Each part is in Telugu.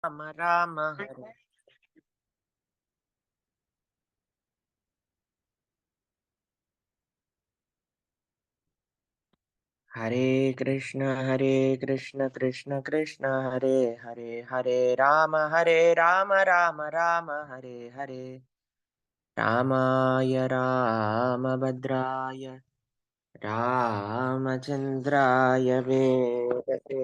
రామ రామ హరే హరే కృష్ణ కృష్ణ కృష్ణ హరే హరే హరే రామ రామ హరే హరే రామాయ రామభద్రాయ రామచంద్రాయ వేదతే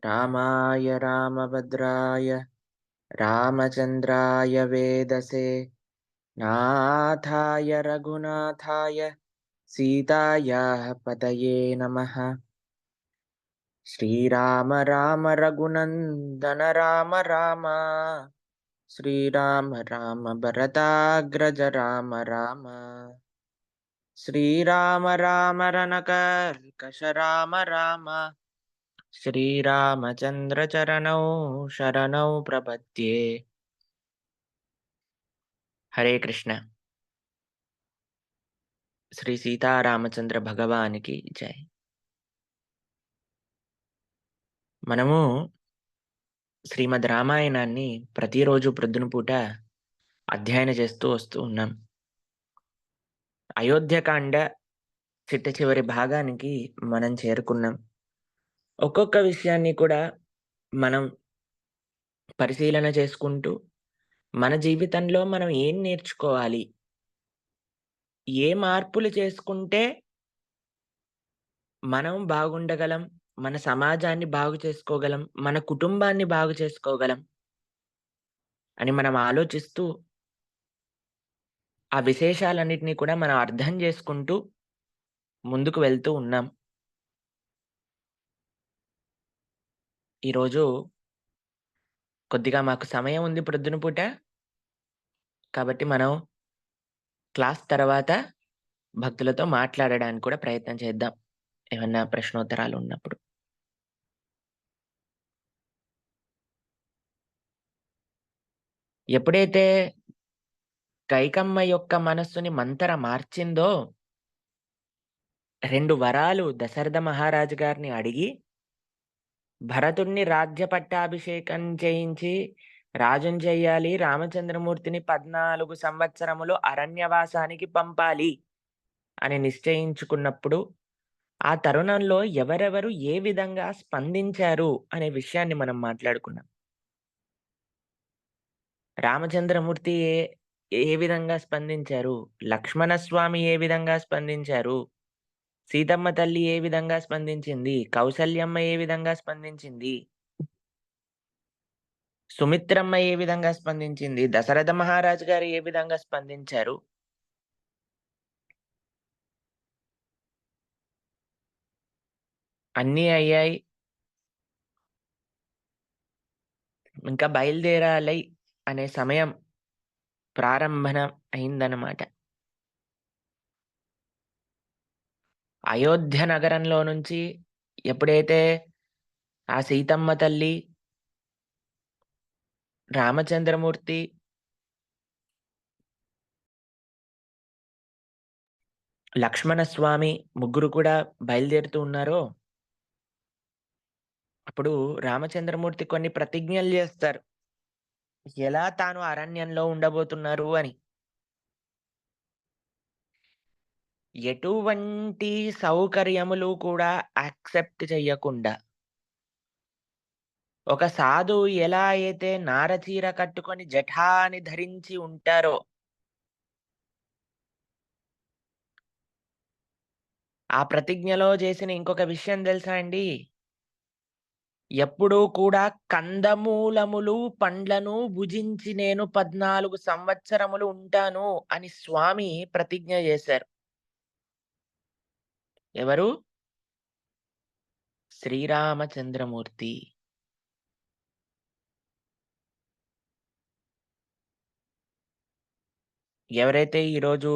రామాయ రామభద్రాయ రామచంద్రాయ వేదసే నాథాయ రఘునాథాయ సీతాయాः పతయే నమః శ్రీరామ రామ రఘునందన రామ రామ శ్రీరామ రామ భరతాగ్రజ రామ రామ శ్రీరామ రామ రణకర్కశ రామ రామ శ్రీరామచంద్ర చరణౌ శరణౌ ప్రపద్యే. హరే కృష్ణ. శ్రీ సీతారామచంద్ర భగవానికి జై. మనము శ్రీమద్ రామాయణాన్ని ప్రతిరోజు ప్రొద్దున పూట అధ్యయనం చేస్తూ వస్తూ ఉన్నాం. అయోధ్యకాండ చిట్ట చివరి భాగానికి మనం చేరుకున్నాం. ఒక్కొక్క విషయాన్ని కూడా మనం పరిశీలన చేసుకుంటూ మన జీవితంలో మనం ఏం నేర్చుకోవాలి, ఏ మార్పులు చేసుకుంటే మనం బాగుండగలం, మన సమాజాన్ని బాగు చేసుకోగలం, మన కుటుంబాన్ని బాగు చేసుకోగలం అని మనం ఆలోచిస్తూ ఆ విశేషాలన్నిటినీ కూడా మనం అర్థం చేసుకుంటూ ముందుకు వెళ్తూ ఉన్నాం. ఈరోజు కొద్దిగా మాకు సమయం ఉంది ప్రొద్దున పూట. కాబట్టి మనం క్లాస్ తర్వాత భక్తులతో మాట్లాడడానికి కూడా ప్రయత్నం చేద్దాం, ఏమన్నా ప్రశ్నోత్తరాలు ఉన్నప్పుడు. ఎప్పుడైతే కైకమ్మ యొక్క మనస్సుని మంతర మార్చిందో 2 వరాలు దశరథ మహారాజు గారిని అడిగి భరతుడిని రాజ్య పట్టాభిషేకం చేయించి రాజుని చెయ్యాలి, రామచంద్రమూర్తిని 14 సంవత్సరములు అరణ్యవాసానికి పంపాలి అని నిశ్చయించుకున్నప్పుడు ఆ తరుణంలో ఎవరెవరు ఏ విధంగా స్పందించారు అనే విషయాన్ని మనం మాట్లాడుకున్నాం. రామచంద్రమూర్తి ఏ ఏ విధంగా స్పందించారు, లక్ష్మణస్వామి ఏ విధంగా స్పందించారు, సీతమ్మ తల్లి ఏ విధంగా స్పందించింది, కౌసల్యమ్మ ఏ విధంగా స్పందించింది, సుమిత్రమ్మ ఏ విధంగా స్పందించింది, దశరథ మహారాజు గారు ఏ విధంగా స్పందించారు. అన్నీ అయ్యాయి. ఇంకా బయలుదేరాలి అనే సమయం ప్రారంభన అయిందన్నమాట. అయోధ్య నగరంలో నుంచి ఎప్పుడైతే ఆ సీతమ్మ తల్లి, రామచంద్రమూర్తి, లక్ష్మణస్వామి ముగ్గురు కూడా బయలుదేరుతూ ఉన్నారో అప్పుడు రామచంద్రమూర్తి కొన్ని ప్రతిజ్ఞలు చేస్తారు. ఎలా తాను అరణ్యంలో ఉండబోతున్నారు అని. ఎటువంటి సౌకర్యములు కూడా యాక్సెప్ట్ చెయ్యకుండా, ఒక సాధువు ఎలా అయితే నారచీర కట్టుకొని జఠాని ధరించి ఉంటారో, ఆ ప్రతిజ్ఞలో చేసిన ఇంకొక విషయం తెలుసా అండి? ఎప్పుడూ కూడా కందమూలములు, పండ్లను భుజించి నేను 14 సంవత్సరములు ఉంటాను అని స్వామి ప్రతిజ్ఞ చేశారు. ఎవరు? శ్రీరామచంద్రమూర్తి. ఎవరైతే ఈరోజు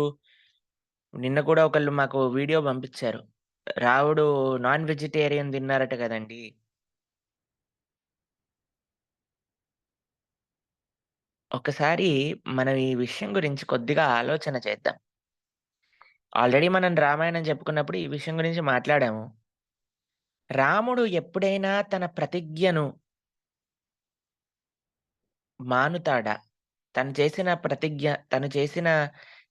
నిన్న కూడా ఒకళ్ళు మాకు వీడియో పంపించారు. రావుడు నాన్ వెజిటేరియన్ తిన్నారట కదండీ! ఒకసారి మనం ఈ విషయం గురించి కొద్దిగా ఆలోచన చేద్దాం. ఆల్రెడీ మనం రామాయణం చెప్పుకున్నప్పుడు ఈ విషయం గురించి మాట్లాడాము. రాముడు ఎప్పుడైనా తన ప్రతిజ్ఞను మానుతాడా? తను చేసిన ప్రతిజ్ఞ,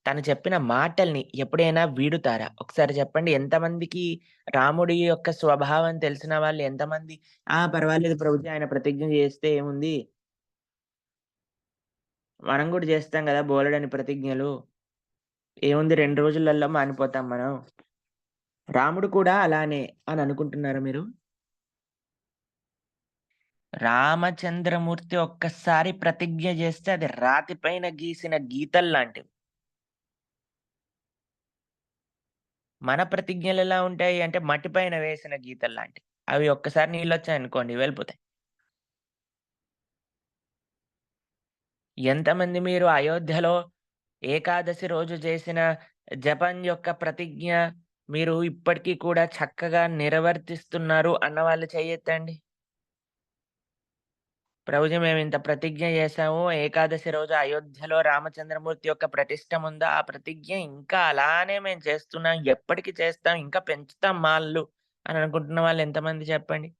తను చెప్పిన మాటల్ని ఎప్పుడైనా వీడుతారా? ఒకసారి చెప్పండి. ఎంతమందికి రాముడి యొక్క స్వభావం తెలిసిన వాళ్ళు ఎంతమంది, "ఆ! పర్వాలేదు ప్రభుజీ ఆయన ప్రతిజ్ఞ చేస్తే ఏముంది? మనం కూడా చేస్తాం గదా! బోలెడన్ని ప్రతిజ్ఞలు. ఏముంది 2 రోజులల్లో మానిపోతాం మనం." రాముడు కూడా అలానే అని అనుకుంటున్నారా మీరు? రామచంద్రమూర్తి ఒక్కసారి ప్రతిజ్ఞ చేస్తే అది రాతి పైన గీసిన గీతల్లాంటివి. మన ప్రతిజ్ఞలెలా ఉంటాయి అంటే మట్టి పైన వేసిన గీతల్లాంటివి. అవి ఒక్కసారి నీళ్ళొచ్చాయనుకోండి వెళ్ళిపోతాయి. ఎంతమంది మీరు అయోధ్యలో ఏకాదశి రోజు చేసిన జపం యొక్క ప్రతిజ్ఞ మీరు ఇప్పటికి కూడా చక్కగా నిర్వర్తిస్తున్నారు అన్నవాళ్ళు చెయ్యెత్తండి. ప్రభుజీ మేమింత ప్రతిజ్ఞ చేశాము. ఏకాదశి రోజు అయోధ్యలో రామచంద్రమూర్తి యొక్క ప్రతిష్టముందో, ఆ ప్రతిజ్ఞ ఇంకా అలానే మేము చేస్తున్నాం. ఎప్పటికి చేస్తాం. ఇంకా పెంచుతాం మాళ్ళు అని అనుకుంటున్న వాళ్ళు ఎంతమంది చెప్పండి?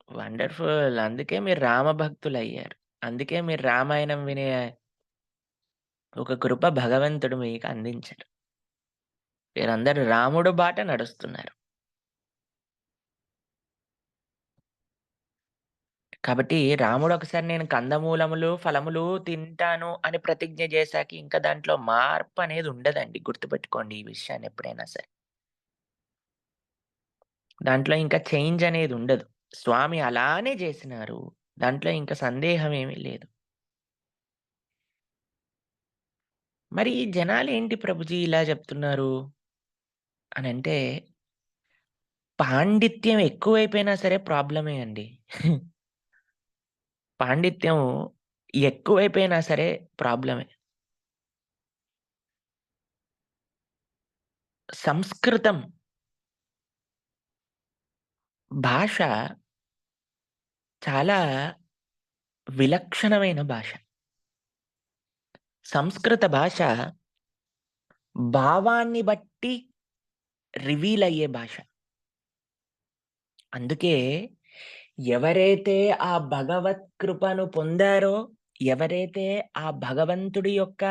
వండర్‌ఫుల్. అందుకే మీరు రామ భక్తులయ్యారు. అందుకే మీరు రామాయణం వినే ఒక కృప భగవంతుడు మీకు అందించారు. మీరందరూ రాముడు బాట నడుస్తున్నారు. కాబట్టి రాముడు ఒకసారి నేను కందమూలములు, ఫలములు తింటాను అని ప్రతిజ్ఞ చేశాక ఇంక దాంట్లో మార్పనేది ఉండదండి. గుర్తుపెట్టుకోండి ఈ విషయాన్ని ఎప్పుడైనా సరే. దాంట్లో ఇంకా చేంజ్ అనేది ఉండదు. స్వామి అలానే చేసినారు. దాంట్లో ఇంక సందేహం ఏమీ లేదు. మరి ఈ జనాలేంటి ప్రభుజీ ఇలా చెప్తున్నారు అనంటే, పాండిత్యం ఎక్కువైపోయినా సరే ప్రాబ్లమే అండి. పాండిత్యం ఎక్కువైపోయినా సరే ప్రాబ్లమే. సంస్కృతం భాష చాలా విలక్షణమైన భాష. సంస్కృత భాష భావాన్ని బట్టి రివీల్ అయ్యే భాష. అందుకే ఎవరైతే ఆ భగవత్ కృపను పొందారో, ఎవరైతే ఆ భగవంతుడి యొక్క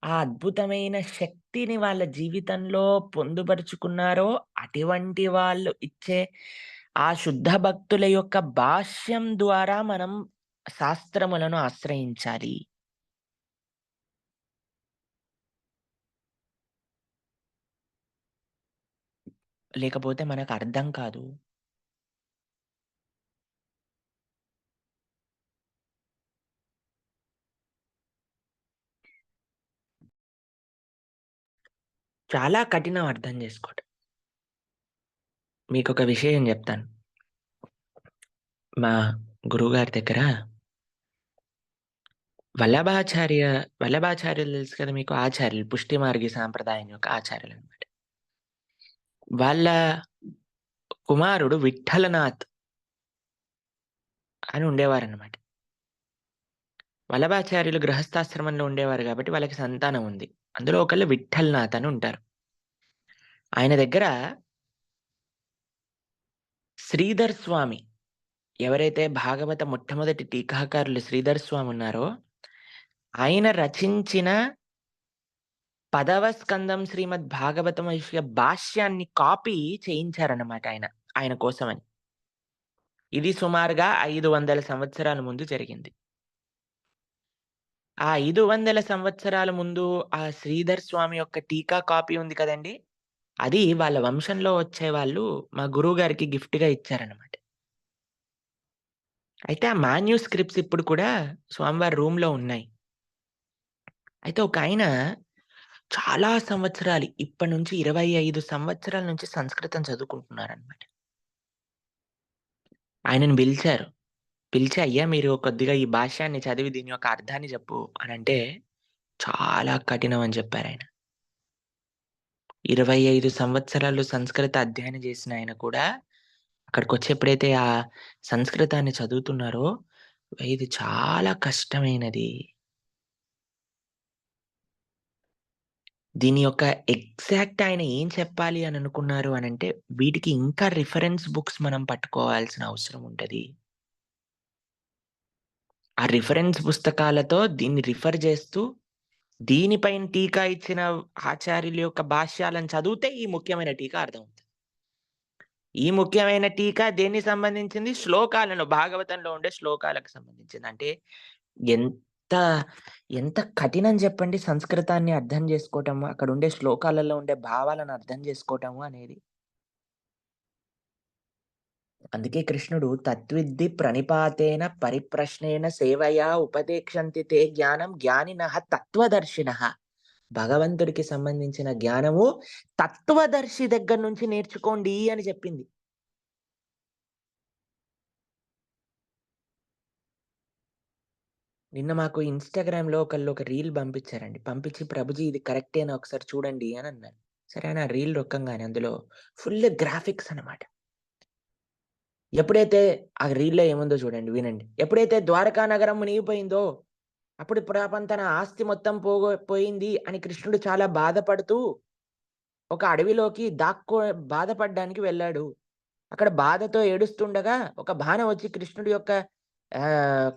ఆ అద్భుతమైన శక్తిని వాళ్ళ జీవితంలో పొందుపరుచుకున్నారో, అటువంటి వాళ్ళు ఇచ్చే ఆ శుద్ధ భక్తుల యొక్క భాష్యం ద్వారా మనం శాస్త్రములను ఆశ్రయించాలి. లేకపోతే మనకర్థం కాదు. చాలా కఠినం అర్థం జేసుకోవటం. మీకొక విషయం జెప్తాను. మా గురువుగారి దగ్గర వల్లభాచార్య వల్లభాచార్యులు తెలుసు కదా మీకు ఆచార్యులు. పుష్టి మార్గి సాంప్రదాయం యొక్క ఆచార్యులనమాట. వాళ్ళ కుమారుడు విఠలనాథ్ అని ఉండేవారనమాట. వల్లభాచార్యులు గృహస్థాశ్రమంలో ఉండేవారు గాబట్టి వాళ్ళకి సంతానం ఉంది. అందులో ఒకళ్ళు విఠల్‌నాథ్ అని ఉంటారు. ఆయన దగ్గర శ్రీధర్ స్వామి ఎవరైతే భాగవత మొట్టమొదటి టీకాకారులు శ్రీధర్ స్వామి ఉన్నారో, ఆయన రచించిన 10వ స్కందం శ్రీమద్ భాగవతం యొక్క భాష్యాన్ని కాపీ చేయించారన్నమాట ఆయన. ఆయన కోసమని. ఇది సుమారుగా 500 సంవత్సరాల ముందు జరిగింది. ఆ 500 సంవత్సరాల ముందు ఆ శ్రీధర్ స్వామి యొక్క టీకా కాపీ ఉంది కదండీ! అది వాళ్ళ వంశంలో వచ్చేవాళ్ళు మా గురువుగారికి గిఫ్ట్‌గా ఇచ్చారన్నమాట. అయితే ఆ మాన్యుస్క్రిప్ట్స్ ఇప్పుడు కూడా స్వామివారి రూమ్‌లో ఉన్నాయి. అయితే ఒకాయన చాలా సంవత్సరాలు ఇప్పటి నుంచి 25 సంవత్సరాల నుంచి సంస్కృతం చదువుకుంటున్నారన్నమాట. ఆయనను పిలిచారు. పిలిచి "అయ్యా! మీరు కొద్దిగా ఈ భాష్యాన్ని చదివి దీని యొక్క అర్థాన్ని చెప్పు" అనంటే చాలా కఠినం అని చెప్పారాయన. 25 సంవత్సరాలు సంస్కృత అధ్యయనం చేసిన ఆయన కూడా అక్కడికొచ్చి ఎప్పుడైతే ఆ సంస్కృతాన్ని చదువుతున్నారో, ఇది చాలా కష్టమైనది. దీని యొక్క ఎగ్జాక్ట్ ఆయన ఏం చెప్పాలి అని అనుకున్నారు అనంటే, వీటికి ఇంకా రిఫరెన్స్ బుక్స్ మనం పట్టుకోవాల్సిన అవసరం ఉంటది. ఆ రిఫరెన్స్ పుస్తకాలతో దీన్ని రిఫర్ చేస్తూ, దీనిపైన టీకా ఇచ్చిన ఆచార్యుల యొక్క భాష్యాలను చదివితే ఈ ముఖ్యమైన టీకా అర్థమవుతది. ఈ ముఖ్యమైన టీకా దేనికి సంబంధించింది? శ్లోకాలను భాగవతంలో ఉండే శ్లోకాలకు సంబంధించింది. అంటే ఎంత, ఎంత కఠినం చెప్పండి సంస్కృతాన్ని అర్థం చేసుకోవటము, అక్కడుండే శ్లోకాలలో ఉండే భావాలను అర్థం చేసుకోవటము అనేది. అందుకే కృష్ణుడు తత్విద్ధి ప్రణిపాతేన పరిప్రశ్నేన సేవయా ఉపదేక్షంతి తే జ్ఞానం జ్ఞానినః తత్వదర్శినః. భగవంతుడికి సంబంధించిన జ్ఞానము తత్వదర్శి దగ్గర నుంచి నేర్చుకోండి అని చెప్పింది. నిన్న మాకు ఇన్‌స్టాగ్రామ్‌లో ఒకళ్ళు ఒక రీల్ పంపించారండి. పంపించి "ప్రభుజీ ఇది కరెక్టేనా ఒకసారి చూడండి" అని అన్నారు. సరే అని ఆ రీల్ నొక్కంగానే అందులో ఫుల్ గ్రాఫిక్స్ అన్నమాట. ఎప్పుడైతే ఆ రీల్‌లో ఏముందో చూడండి వినండి. ఎప్పుడైతే ద్వారకా నగరం మునిగిపోయిందో, అప్పుడు పాపం తన ఆస్తి మొత్తం పోయింది అని కృష్ణుడు చాలా బాధపడుతూ ఒక అడవిలోకి బాధపడడానికి వెళ్ళాడు. అక్కడ బాధతో ఏడుస్తుండగా ఒక బాణం వచ్చి కృష్ణుడి యొక్క ఆహ్,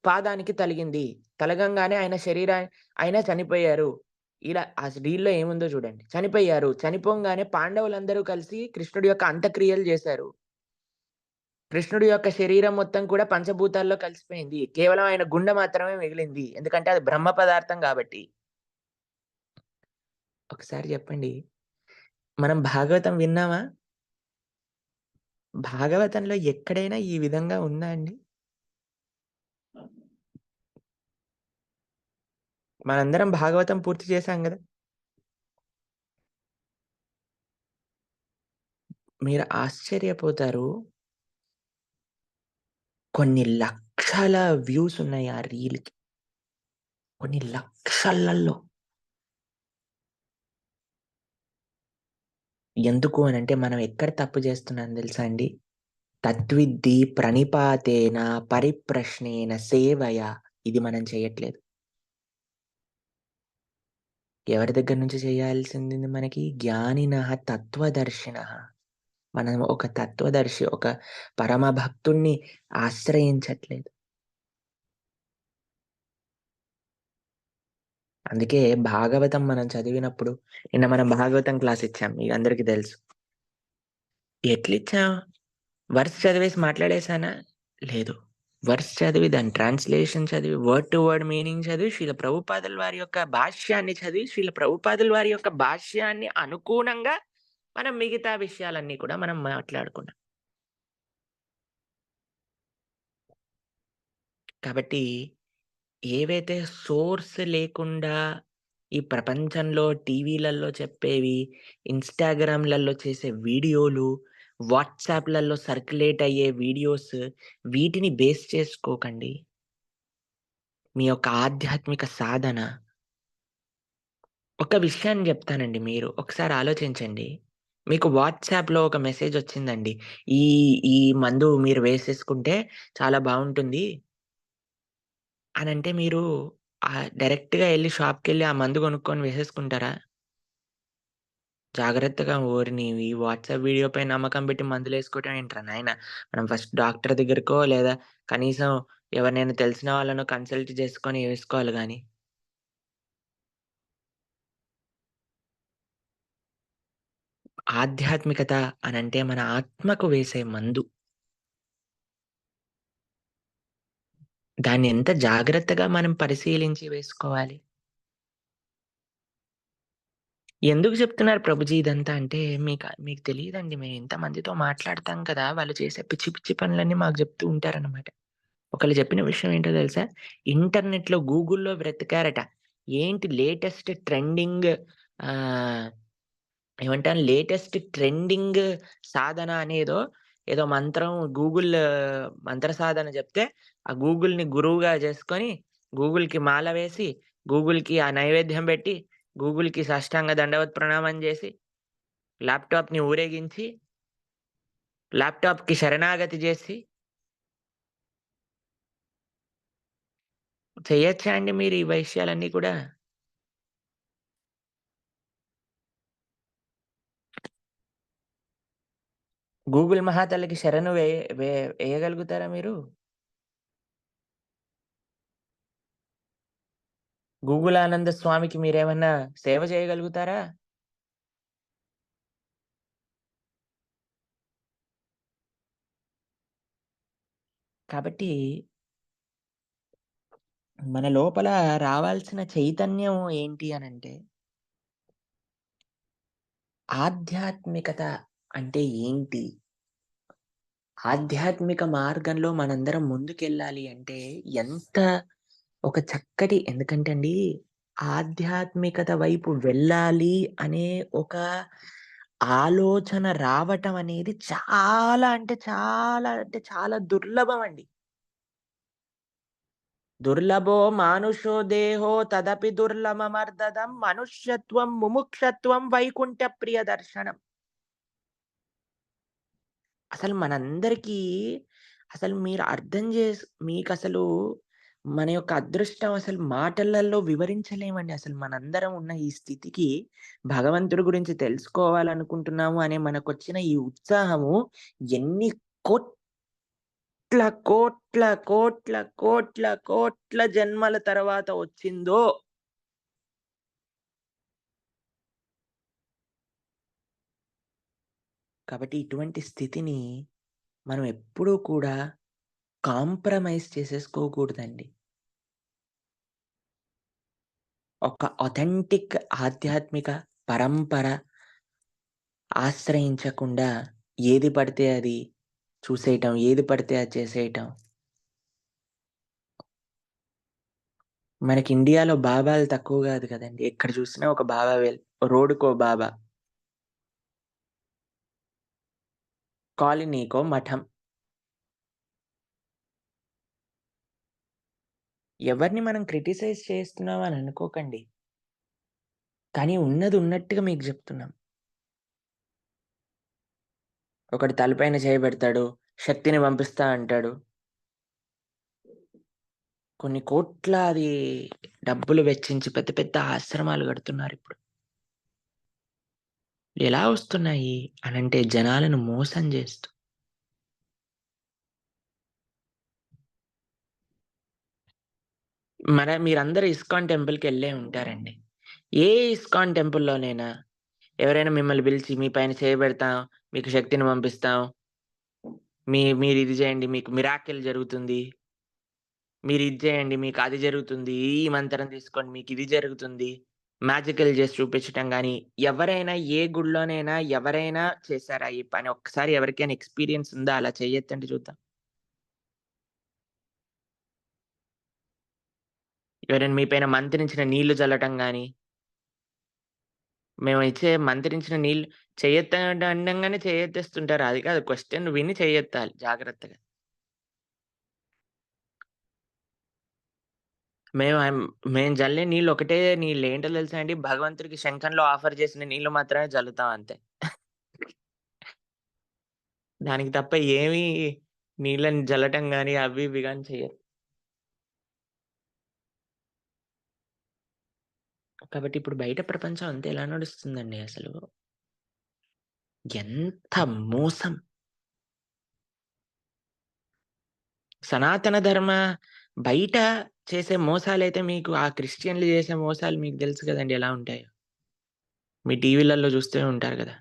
పాదానికి తలిగింది. తలగంగానే ఆయన చనిపోయారు. ఇలా ఆ రీల్‌లో ఏముందో చూడండి. చనిపోయారు. చనిపోంగానే పాండవులందరూ కలిసి కృష్ణుడి యొక్క అంత్యక్రియలు చేశారు. కృష్ణుడి యొక్క శరీరం మొత్తం కూడా పంచభూతాల్లో కలిసిపోయింది. కేవలం ఆయన గుండె మాత్రమే మిగిలింది. ఎందుకంటే అది బ్రహ్మ పదార్థం గాబట్టి. ఒకసారి చెప్పండి. మనం భాగవతం విన్నామా? భాగవతంలో ఎక్కడైనా ఈ విధంగా ఉందా అండి? మనందరం భాగవతం పూర్తి చేశాం గదా! మీరు ఆశ్చర్యపోతారు. కొన్ని లక్షల వ్యూస్ ఉన్నాయి ఆ రీల్‌కి. కొన్ని లక్షలల్లో. ఎందుకు అనంటే మనం ఎక్కడ తప్పు చేస్తున్నాం తెలుసా అండి? తద్విద్ధి ప్రణిపాతేన పరిప్రశ్నేన సేవయా ఇది మనం చేయట్లేదు. ఎవరి దగ్గర నుంచి చేయాల్సింది మనకి? జ్ఞానినః తత్వదర్శినః. మనం ఒక తత్వదర్శి, ఒక పరమ భక్తుడిని ఆశ్రయించట్లేదు. అందుకే భాగవతం మనం చదివినప్పుడు నిన్న మనం భాగవతం క్లాస్ ఇచ్చాం. మీ అందరికి తెలుసు. ఎట్లిచ్చాం? వర్స్ చదివేసి మాట్లాడేసానా? లేదు. వర్స్ చదివి దాని ట్రాన్స్‌లేషన్ చదివి, వర్డ్ టు వర్డ్ మీనింగ్ చదివి, శ్రీల ప్రభుపాదుల వారి యొక్క భాష్యాన్ని చదివి, శ్రీల ప్రభుపాదుల వారి యొక్క భాష్యాన్ని అనుగుణంగా మనం మిగతా విషయాలన్నీ కూడా మనం మాట్లాడుకున్నాం. కాబట్టి ఏవైతే సోర్స్ లేకుండా ఈ ప్రపంచంలో టీవీలలో చెప్పేవి, ఇన్‌స్టాగ్రామ్‌లలో చేసే వీడియోలు, వాట్సాప్‌లలో సర్క్యులేట్ అయ్యే వీడియోస్ వీటిని బేస్ చేసుకోకండి. మీ యొక్క ఆధ్యాత్మిక సాధన ఒక విషయాన్ని జెప్తానండి మీరు ఒకసారి ఆలోచించండి. మీకు వాట్సాప్‌లో ఒక మెసేజొచ్చిందండి. ఈ ఈ మందు మీరు వేసేసుకుంటే చాలా బావుంటుంది అనంటే మీరు డైరెక్ట్‌గా ఎళ్లి షాప్‌కెళ్ళి ఆ మందు కొనుక్కొని వేసేసుకుంటారా? జాగ్రత్తగా ఓరిని ఈ వాట్సాప్ వీడియోపై నమ్మకం పెట్టి మందులేసుకోవటం ఏంట్రా నాయనా! మనం ఫస్ట్ డాక్టర్ దగ్గరకో లేదా కనీసం ఎవరినైనా తెలిసిన వాళ్ళనో కన్సల్ట్ చేసుకొని వేసుకోవాలి గానీ. ఆధ్యాత్మికత అనంటే మన ఆత్మకు వేసే మందు. దాన్ని ఎంత జాగ్రత్తగా మనం పరిశీలించి వేసుకోవాలి. ఎందుకు చెప్తున్నారు ప్రభుజీ ఇదంతా అంటే మీకు తెలీదండి. మేము ఇంతమందితో మాట్లాడతాం కదా! వాళ్ళు చేసే పిచ్చి పిచ్చి పనులన్నీ మాకు చెప్తూ ఉంటారనమాట. ఒకళ్ళు చెప్పిన విషయం ఏంటో తెలుసా? ఇంటర్నెట్‌లో గూగుల్‌లో వెతికారట. ఏంటి లేటెస్ట్ ట్రెండింగ్ ఆహ్, ఏమంటారు లేటెస్ట్ ట్రెండింగ్ సాధన అనేదో ఏదో మంత్రం గూగుల్ మంత్ర సాధన చెప్తే, ఆ గూగుల్‌ని గురువుగా చేసుకొని, గూగుల్‌కి మాల వేసి, గూగుల్‌కి ఆ నైవేద్యం పెట్టి, గూగుల్‌కి సాష్టాంగ దండవత్ ప్రణామం చేసి, ల్యాప్‌టాప్‌ని ఊరేగించి ల్యాప్‌టాప్‌కి శరణాగతి జేసి చెయ్యొచ్చా అండి మీరు ఈ విషయాలన్నీ కూడా? గూగుల్ మహాతల్లికి శరణు ఎయగలుగుతారా మీరు? గూగుల్ ఆనంద స్వామికి మీరేమన్నా సేవ చేయగలుగుతారా? కాబట్టి మన లోపల రావాల్సిన చైతన్యం ఏంటి అనంటే, ఆధ్యాత్మికత అంటే ఏంటి? ఆధ్యాత్మిక మార్గంలో మనందరం ముందుకెళ్ళాలి అంటే ఎంత ఒక చక్కటి ఎందుకంటే అండి, ఆధ్యాత్మికత వైపు వెళ్ళాలి అనే ఒక ఆలోచన రావటం అనేది చాలా దుర్లభమండి. దుర్లభో మానుషో దేహో తదపి దుర్లభమర్దదం మనుష్యత్వం ముముక్షత్వం వైకుంఠ ప్రియదర్శనం. అసలు మనందరికీ అసలు మీరు అర్థం మీకసలు మన యొక్క అదృష్టం అసలు మాటలలో వివరించలేమండి. అసలు మనందరం ఉన్న ఈ స్థితికి భగవంతుడి గురించి తెలుసుకోవాలనుకుంటున్నాము అనే మనకొచ్చిన ఈ ఉత్సాహము ఎన్ని కోట్ల, కోట్ల, కోట్ల, కోట్ల, కోట్ల జన్మల తర్వాత వచ్చిందో. కాబట్టి ఇటువంటి స్థితిని మనం ఎప్పుడూ కూడా కాంప్రమైజ్ చేసేసుకోకూడదండి. ఒక ఆథెంటిక్ ఆధ్యాత్మిక పరంపర ఆశ్రయించకుండా ఏది పడితే అది చూసేయటం, ఏది పడితే అది చేసేయటం. మనకి ఇండియాలో బాబాలు తక్కువ గాదు కదండీ! ఎక్కడ చూసినా ఒక బాబా రోడ్డుకో బాబా, కాలనీకో మఠం. ఎవరిని మనం క్రిటిసైజ్ చేస్తున్నాం అని అనుకోకండి. కానీ ఉన్నది ఉన్నట్టుగా మీకు జెప్తున్నాం. ఒకడు తలపైన చేయి బెడతాడు, శక్తిని పంపిస్తా అంటాడు. కొన్ని కోట్లాది డబ్బులు వెచ్చించి పెద్ద పెద్ద ఆశ్రమాలు గడుతున్నారిప్పుడు. ఎలా వస్తున్నాయి అనంటే జనాలను మోసం జేస్తూ. మీరందరూ ఇస్కాన్ టెంపుల్‌కెళ్ళే ఉంటారండి. ఏ ఇస్కాన్ టెంపుల్‌లోనైనా ఎవరైనా మిమ్మల్ని పిలిచి మీ పైన చేయి పెడతాం, మీకు శక్తిని పంపిస్తాం, మీరిది జేయండి మీకు మిరాకిల్ జరుగుతుంది. మీరిది జేయండి మీకు అది జరుగుతుంది. ఈ మంత్రం తీసుకోండి మీకిది జరుగుతుంది. మ్యాజికల్ జేసి చూపించటం గాని, ఎవరైనా ఏ గుడిలోనైనా ఎవరైనా చేసారా ఈ పని? ఒక్కసారి ఎవరికైనా ఎక్స్‌పీరియన్స్ ఉందా? అలా చెయ్యెత్తండి చూద్దాం. ఎవరైనా మీ పైన మంత్రించిన నీళ్లు చల్లటం గాని, మేమిచ్చే మంత్రించిన నీళ్ళు చెయ్యెత్తండి అనంగానే చెయ్యెత్తేస్తుంటారు. అది కాదు క్వెషన్ విని చెయ్యెత్తాలి జాగ్రత్తగా. మేము మేము జల్లే నీళ్ళు ఒకటే నీళ్ళు ఏంటో తెలుసా అండి? భగవంతుడికి శంఖంలో ఆఫర్ చేసిన నీళ్ళు మాత్రమే జల్లుతాం అంతే. దానికి తప్ప ఏమి నీళ్ళని జల్లటం గాని, అవి ఇవి గాని చెయ్యరు. కాబట్టి ఇప్పుడు బయట ప్రపంచం అంతా ఎలా నడుస్తుందండి అసలు? ఎంత మోసం! సనాతన ధర్మ బయట చేసే మోసాలైతే మీకు ఆ క్రిస్టియన్‌లు చేసే మోసాలు మీకు తెలుసు కదండీ ఎలా ఉంటాయో. మీ టీవీలలో చూస్తూనే ఉంటారు గదా!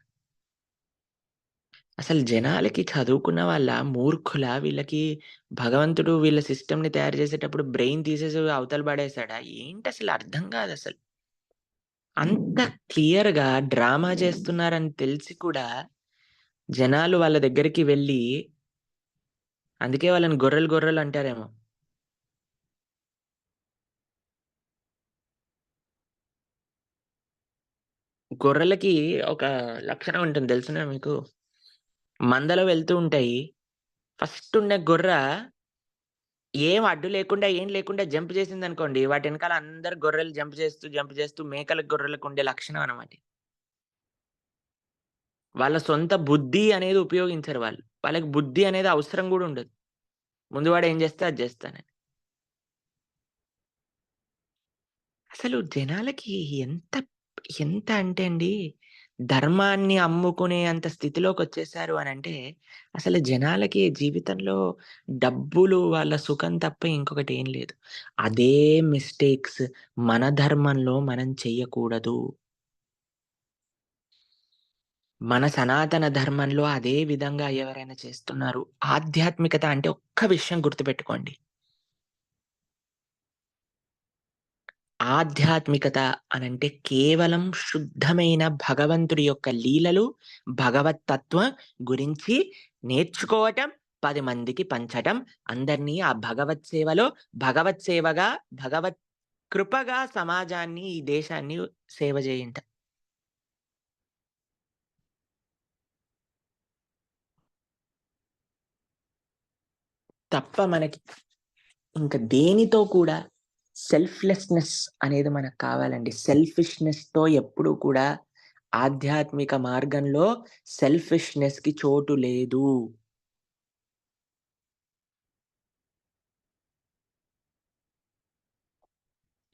అసలు జనాలకి చదువుకున్న వాళ్ళా? మూర్ఖులా? వీళ్ళకి భగవంతుడు వీళ్ళ సిస్టమ్‌ని తయారు చేసేటప్పుడు బ్రెయిన్ తీసేసి అవతల పడేసాడా? ఏంటసలు అర్థం కాదసలు. అంత క్లియర్‌గా డ్రామా చేస్తున్నారని తెలిసి కూడా జనాలు వాళ్ళ దగ్గరికి వెళ్లి అందుకే వాళ్ళని గొర్రెలు గొర్రెలు అంటారేమో. గొర్రెలకి ఒక లక్షణం ఉంటుంది తెలుసునా మీకు? మందలో వెళ్తూ ఉంటాయి. ఫస్ట్ ఉన్న గొర్ర ఏం అడ్డు లేకుండా, ఏం లేకుండా జంప్ చేసిందనుకోండి, వాటి ఎనకాల అందరు గొర్రెలు జంప్ చేస్తూ మేకలకు, గొర్రెలకు ఉండే లక్షణం అన్నమాట. వాళ్ళ సొంత బుద్ధి అనేది ఉపయోగించరు వాళ్ళు. వాళ్ళకి బుద్ధి అనేది అవసరం గూడా ఉండదు. ముందు వాడేం జేస్తే అది జేస్తానని. అసలు జనాలకి ఎంత ఎంత అంటే అండి, ధర్మాన్ని అమ్ముకునే అంత స్థితిలోకొచ్చేసారు అనంటే, అసలు జనాలకి జీవితంలో డబ్బులు వాళ్ళ సుఖం తప్ప ఇంకొకటి ఏం లేదు. అదే మిస్టేక్స్ మన ధర్మంలో మనం చెయ్యకూడదు. మన సనాతన ధర్మంలో అదే విధంగా ఎవరైనా చేస్తున్నారు. ఆధ్యాత్మికత అంటే ఒక్క విషయం గుర్తుపెట్టుకోండి. ఆధ్యాత్మికత అనంటే కేవలం శుద్ధమైన భగవంతుడి యొక్క లీలలు, భగవత్ తత్వం గురించి నేర్చుకోవటం, 10 మందికి పంచటం, అందరినీ ఆ భగవత్ సేవలో భగవత్ సేవగా, భగవత్ కృపగా సమాజాన్ని, ఈ దేశాన్ని సేవ జేయుట. తప్ప మనకి ఇంక దేనితో కూడా సెల్ఫ్‌లెస్‌నెస్ అనేది మనకు కావాలండి. సెల్ఫిష్‌నెస్‌తో ఎప్పుడూ కూడా ఆధ్యాత్మిక మార్గంలో సెల్ఫిష్‌నెస్‌కి చోటు లేదు.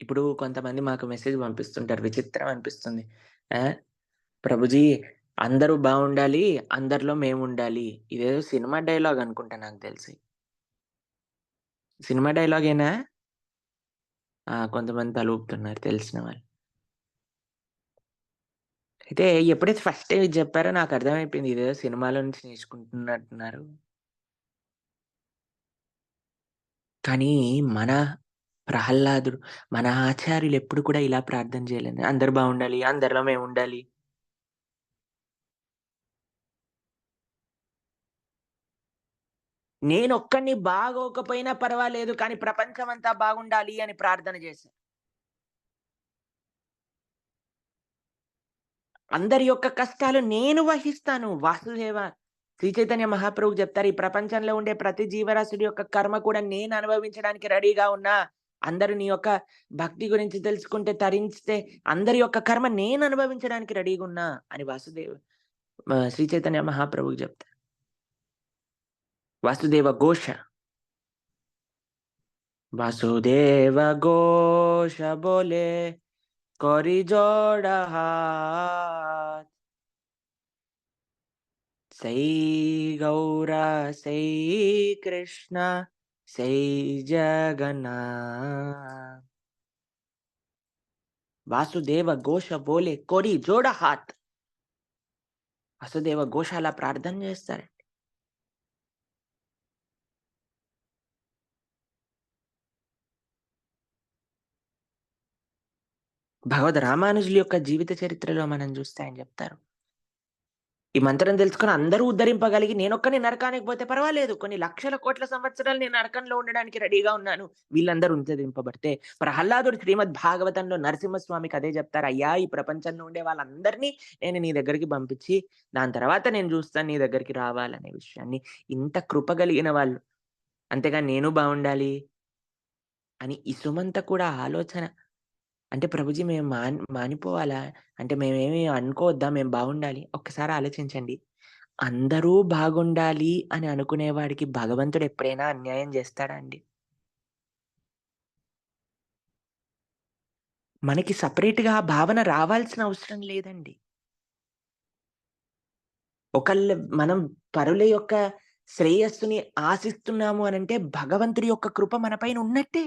ఇప్పుడు కొంతమంది మాకు మెసేజ్ పంపిస్తుంటారు. విచిత్రం అనిపిస్తుంది. ఆహ్, ప్రభుజీ అందరూ బావుండాలి. అందరిలో మేముండాలి. ఇదేదో సినిమా డైలాగ్ అనుకుంటా నాకు తెలిసి. సినిమా డైలాగేనా? ఆ! కొంతమంది తల ఊపుతున్నారు తెలిసిన వాళ్ళు. అయితే ఎప్పుడైతే ఫస్ట్ టైమ్ ఇది చెప్పారో నాకర్థమైపోయింది. ఇదేదో సినిమాలో నుంచి నేర్చుకుంటున్నట్టున్నారు. కానీ మన ప్రహ్లాదుడు, మన ఆచార్యులెప్పుడు కూడా ఇలా ప్రార్థన చేయలేదు. అందరూ బావుండాలి. అందరిలో మేముండాలి. నేనొక్కడిని బాగోకపోయినా పర్వాలేదు. కానీ ప్రపంచమంతా బాగుండాలి అని ప్రార్థన చేశా. అందరి యొక్క కష్టాలు నేను వహిస్తాను. వాసుదేవ శ్రీ చైతన్య మహాప్రభువు చెప్తారు. ఈ ప్రపంచంలో ఉండే ప్రతి జీవరాశుడి యొక్క కర్మ కూడా నేను అనుభవించడానికి రెడీగా ఉన్నా. అందరూ నీ యొక్క భక్తి గురించి తెలుసుకుంటే తరించితే అందరి యొక్క కర్మ నేను అనుభవించడానికి రెడీగున్నా అని శ్రీ చైతన్య మహాప్రభువు చెప్తారు. వాసుదేవ ఘోష. वासुदेव घोष बोले करी जोड़ हाथ सई गौरा सई कृष्ण सई जगन्नाथ वासुदेव घोष बोले कोरी जोड़ हाथ వసుదేవ ఘోష అలా ప్రార్థన చేస్తారు. భగవద్ రామానుజుల యొక్క జీవిత చరిత్రలో మనం చూస్తే ఆయన చెప్తారు. ఈ మంత్రం తెలుసుకొని అందరూ ఉద్ధరింపగలిగి నేనొక్కడిని నరకానికి పోతే పర్వాలేదు. కొన్ని లక్షల కోట్ల సంవత్సరాలు నేను నరకంలో ఉండడానికి రెడీగా ఉన్నాను. వీళ్ళందరూ ఉద్ధరింపబడితే ప్రహ్లాదుడు శ్రీమద్ భాగవతంలో నరసింహస్వామికి అదే చెప్తారు. అయ్యా! ఈ ప్రపంచంలో ఉండే వాళ్ళందరినీ నేను నీ దగ్గరికి పంపించి, దాని తర్వాత నేను చూస్తాను నీ దగ్గరికి రావాలనే విషయాన్ని. ఇంత కృప కలిగిన వాళ్ళు. అంతేగాని నేను బావుండాలి అని ఇసుమంత కూడా ఆలోచన అంటే ప్రభుజీ మేము మానిపోవాలా? అంటే మేమేమి అనుకోవద్దా? మేము బాగుండాలి. ఒక్కసారి ఆలోచించండి. అందరూ బాగుండాలి అని అనుకునేవాడికి భగవంతుడు ఎప్పుడైనా అన్యాయం చేస్తాడా అండి? మనకి సెపరేట్‌గా ఆ భావన రావాల్సిన అవసరం లేదండి. మనం పరుల యొక్క శ్రేయస్సుని ఆశిస్తున్నాము అనంటే భగవంతుడి యొక్క కృప మన పైన ఉన్నట్టే.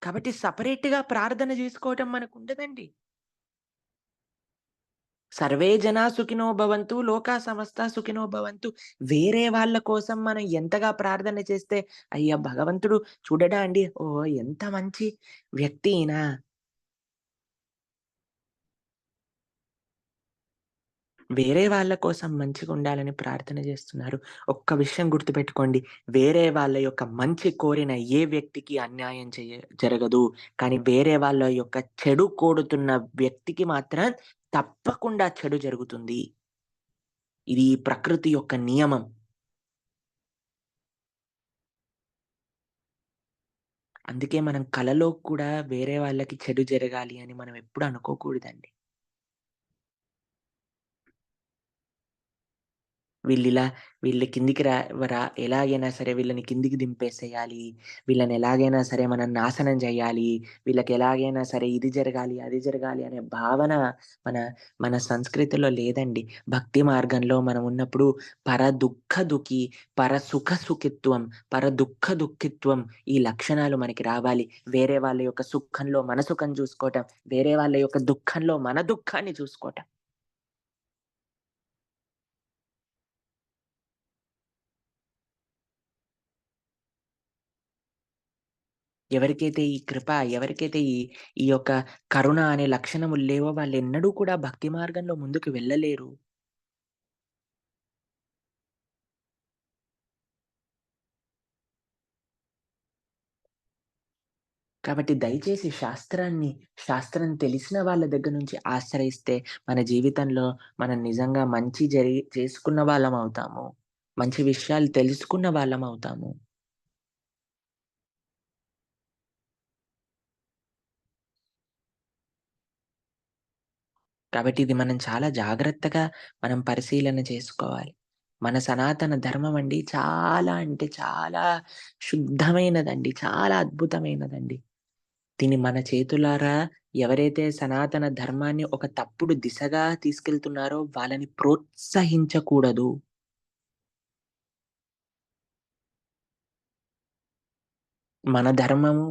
కాబట్టి సెపరేట్‌గా ప్రార్థన జేసుకోవటం మనకుండదండి. సర్వే జనా సుఖినో భవంతు, లోకా సమస్తా సుఖినో భవంతు. వేరే వాళ్ళ కోసం మనం ఎంతగా ప్రార్థన చేస్తే, అయ్యా! భగవంతుడు చూడడా అండి, ఓహ్! ఎంత మంచి వ్యక్తి ఈయన. వేరే వాళ్ళ కోసం మంచిగుండాలని ప్రార్థన జేస్తున్నారు. ఒక్క విషయం గుర్తుపెట్టుకోండి. వేరే వాళ్ళ యొక్క మంచి కోరిన ఏ వ్యక్తికి అన్యాయం జరగదు. కానీ వేరే వాళ్ళ యొక్క చెడు కోరుతున్న వ్యక్తికి మాత్రం తప్పకుండా చెడు జరుగుతుంది. ఇది ప్రకృతి యొక్క నియమం. అందుకే మనం కలలో కూడా వేరే వాళ్ళకి చెడు జరగాలి అని మనం ఎప్పుడు అనుకోకూడదండి. వీళ్ళిలా వీళ్ళు కిందికి ఎలాగైనా సరే వీళ్ళని కిందికి దింపేసేయాలి. వీళ్ళని ఎలాగైనా సరే మనం నాశనం జేయాలి. వీళ్ళకి ఎలాగైనా సరే ఇది జరగాలి, అది జరగాలి అనే భావన మన మన సంస్కృతిలో లేదండి. భక్తి మార్గంలో మనం ఉన్నప్పుడు పర దుఃఖ దుఃఖి, పర సుఖ సుఖిత్వం, పర దుఃఖ దుఃఖిత్వం ఈ లక్షణాలు మనకి రావాలి. వేరే వాళ్ళ యొక్క సుఖంలో మన సుఖం జూసుకోవటం, వేరే వాళ్ళ యొక్క దుఃఖంలో మన దుఃఖాన్ని చూసుకోవటం. ఎవరికైతే ఈ కృప, ఎవరికైతే ఈ యొక్క కరుణ అనే లక్షణములు లేవో వాళ్ళెన్నడూ కూడా భక్తి మార్గంలో ముందుకు వెళ్ళలేరు. కాబట్టి దయచేసి శాస్త్రం తెలిసిన వాళ్ళ దగ్గర నుంచి ఆశ్రయిస్తే మన జీవితంలో మనం నిజంగా మంచి చేసుకున్న వాళ్ళమవుతాము. మంచి విషయాలు తెలుసుకున్న వాళ్ళమవుతాము. కాబట్టి ఇది మనం చాలా జాగ్రత్తగా మనం పరిశీలన చేసుకోవాలి. మన సనాతన ధర్మం అండి చాలా అంటే చాలా శుద్ధమైనదండి. చాలా అద్భుతమైనదండి. దీన్ని మన చేతులారా ఎవరైతే సనాతన ధర్మాన్ని ఒక తప్పుడు దిశగా తీసుకెళ్తున్నారో వాళ్ళని ప్రోత్సహించకూడదు. మన ధర్మము,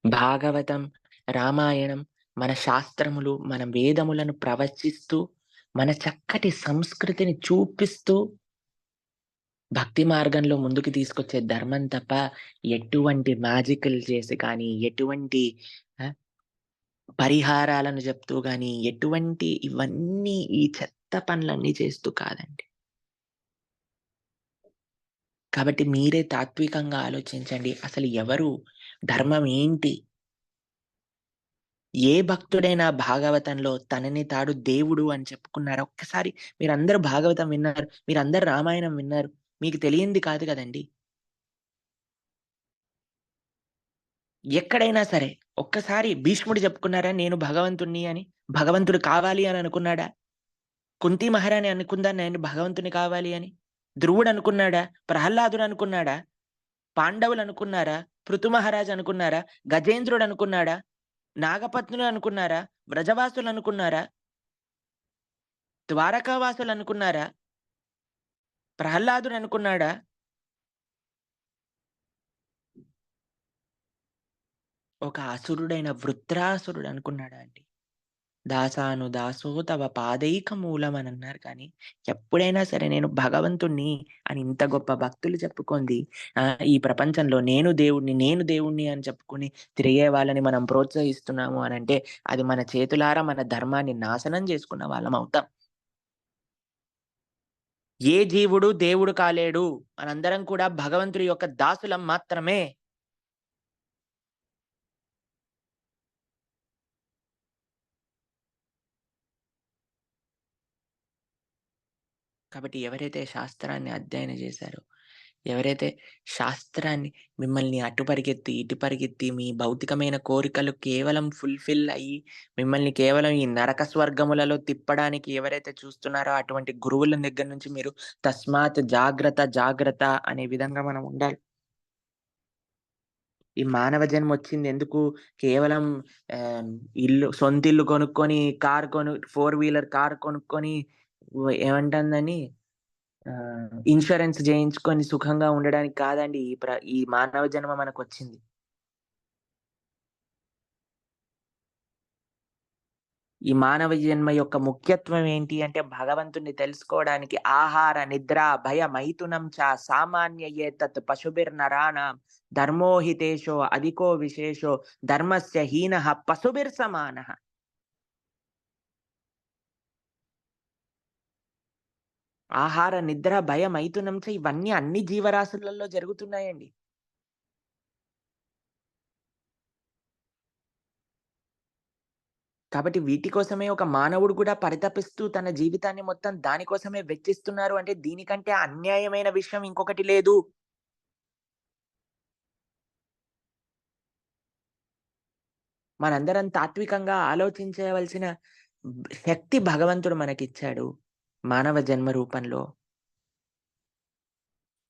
భాగవతం, రామాయణం, మన శాస్త్రములు, మన వేదములను ప్రవచిస్తూ, మన చక్కటి సంస్కృతిని చూపిస్తూ భక్తి మార్గంలో ముందుకు తీసుకొచ్చే ధర్మం తప్ప, ఎటువంటి మ్యాజిక్‌లు చేసి కానీ, ఎటువంటి ఆహ్, పరిహారాలను చెప్తూ గాని, ఎటువంటి ఇవన్నీ ఈ చెత్త పనులన్నీ చేస్తూ కాదండి. కాబట్టి మీరే తాత్వికంగా ఆలోచించండి. అసలు ఎవరు? ధర్మం ఏంటి? ఏ భక్తుడైనా భాగవతంలో తనని తాడు దేవుడు అని చెప్పుకున్నారా? ఒక్కసారి మీరందరూ భాగవతం విన్నారు. మీరందరూ రామాయణం విన్నారు. మీకు తెలియంది కాదు కదండీ! ఎక్కడైనా సరే, ఒక్కసారి భీష్ముడు చెప్పుకున్నారా నేను భగవంతుడిని అని? భగవంతుడు కావాలి అని అనుకున్నాడా? కుంతి మహారాణి అనుకుందా నేను భగవంతుడిని కావాలి అని? ధ్రువుడు అనుకున్నాడా? ప్రహ్లాదుడు అనుకున్నాడా? పాండవులు అనుకున్నారా? పృథు మహారాజు అనుకున్నారా? గజేంద్రుడు అనుకున్నాడా? నాగపత్నులు అనుకున్నారా? వ్రజవాసులు అనుకున్నారా? ద్వారకావాసులు అనుకున్నారా? ప్రహ్లాదుడు అనుకున్నాడా? ఒక అసురుడైన వృత్రాసురుడు అనుకున్నాడా అండి? దాసాను దాసో తవ పాదైకమూలం అనన్నారు కానీ, ఎప్పుడైనా సరే నేను భగవంతుడిని అని ఇంత గొప్ప భక్తులు చెప్పుకుంది ఈ ప్రపంచంలో నేను దేవుడిని అని చెప్పుకొని తిరిగే వాళ్ళని మనం ప్రోత్సహిస్తున్నాము అనంటే, అది మన చేతులారా మన ధర్మాన్ని నాశనం చేసుకున్న వాళ్ళమవుతాం. ఏ జీవుడు దేవుడు కాలేడు. మనందరం కూడా భగవంతుడి యొక్క దాసులం మాత్రమే. కాబట్టి ఎవరైతే శాస్త్రాన్ని అధ్యయనం చేశారో, ఎవరైతే శాస్త్రాన్ని మిమ్మల్ని అటు పరిగెత్తి, ఇటు పరిగెత్తి మీ భౌతికమైన కోరికలు కేవలం ఫుల్‌ఫిల్ అయ్యి, మిమ్మల్ని కేవలం ఈ నరక స్వర్గములలో తిప్పడానికి ఎవరైతే చూస్తున్నారో అటువంటి గురువుల దగ్గర నుంచి మీరు తస్మాత్ జాగ్రత్త, జాగ్రత్త అనే విధంగా మనం ఉండాలి. ఈ మానవ జన్మొచ్చిందెందుకు? కేవలం ఆహ్, సొంతిల్లు కొనుక్కొని, ఫోర్ వీలర్ కార్ కొనుక్కొని ఏమంటాం దాన్ని? ఇన్స్యూరెన్స్ జేయించుకొని సుఖంగా ఉండడానికి కాదండి ఈ మానవ జన్మ మనకొచ్చింది. ఈ మానవ జన్మ యొక్క ముఖ్యత్వం ఏంటి అంటే భగవంతుడిని తెలుసుకోవడానికి ఆహార, నిద్ర, భయ, మైథునం చ సామాన్యయేతత్ పశుభిర్నరాణాం ధర్మో హితేషో అధికో విశేషో ధర్మస్య హీనః పశుభిర్సమానః. ఆహార, నిద్ర, భయ, మైథునం చ ఇవన్నీ అన్ని జీవరాశులలో జరుగుతున్నాయండి. కాబట్టి వీటి కోసమే ఒక మానవుడు కూడా పరితపిస్తూ తన జీవితాన్ని మొత్తం దాని కోసమే వెచ్చిస్తున్నారు అంటే దీనికంటే అన్యాయమైన విషయం ఇంకొకటి లేదు. మనందరం తాత్వికంగా ఆలోచించవలసిన శక్తి భగవంతుడు మనకిచ్చాడు. మానవ జన్మ రూపంలో.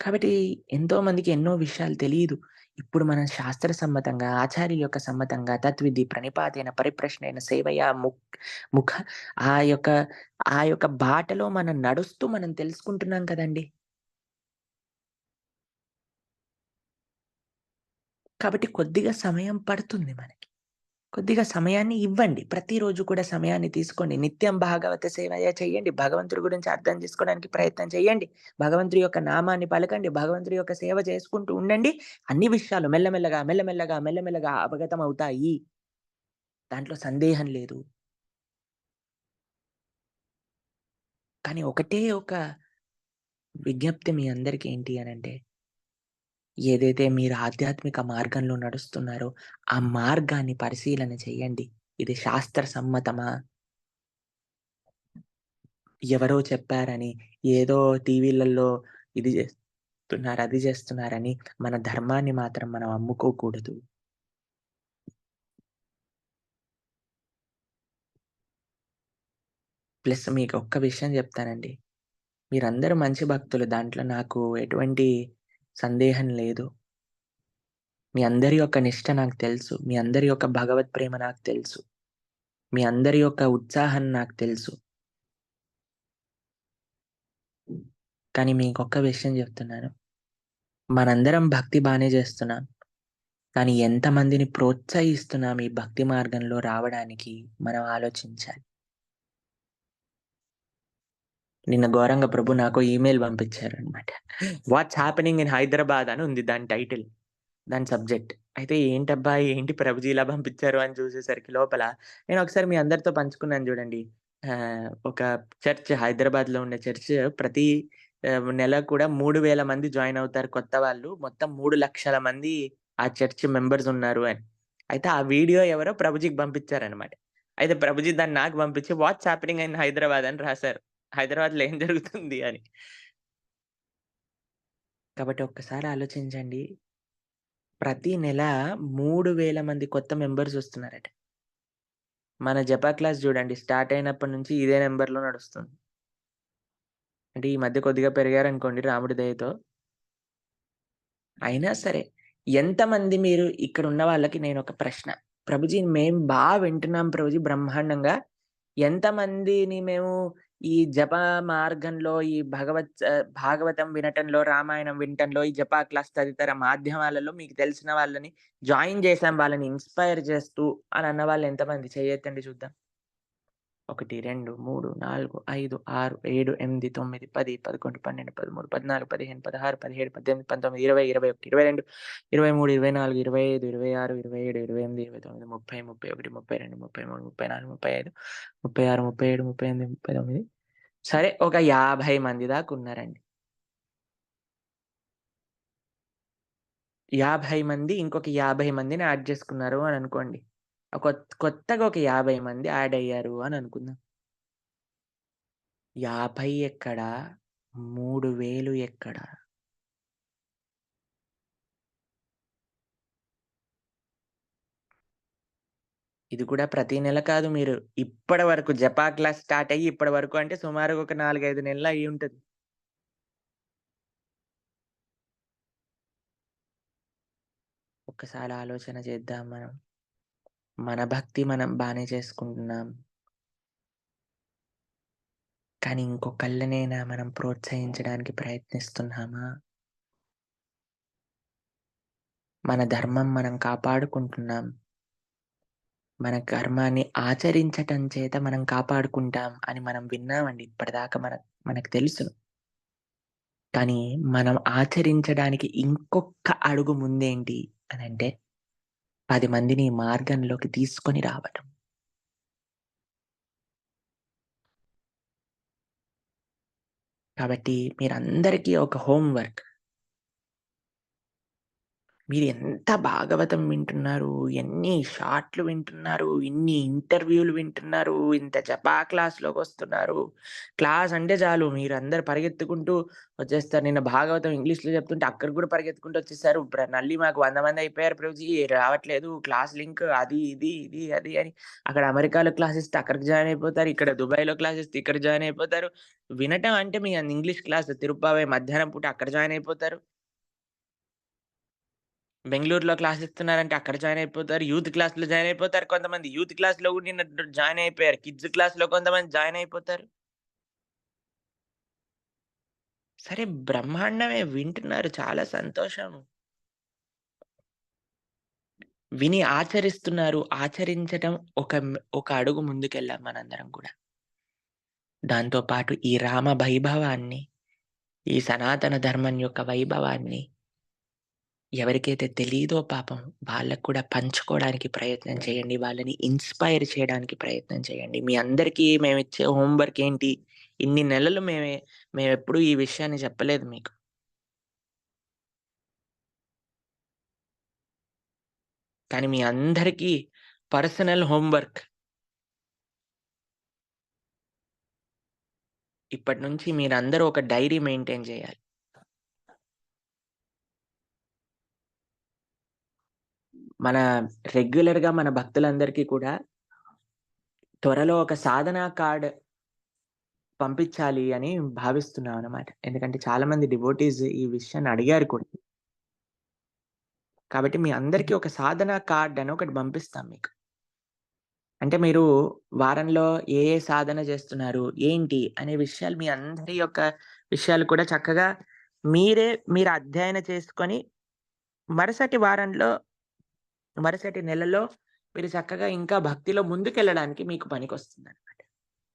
కాబట్టి ఎంతోమందికి ఎన్నో విషయాలు తెలీదు. ఇప్పుడు మనం శాస్త్ర సమ్మతంగా, ఆచార్యుల యొక్క సమ్మతంగా తద్విధి ప్రణిపాతేన పరిప్రశ్నేన సేవయా ముఖ ఆ యొక్క ఆ యొక్క బాటలో మనం నడుస్తూ మనం తెలుసుకుంటున్నాం కదండీ! కాబట్టి కొద్దిగా సమయం పడుతుంది మనకి. కొద్దిగా సమయాన్ని ఇవ్వండి. ప్రతిరోజు కూడా సమయాన్ని తీసుకోండి. నిత్యం భాగవత సేవయ చేయండి. భగవంతుడి గురించి అర్థం చేసుకోవడానికి ప్రయత్నం చేయండి. భగవంతుడి యొక్క నామాన్ని పలకండి. భగవంతుడి యొక్క సేవ చేసుకుంటూ ఉండండి. అన్ని విషయాలు మెల్లమెల్లగా, మెల్లమెల్లగా, మెల్లమెల్లగా అవగతమవుతాయి. దాంట్లో సందేహం లేదు. కానీ ఒకటే ఒక విజ్ఞప్తి మీ అందరికి ఏంటి అనంటే, ఏదైతే మీరు ఆధ్యాత్మిక మార్గంలో నడుస్తున్నారో, ఆ మార్గాన్ని పరిశీలన చేయండి. ఇది శాస్త్ర సమ్మతమా? ఎవరో చెప్పారని, ఏదో టీవీలలో ఇది జేస్తున్నారు, అది జేస్తున్నారని మన ధర్మాన్ని మాత్రం మనం అమ్ముకోకూడదు. ప్లస్ మీకొక్క విషయం జెప్తానండి. మీరందరూ మంచి భక్తులు. దాంట్లో నాకు ఎటువంటి సందేహం లేదు. మీ అందరి యొక్క నిష్ట నాకు తెలుసు. మీ అందరి యొక్క భగవత్ ప్రేమ నాకు తెలుసు. మీ అందరి యొక్క ఉత్సాహం నాకు తెలుసు. కానీ మీకొక్క విషయం జెప్తున్నాను. మనందరం భక్తి బానే జేస్తున్నాం. కానీ ఎంతమందిని ప్రోత్సహిస్తున్నాం ఈ భక్తి మార్గంలో రావడానికి మనం ఆలోచించాలి. నిన్న ఘోరంగా ప్రభు నాకు ఈమెయిల్ పంపించారనమాట. వాట్స్ హ్యాపెనింగ్ ఇన్ హైదరాబాద్ అని ఉంది దాని టైటిల్. దాని సబ్జెక్ట్. అయితే ఏంటబ్బా! ఏంటి ప్రభుజీ ఇలా పంపించారు అని చూసేసరికి లోపల నేను ఒకసారి మీ అందరితో పంచుకున్నాను చూడండి. ఒక చర్చ్ హైదరాబాద్‌లో ఉండే చర్చ్ ప్రతి నెల కూడా 3000 మంది జాయిన్ అవుతారు కొత్త వాళ్ళు. మొత్తం 3,00,000 మంది ఆ చర్చ్ మెంబర్స్ ఉన్నారు అని. అయితే ఆ వీడియో ఎవరో ప్రభుజీకి పంపించారనమాట. అయితే ప్రభుజీ దాన్ని నాకు పంపించి వాట్స్ హ్యాపెనింగ్ ఇన్ హైదరాబాద్ అని రాసారు. హైదరాబాద్‌లో ఏం జరుగుతుంది అని. కాబట్టి ఒక్కసారి ఆలోచించండి. ప్రతి నెల 3000 మంది కొత్త మెంబర్స్ వస్తున్నారట. మన జపా క్లాస్ జూడండి స్టార్ట్ అయినప్పటి నుంచి ఇదే నంబర్‌లో నడుస్తుంది. అంటే ఈ మధ్య కొద్దిగా పెరిగారనుకోండి రాముడి దయతో. అయినా సరే ఎంతమంది మీరు ఇక్కడున్న వాళ్ళకి నేనొక ప్రశ్న. ప్రభుజీ మేము వింటున్నాం ప్రభుజీ బ్రహ్మాండంగా. ఎంతమందిని మేము ఈ జప మార్గంలో ఈ భాగవతం వినటంలో, రామాయణం వినటంలో, ఈ జపా క్లాస్ తదితర మాధ్యమాలలో మీకు తెలిసిన వాళ్ళని జాయిన్ చేసాం. వాళ్ళని ఇన్‌స్పైర్ చేస్తూ అని అన్నవాళ్ళు ఎంతమంది చెయ్యెత్తండి చూద్దాం. 1, 2, 3, 4, 5, 6, 7, 8, 9, 10, 11, 12, 13, 14, 15, 16, 17, 18, 19, 20, 21, 22, 23, 24, 25, 26, 27, 28, 29, 30, 31, 32, 33, 34, 35, 36, 37, 38, 39 సరే ఒక 50 మంది దాకా ఉన్నారండి. 50 మంది ఇంకొక 50 మందిని యాడ్ చేసుకున్నారు అని అనుకోండి. కొత్తగా ఒక 50 మంది యాడ్ అయ్యారు అని అనుకుందాం. 50 ఎక్కడ? 3000 ఎక్కడ? ఇది కూడా ప్రతి నెల కాదు మీరు ఇప్పటి వరకు జపా క్లాస్ స్టార్ట్ అయ్యి ఇప్పటి వరకు అంటే సుమారుగా ఒక 4, 5 నెలలు అయ్యుంటది. ఒక్కసారి ఆలోచన చేద్దాం మనం. మన భక్తి మనం బానే చేసుకుంటున్నాం. కానీ ఇంకొకళ్ళనైనా మనం ప్రోత్సహించడానికి ప్రయత్నిస్తున్నామా? మన ధర్మం మనం కాపాడుకుంటున్నాం. మన కర్మాన్ని ఆచరించటం చేత మనం కాపాడుకుంటాం అని మనం విన్నామండి. ఇప్పటిదాకా మనకు తెలుసు. కానీ మనం ఆచరించడానికి ఇంకొక్క అడుగు ముందేంటి అనంటే 10 మందిని ఈ మార్గంలోకి తీసుకొని రావటం. కాబట్టి మీరందరికీ ఒక హోమ్ వర్క్. మీరెంత భాగవతం వింటున్నారు, ఎన్ని షార్ట్‌లు వింటున్నారు, ఇన్ని ఇంటర్వ్యూలు వింటున్నారు, ఇంత జపా క్లాస్‌లోకొస్తున్నారు. క్లాస్ అంటే చాలు మీరందరూ పరిగెత్తుకుంటూ వచ్చేస్తారు. నిన్న భాగవతం ఇంగ్లీష్‌లో చెప్తుంటే అక్కడికి కూడా పరిగెత్తుకుంటూ వచ్చేసారు. మళ్ళీ మాకు 100 మంది అయిపోయారు ప్రభుజీ రావట్లేదు. క్లాస్ లింక్ అది, ఇది, అది అని అక్కడ అమెరికాలో క్లాస్ ఇస్తే అక్కడికి జాయిన్ అయిపోతారు. ఇక్కడ దుబాయ్‌లో క్లాస్ ఇస్తే ఇక్కడ జాయిన్ అయిపోతారు. వినటం అంటే మీ ఇంగ్లీష్ క్లాస్ తిరుప్పావై మధ్యాహ్నం పూట అక్కడ జాయిన్ అయిపోతారు. బెంగుళూరులో క్లాస్ ఇస్తున్నారంటే అక్కడ జాయిన్ అయిపోతారు. యూత్ క్లాస్‌లో జాయిన్ అయిపోతారు కొంతమంది. యూత్ క్లాస్‌లో గూడా నిన్న జాయిన్ అయిపోయారు. కిడ్స్ క్లాస్‌లో కొంతమంది జాయిన్ అయిపోతారు. సరే బ్రహ్మాండమే వింటున్నారు చాలా సంతోషం. విని ఆచరిస్తున్నారు. ఆచరించటం ఒక అడుగు ముందుకెళ్ళాం మనందరం కూడా. దాంతో పాటు ఈ రామ వైభవాన్ని, ఈ సనాతన ధర్మం యొక్క వైభవాన్ని ఎవరికైతే తెలీదో పాపం వాళ్ళకి కూడా పంచుకోవడానికి ప్రయత్నం చేయండి. వాళ్ళని ఇన్‌స్పైర్ చేయడానికి ప్రయత్నం చేయండి. మీ అందరికీ మేమిచ్చే హోంవర్క్ ఏంటి? ఇన్ని నెలలు మేమెప్పుడు ఈ విషయాన్ని చెప్పలేదు మీకు. కానీ మీ అందరికీ పర్సనల్ హోంవర్క్. ఇప్పటి నుంచి మీరందరూ ఒక డైరీ మెయింటైన్ చేయాలి. మన రెగ్యులర్‌గా మన భక్తులందరికీ కూడా త్వరలో ఒక సాధనా కార్డ్ పంపించాలి అని భావిస్తున్నామనమాట. ఎందుకంటే చాలా మంది డివోటీస్ ఈ విషయాన్ని అడిగారు కూడా. కాబట్టి మీ అందరికీ ఒక సాధన కార్డ్ అని ఒకటి పంపిస్తాం మీకు. అంటే మీరు వారంలో ఏ సాధన చేస్తున్నారు? ఏంటి? అనే విషయాలు మీ అందరి యొక్క విషయాలు కూడా చక్కగా మీరు అధ్యయన చేసుకొని మరుసటి వారంలో, మరుసటి నెలలో మీరు చక్కగా ఇంకా భక్తిలో ముందుకెళ్ళడానికి మీకు పనికొస్తుందనమాట.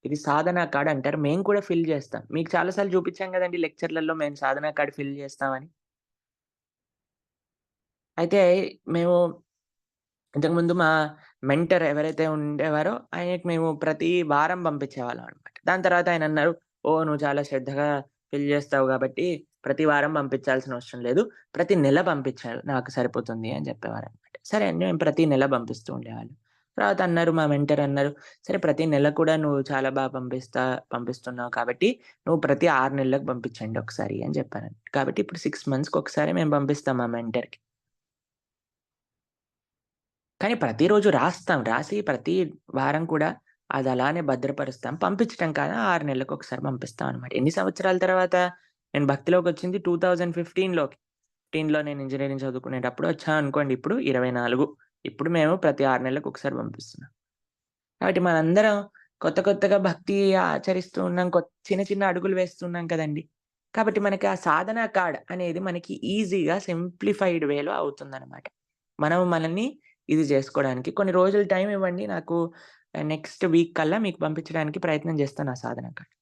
ఇది సాధన కార్డ్ అంటారు. మేము కూడా ఫిల్ చేస్తాం. మీకు చాలా సార్లు చూపించాం గదండీ లెక్చర్‌లలో మేము సాధన కార్డ్ ఫిల్ చేస్తామని. అయితే మేము ఇంతకుముందు మా మెంటర్ ఎవరైతే ఉండేవారో ఆయనకి మేము ప్రతి వారం పంపించేవాళ్ళం అనమాట. దాని తర్వాత ఆయనన్నారు, "ఓహ్! నువ్వు చాలా శ్రద్ధగా ఫిల్ చేస్తావు గాబట్టి ప్రతి వారం పంపించాల్సిన అవసరం లేదు. ప్రతి నెల పంపించారు నాకు సరిపోతుంది" అని చెప్పేవారనమాట. సరే అని మేము ప్రతి నెల పంపిస్తూ ఉండేవాళ్ళం. తర్వాత అన్నారు మా మెంటర్ అన్నారు, "సరే ప్రతి నెల కూడా నువ్వు చాలా పంపిస్తున్నావు కాబట్టి నువ్వు ప్రతి 6 నెలలకు పంపించండి ఒకసారి" అని చెప్పారు. కాబట్టి ఇప్పుడు 6 మంత్స్‌కి ఒకసారి మేము పంపిస్తాం మా మెంటర్‌కి. కానీ ప్రతిరోజు రాస్తాం. రాసి ప్రతి వారం కూడా అదలానే భద్రపరుస్తాం. పంపించటం కాదు 6 నెలలకొకసారి పంపిస్తాం అనమాట. ఎన్ని సంవత్సరాల తర్వాత నేను భక్తిలోకొచ్చింది 2015లోకి. 15లో నేను ఇంజినీరింగ్ చదువుకునేటప్పుడు వచ్చా అనుకోండి. ఇప్పుడు 24. ఇప్పుడు మేము ప్రతి 6 నెలలకొకసారి పంపిస్తున్నాం. కాబట్టి మనందరం కొత్తగా భక్తి ఆచరిస్తూ ఉన్నాం. చిన్న చిన్న అడుగులు వేస్తున్నాం కదండీ! కాబట్టి మనకి ఆ సాధన కార్డ్ అనేది మనకి ఈజీగా సింప్లిఫైడ్ వేలో అవుతుందనమాట. మనం మనల్ని ఇది జేసుకోవడానికి కొన్ని రోజులు టైం ఇవ్వండి. నాకు నెక్స్ట్ వీక్ కల్లా మీకు పంపించడానికి ప్రయత్నం చేస్తాను ఆ సాధన కార్డ్.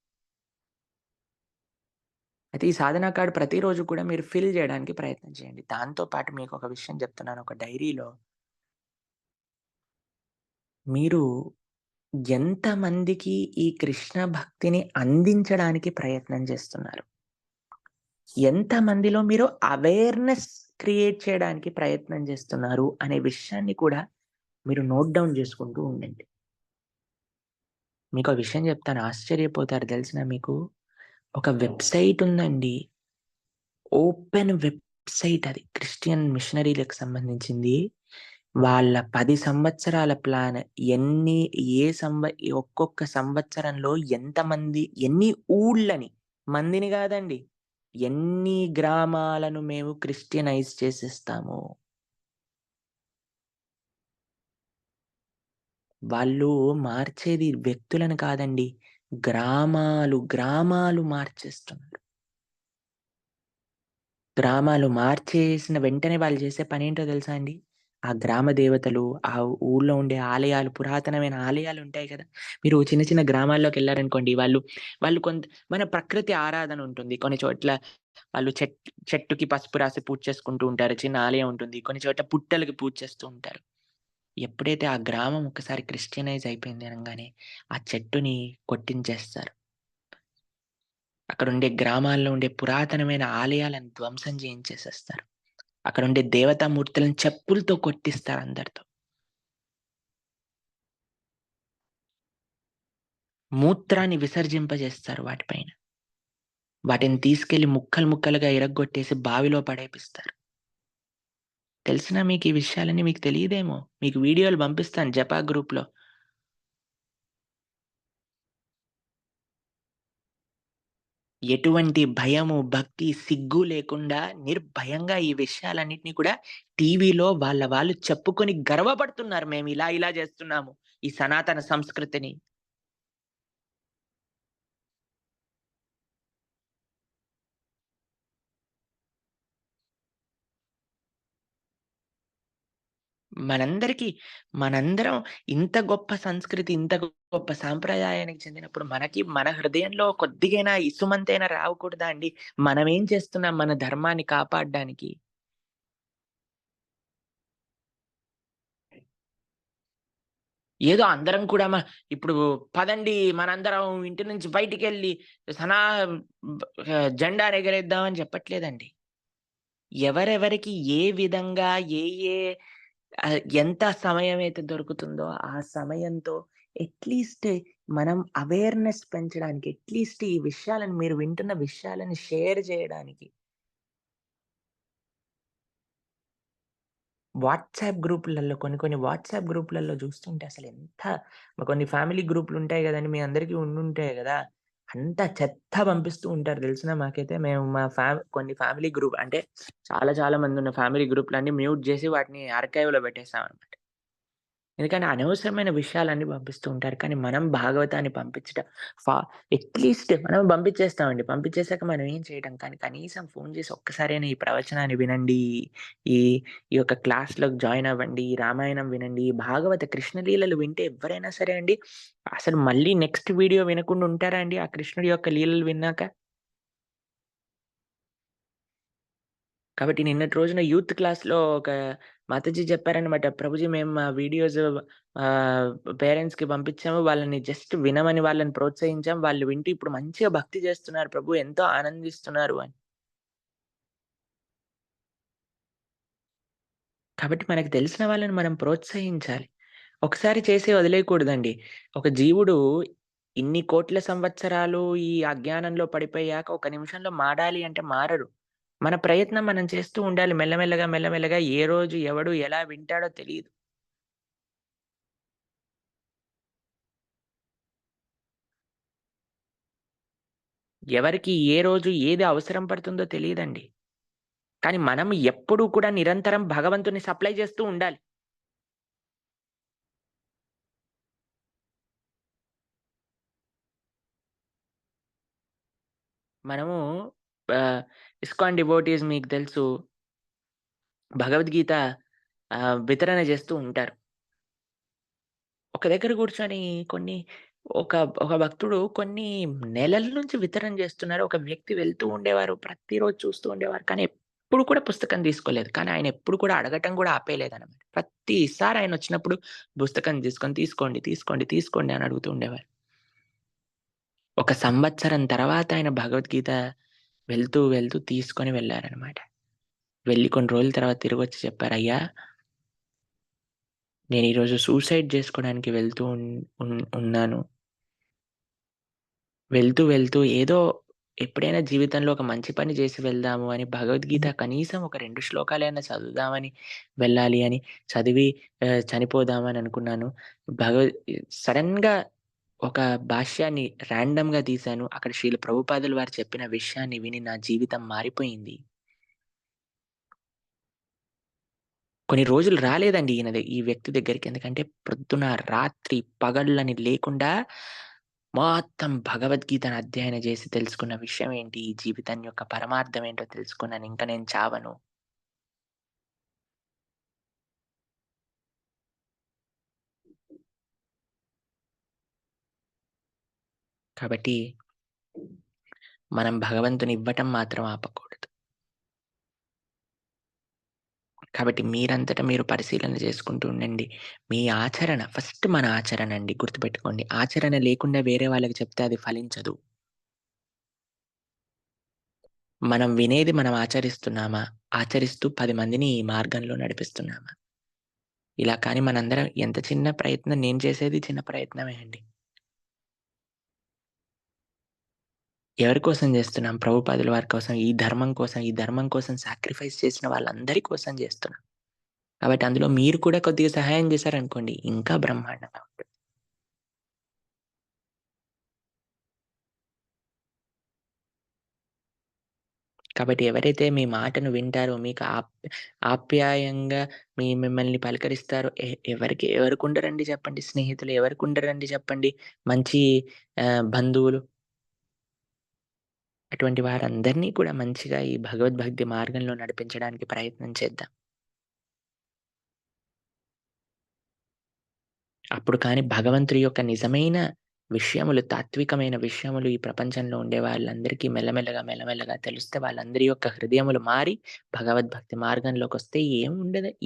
అయితే ఈ సాధన కార్డ్ ప్రతిరోజు కూడా మీరు ఫిల్ జేయడానికి ప్రయత్నం చేయండి. దాంతో పాటు మీకొక విషయం చెప్తున్నాను. ఒక డైరీలో మీరు ఎంతమందికి ఈ కృష్ణ భక్తిని అందించడానికి ప్రయత్నం చేస్తున్నారు? ఎంతమందిలో మీరు అవేర్‌నెస్ క్రియేట్ చేయడానికి ప్రయత్నం చేస్తున్నారు అనే విషయాన్ని కూడా మీరు నోట్ డౌన్ చేసుకుంటూ ఉండండి. మీకో విషయం చెప్తాను ఆశ్చర్యపోతారు తెలుసునా మీకు? ఒక వెబ్‌సైట్ ఉందండి. ఓపెన్ వెబ్‌సైట్ అది. క్రిస్టియన్ మిషనరీ‌లకు సంబంధించింది. వాళ్ళ 10 సంవత్సరాల ప్లాన్ ఎన్ని ఏ సంవ ఒక్కొక్క సంవత్సరంలో ఎంతమంది ఎన్ని ఊళ్ళని, మందిని గాదండి. ఎన్ని గ్రామాలను మేము క్రిస్టియనైజ్ చేసేస్తాము. వాళ్ళు మార్చేది వ్యక్తులను కాదండి. గ్రామాలు మార్చేస్తున్నారు. గ్రామాలు మార్చేసిన వెంటనే వాళ్ళు చేసే పనేంటో తెలుసా అండి? ఆ గ్రామ దేవతలు, ఆ ఊర్లో ఉండే ఆలయాలు, పురాతనమైన ఆలయాలుంటాయి కదా! మీరు చిన్న చిన్న గ్రామాల్లోకెళ్లారనుకోండి, వాళ్ళు మన ప్రకృతి ఆరాధన ఉంటుంది. కొన్ని చోట్ల వాళ్ళు చెట్టుకి పసుపు రాసి పూజ చేసుకుంటూ ఉంటారు. చిన్న ఆలయం ఉంటుంది. కొన్ని చోట్ల పుట్టలకి పూజ చేస్తూ ఉంటారు. ఎప్పుడైతే ఆ గ్రామం ఒక్కసారి క్రిస్టియనైజ్ అయిపోయింది అనంగానే, ఆ చెట్టుని కొట్టించేస్తారు. అక్కడుండే గ్రామాల్లో ఉండే పురాతనమైన ఆలయాలను ధ్వంసం చేయించేసేస్తారు. అక్కడుండే దేవతామూర్తులను చెప్పులతో కొట్టిస్తారు అందరితో. మూత్రాన్ని విసర్జింపజేస్తారు వాటిపైన. వాటిని తీసుకెళ్ళి ముక్కలు ముక్కలుగా ఇరగ్గొట్టేసి బావిలో పడేపిస్తారు. తెలిసినా మీకీ విషయాలన్నీ మీకు తెలీదేమో! మీకు వీడియోలు పంపిస్తాను జపా గ్రూప్‌లో. ఎటువంటి భయము, భక్తి, సిగ్గు లేకుండా నిర్భయంగా ఈ విషయాలన్నిటిని కూడా టీవీలో వాళ్ళ వాళ్ళు చెప్పుకొని గర్వపడుతున్నారు. మేమిలా ఇలా జేస్తున్నాము. ఈ సనాతన సంస్కృతిని. మనందరికీ మనందరం ఇంత గొప్ప సంస్కృతి, ఇంత గొప్ప సాంప్రదాయానికి చెందినప్పుడు మనకి మన హృదయంలో కొద్దిగైనా ఇసుమంతైనా రావకూడదా అండి? మనమేం చేస్తున్నాం మన ధర్మాన్ని కాపాడ్డానికి? ఏదో అందరం కూడా ఇప్పుడు పదండి మనందరం ఇంటి నుంచి బయటికెళ్ళి సనా జెండా ఎగరేద్దాం అని చెప్పట్లేదండి. ఎవరెవరికి ఏ విధంగా ఏ ఏ ఎంత సమయమైతే దొరుకుతుందో ఆ సమయంతో అట్‌లీస్ట్ మనం అవేర్‌నెస్ పెంచడానికి అట్‌లీస్ట్ ఈ విషయాలను మీరు వింటున్న విషయాలను షేర్ జేయడానికి వాట్సాప్ గ్రూపులలో కొన్ని కొన్ని వాట్సాప్ గ్రూపులలో జూస్తుంటే అసలెంత కొన్ని ఫ్యామిలీ గ్రూపులుంటాయి గదండీ! మీ అందరికీ ఉండుంటాయి గదా! అంత చెత్త పంపిస్తూ ఉంటారు దెలుసునా మాకైతే. మేము మా కొన్ని ఫ్యామిలీ గ్రూప్ అంటే చాలా చాలా మందున్న ఫ్యామిలీ గ్రూప్‌లన్నీ మ్యూట్ జేసి వాటిని ఆర్కైవ్‌లో పెట్టేసామనమాట. ఎందుకంటే అనవసరమైన విషయాలన్నీ పంపిస్తూ ఉంటారు. కానీ మనం భాగవతాన్ని పంపించడం ఫా అట్‌లీస్ట్ మనం పంపించేస్తామండి. పంపించేసాక మనం ఏం చేయడం. కానీ కనీసం ఫోను చేసి ఒక్కసారైనా ఈ ప్రవచనాన్ని వినండి. ఈ ఈ యొక్క క్లాస్‌లోకి జాయిన్ అవ్వండి. రామాయణం వినండి. భాగవత కృష్ణ లీలలు వింటే ఎవ్వరైనా సరే అండి, అసలు మళ్ళీ నెక్స్ట్ వీడియో వినకుండా ఉంటారా అండి? ఆ కృష్ణుడి యొక్క లీలలు విన్నాక? కాబట్టి నిన్నటి రోజున యూత్ క్లాస్‌లో ఒక మాతాజీ చెప్పారనమాట. ప్రభుజీ మేము మా వీడియోస్ ఆహ్, పేరెంట్స్‌కి పంపించాము. వాళ్ళని జస్ట్ వినమని వాళ్ళని ప్రోత్సహించాం. వాళ్ళు వింటూ ఇప్పుడు మంచిగా భక్తి చేస్తున్నారు ప్రభు. ఎంతో ఆనందిస్తున్నారు అని. కాబట్టి మనకు తెలిసిన వాళ్ళని మనం ప్రోత్సహించాలి. ఒకసారి చేసి వదిలేయకూడదండి. ఒక జీవుడు ఇన్ని కోట్ల సంవత్సరాలు ఈ అజ్ఞానంలో పడిపోయాక ఒక నిమిషంలో మారాలి అంటే మారరు. మన ప్రయత్నం మనం చేస్తూ ఉండాలి. మెల్లమెల్లగా, మెల్లమెల్లగా ఏ రోజు ఎవడు ఎలా వింటాడో తెలీదు. ఎవరికి ఏ రోజు ఏది అవసరం పడుతుందో తెలీదండి. కానీ మనం ఎప్పుడూ కూడా నిరంతరం భగవంతుని సప్లై చేస్తూ ఉండాలి. మనము ఇస్కాన్ డివోటీస్ మీకు తెలుసు భగవద్గీత వితరణ చేస్తూ ఉంటారు. ఒక దగ్గర కూర్చొని కొన్ని ఒక ఒక భక్తుడు కొన్ని నెలల నుంచి వితరణ చేస్తున్నారు. ఒక వ్యక్తి వెళ్తూ ఉండేవారు. ప్రతిరోజు చూస్తూ ఉండేవారు. కానీ ఎప్పుడు కూడా పుస్తకం తీసుకోలేదు. కానీ ఆయన ఎప్పుడు కూడా అడగటం కూడా ఆపేయలేదనమాట. ప్రతిసారి ఆయనొచ్చినప్పుడు పుస్తకం తీసుకొని తీసుకోండి, తీసుకోండి, తీసుకోండి అని అడుగుతూ ఉండేవారు. ఒక సంవత్సరం తర్వాత ఆయన భగవద్గీత వెళ్తూ, వెళ్తూ తీసుకొని వెళ్లారనమాట. వెళ్లి కొన్ని రోజుల తర్వాత తిరిగొచ్చి చెప్పారు, "అయ్యా! నేను ఈరోజు సూసైడ్ చేసుకోవడానికి వెళ్తూ ఉన్నాను. వెళ్తూ, వెళ్తూ ఏదో ఎప్పుడైనా జీవితంలో ఒక మంచి పని జేసి వెళ్దాము అని భగవద్గీత కనీసం ఒక 2 శ్లోకాలైనా చదువుదామని వెళ్ళాలి అని చదివి చనిపోదామని అనుకున్నాను. భగవద్ సడెన్‌గా ఒక భాష్యాన్ని ర్యాండమ్‌గా తీశాను. అక్కడ శ్రీల ప్రభుపాదుల వారు చెప్పిన విషయాన్ని విని నా జీవితం మారిపోయింది. కొన్ని రోజులు రాలేదండి ఈ వ్యక్తి దగ్గరికి. ఎందుకంటే ప్రొద్దున, రాత్రి, పగళ్ళని లేకుండా మొత్తం భగవద్గీతను అధ్యయనం చేసి తెలుసుకున్న విషయం ఏంటి? ఈ జీవితం యొక్క పరమార్థం ఏంటో తెలుసుకున్నాను. ఇంక నేను చావను. కాబట్టి మనం భగవంతుని ఇవ్వటం మాత్రం ఆపకూడదు. కాబట్టి మీరంతట మీరు పరిశీలన చేసుకుంటూ ఉండండి. మీ ఆచరణ ఫస్ట్ మన ఆచరణ అండి గుర్తుపెట్టుకోండి. ఆచరణ లేకుండా వేరే వాళ్ళకి చెప్తే అది ఫలించదు. మనం వినేది మనం ఆచరిస్తున్నామా? ఆచరిస్తూ 10 మందిని ఈ మార్గంలో నడిపిస్తున్నామా? ఇలా కానీ మనందరం ఎంత చిన్న ప్రయత్నం నేను చేసేది చిన్న ప్రయత్నమే అండి. ఎవరి కోసం జేస్తున్నాం? ప్రభుపాదుల వారి కోసం, ఈ ధర్మం కోసం సాక్రిఫైస్ చేసిన వాళ్ళందరి కోసం జేస్తున్నాం. కాబట్టి అందులో మీరు కూడా కొద్దిగా సహాయం చేశారనుకోండి ఇంకా బ్రహ్మాండంగా ఉంటుంది. కాబట్టి ఎవరైతే మీ మాటను వింటారో, మీకు ఆప్యాయంగా మిమ్మల్ని పలకరిస్తారో ఎవరికుండరండి చెప్పండి? స్నేహితులు ఎవరికుండరండి చెప్పండి? మంచి బంధువులు. అటువంటి వారందరినీ కూడా మంచిగా ఈ భగవద్భక్తి మార్గంలో నడిపించడానికి ప్రయత్నం చేద్దాం. అప్పుడు కానీ భగవంతుడి యొక్క నిజమైన విషయములు, తాత్వికమైన విషయములు ఈ ప్రపంచంలో ఉండే వాళ్ళందరికీ మెల్లమెల్లగా తెలుస్తే వాళ్ళందరి యొక్క హృదయములు మారి భగవద్భక్తి మార్గంలోకొస్తే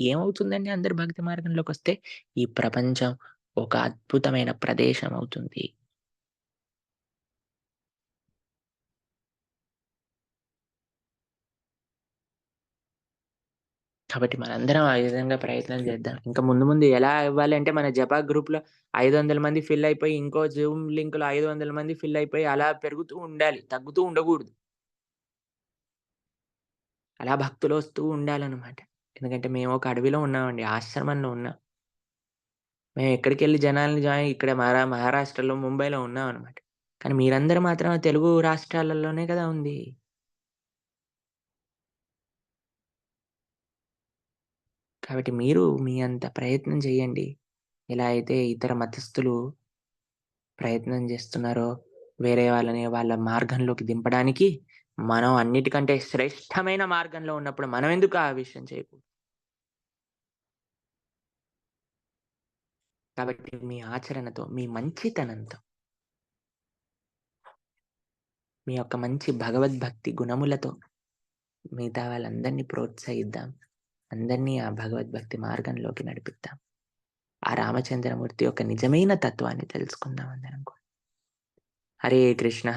ఏమవుతుందండి అందరూ భక్తి మార్గంలోకొస్తే? ఈ ప్రపంచం ఒక అద్భుతమైన ప్రదేశం అవుతుంది. కాబట్టి మనందరం ఆ విధంగా ప్రయత్నం చేద్దాం. ఇంకా ముందు ముందు ఎలా ఇవ్వాలి అంటే మన జపా గ్రూప్‌లో 500 మంది ఫిల్ అయిపోయి ఇంకో జూమ్ లింక్‌లో 500 మంది ఫిల్ అయిపోయి అలా పెరుగుతూ ఉండాలి. తగ్గుతూ ఉండకూడదు. అలా భక్తులొస్తూ ఉండాలనమాట. ఎందుకంటే మేమొక అడవిలో ఉన్నామండి. ఆశ్రమంలో ఉన్నాం. మేమెక్కడికెళ్ళి జనాల్ని ఇక్కడ మహారాష్ట్రలో, ముంబైలో ఉన్నామనమాట. కానీ మీరందరూ మాత్రం తెలుగు రాష్ట్రాలలోనే కదా ఉంది. కాబట్టి మీరు మీ అంత ప్రయత్నం చేయండి. ఎలా అయితే ఇతర మతస్థులు ప్రయత్నం చేస్తున్నారో, వేరే వాళ్ళని వాళ్ళ మార్గంలోకి దింపడానికి, మనం అన్నిటికంటే శ్రేష్టమైన మార్గంలో ఉన్నప్పుడు మనమెందుకు ఆ విషయం చేయకూడదు? కాబట్టి మీ ఆచరణతో, మీ మంచితనంతో మీ యొక్క మంచి భగవద్భక్తి గుణములతో మిగతా వాళ్ళందరినీ ప్రోత్సహిద్దాం. అందరినీ ఆ భగవద్భక్తి మార్గంలోకి నడిపిద్దాం. ఆ రామచంద్రమూర్తి యొక్క నిజమైన తత్వాన్ని తెలుసుకుందాం అందరం కూడా. హరే కృష్ణ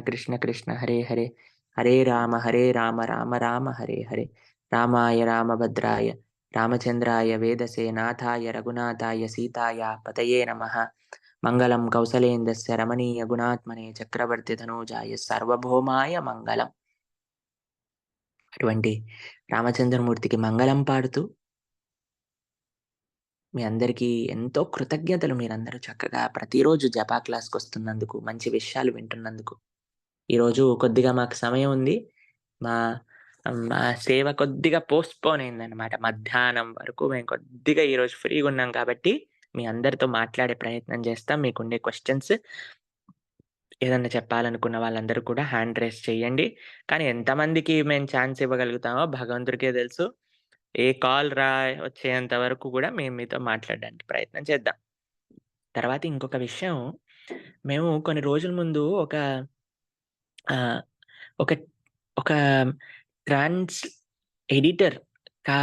కృష్ణ కృష్ణ హరే హరే. హరే రామ రామ రామ హరే హరే. రామాయ రామభద్రాయ రామచంద్రాయ వేదసే నాథాయ రఘునాథాయ సీతాయ పతయే నమః. మంగళం కౌసలేంద్రస్య రమణీయ గుణాత్మనే చక్రవర్తి తనూజాయ సార్వభౌమాయ మంగళం. అటువంటి రామచంద్రమూర్తికి మంగళం పాడుతూ మీ అందరికీ ఎంతో కృతజ్ఞతలు మీరందరూ చక్కగా ప్రతిరోజు జపా క్లాస్‌కొస్తున్నందుకు, మంచి విషయాలు వింటున్నందుకు. ఈరోజు కొద్దిగా మాకు సమయం ఉంది. మా మా సేవ కొద్దిగా పోస్ట్‌పోన్ అయిందనమాట. మధ్యాహ్నం వరకు మేము కొద్దిగా ఈరోజు ఫ్రీగున్నాం కాబట్టి, మీ అందరితో మాట్లాడే ప్రయత్నం చేస్తాం. మీకుండే క్వెషన్స్ ఏదన్నా చెప్పాలనుకున్న వాళ్ళందరూ కూడా హ్యాండ్ రైజ్ చేయండి. కానీ ఎంతమందికి మేము ఛాన్స్ ఇవ్వగలుగుతామో భగవంతుడికే తెలుసు. ఏ కాల్ వచ్చేంత వరకు గూడా మేము మీతో మాట్లాడడానికి ప్రయత్నం చేద్దాం. తర్వాత ఇంకొక విషయం, మేము కొన్ని రోజుల ముందు ఆహ్, ఒక ఒక ట్రాన్స్ ఎడిటర్ కా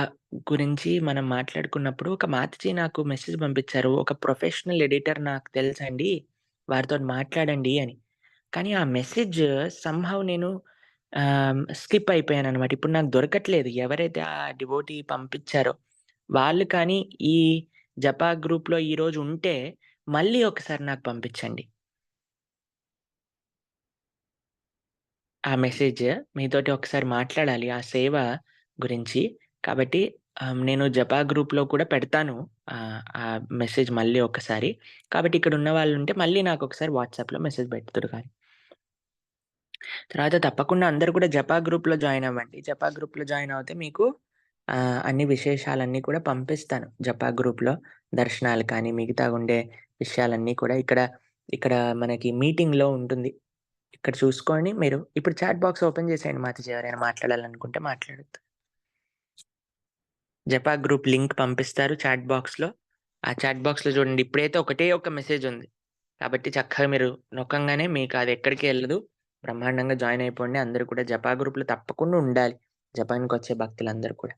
గురించి మనం మాట్లాడుకున్నప్పుడు ఒక మాతాజీ నాకు మెసేజ్ పంపించారు. "ఒక ప్రొఫెషనల్ ఎడిటర్ నాకు తెలుసండి. వారితోటి మాట్లాడండి" అని. కానీ ఆ మెసేజ్ సమ్‌హౌ నేను స్కిప్ అయిపోయాననమాట. ఇప్పుడు నాకు దొరకట్లేదు. ఎవరైతే ఆ డివోటీ పంపించారో వాళ్ళు కానీ ఈ జపా గ్రూప్‌లో ఈరోజు ఉంటే మళ్ళీ ఒకసారి నాకు పంపించండి. ఆ మెసేజ్ మీతోటి ఒకసారి మాట్లాడాలి ఆ సేవ గురించి. కాబట్టి నేను జపా గ్రూప్‌లో కూడా పెడతాను. ఆ మెసేజ్ మళ్ళీ ఒకసారి. కాబట్టి ఇక్కడున్న వాళ్ళుంటే మళ్ళీ నాకొకసారి వాట్సాప్‌లో మెసేజ్ పెట్టుదురు గానీ. తర్వాత తప్పకుండా అందరూ కూడా జపా గ్రూప్‌లో జాయిన్ అవ్వండి. జపా గ్రూప్‌లో జాయిన్ అవుతే మీకు అన్ని విశేషాలన్నీ కూడా పంపిస్తాను. జపా గ్రూప్‌లో దర్శనాలు కానీ, మిగతా ఉండే విషయాలన్నీ కూడా ఇక్కడ మనకి మీటింగ్‌లో ఉంటుంది. ఇక్కడ చూసుకొని మీరు ఇప్పుడు చాట్ బాక్స్ ఓపెన్ చేసేయండి మాతాజీ ఎవరైనా మాట్లాడాలనుకుంటే మాట్లాడొచ్చు. జపా గ్రూప్ లింక్ పంపిస్తారు చాట్ బాక్స్‌లో. ఆ చాట్ బాక్స్‌లో చూడండి ఇప్పుడైతే ఒకటే ఒక మెసేజ్ ఉంది. కాబట్టి చక్కగా మీరు నొక్కంగానే మీకు అది ఎక్కడికి ఎళ్ళదు. బ్రహ్మాండంగా జాయిన్ అయిపోండి. అందరూ కూడా జపా గ్రూప్‌లో తప్పకుండా ఉండాలి. జపాన్‌కొచ్చే భక్తులందరూ కూడా.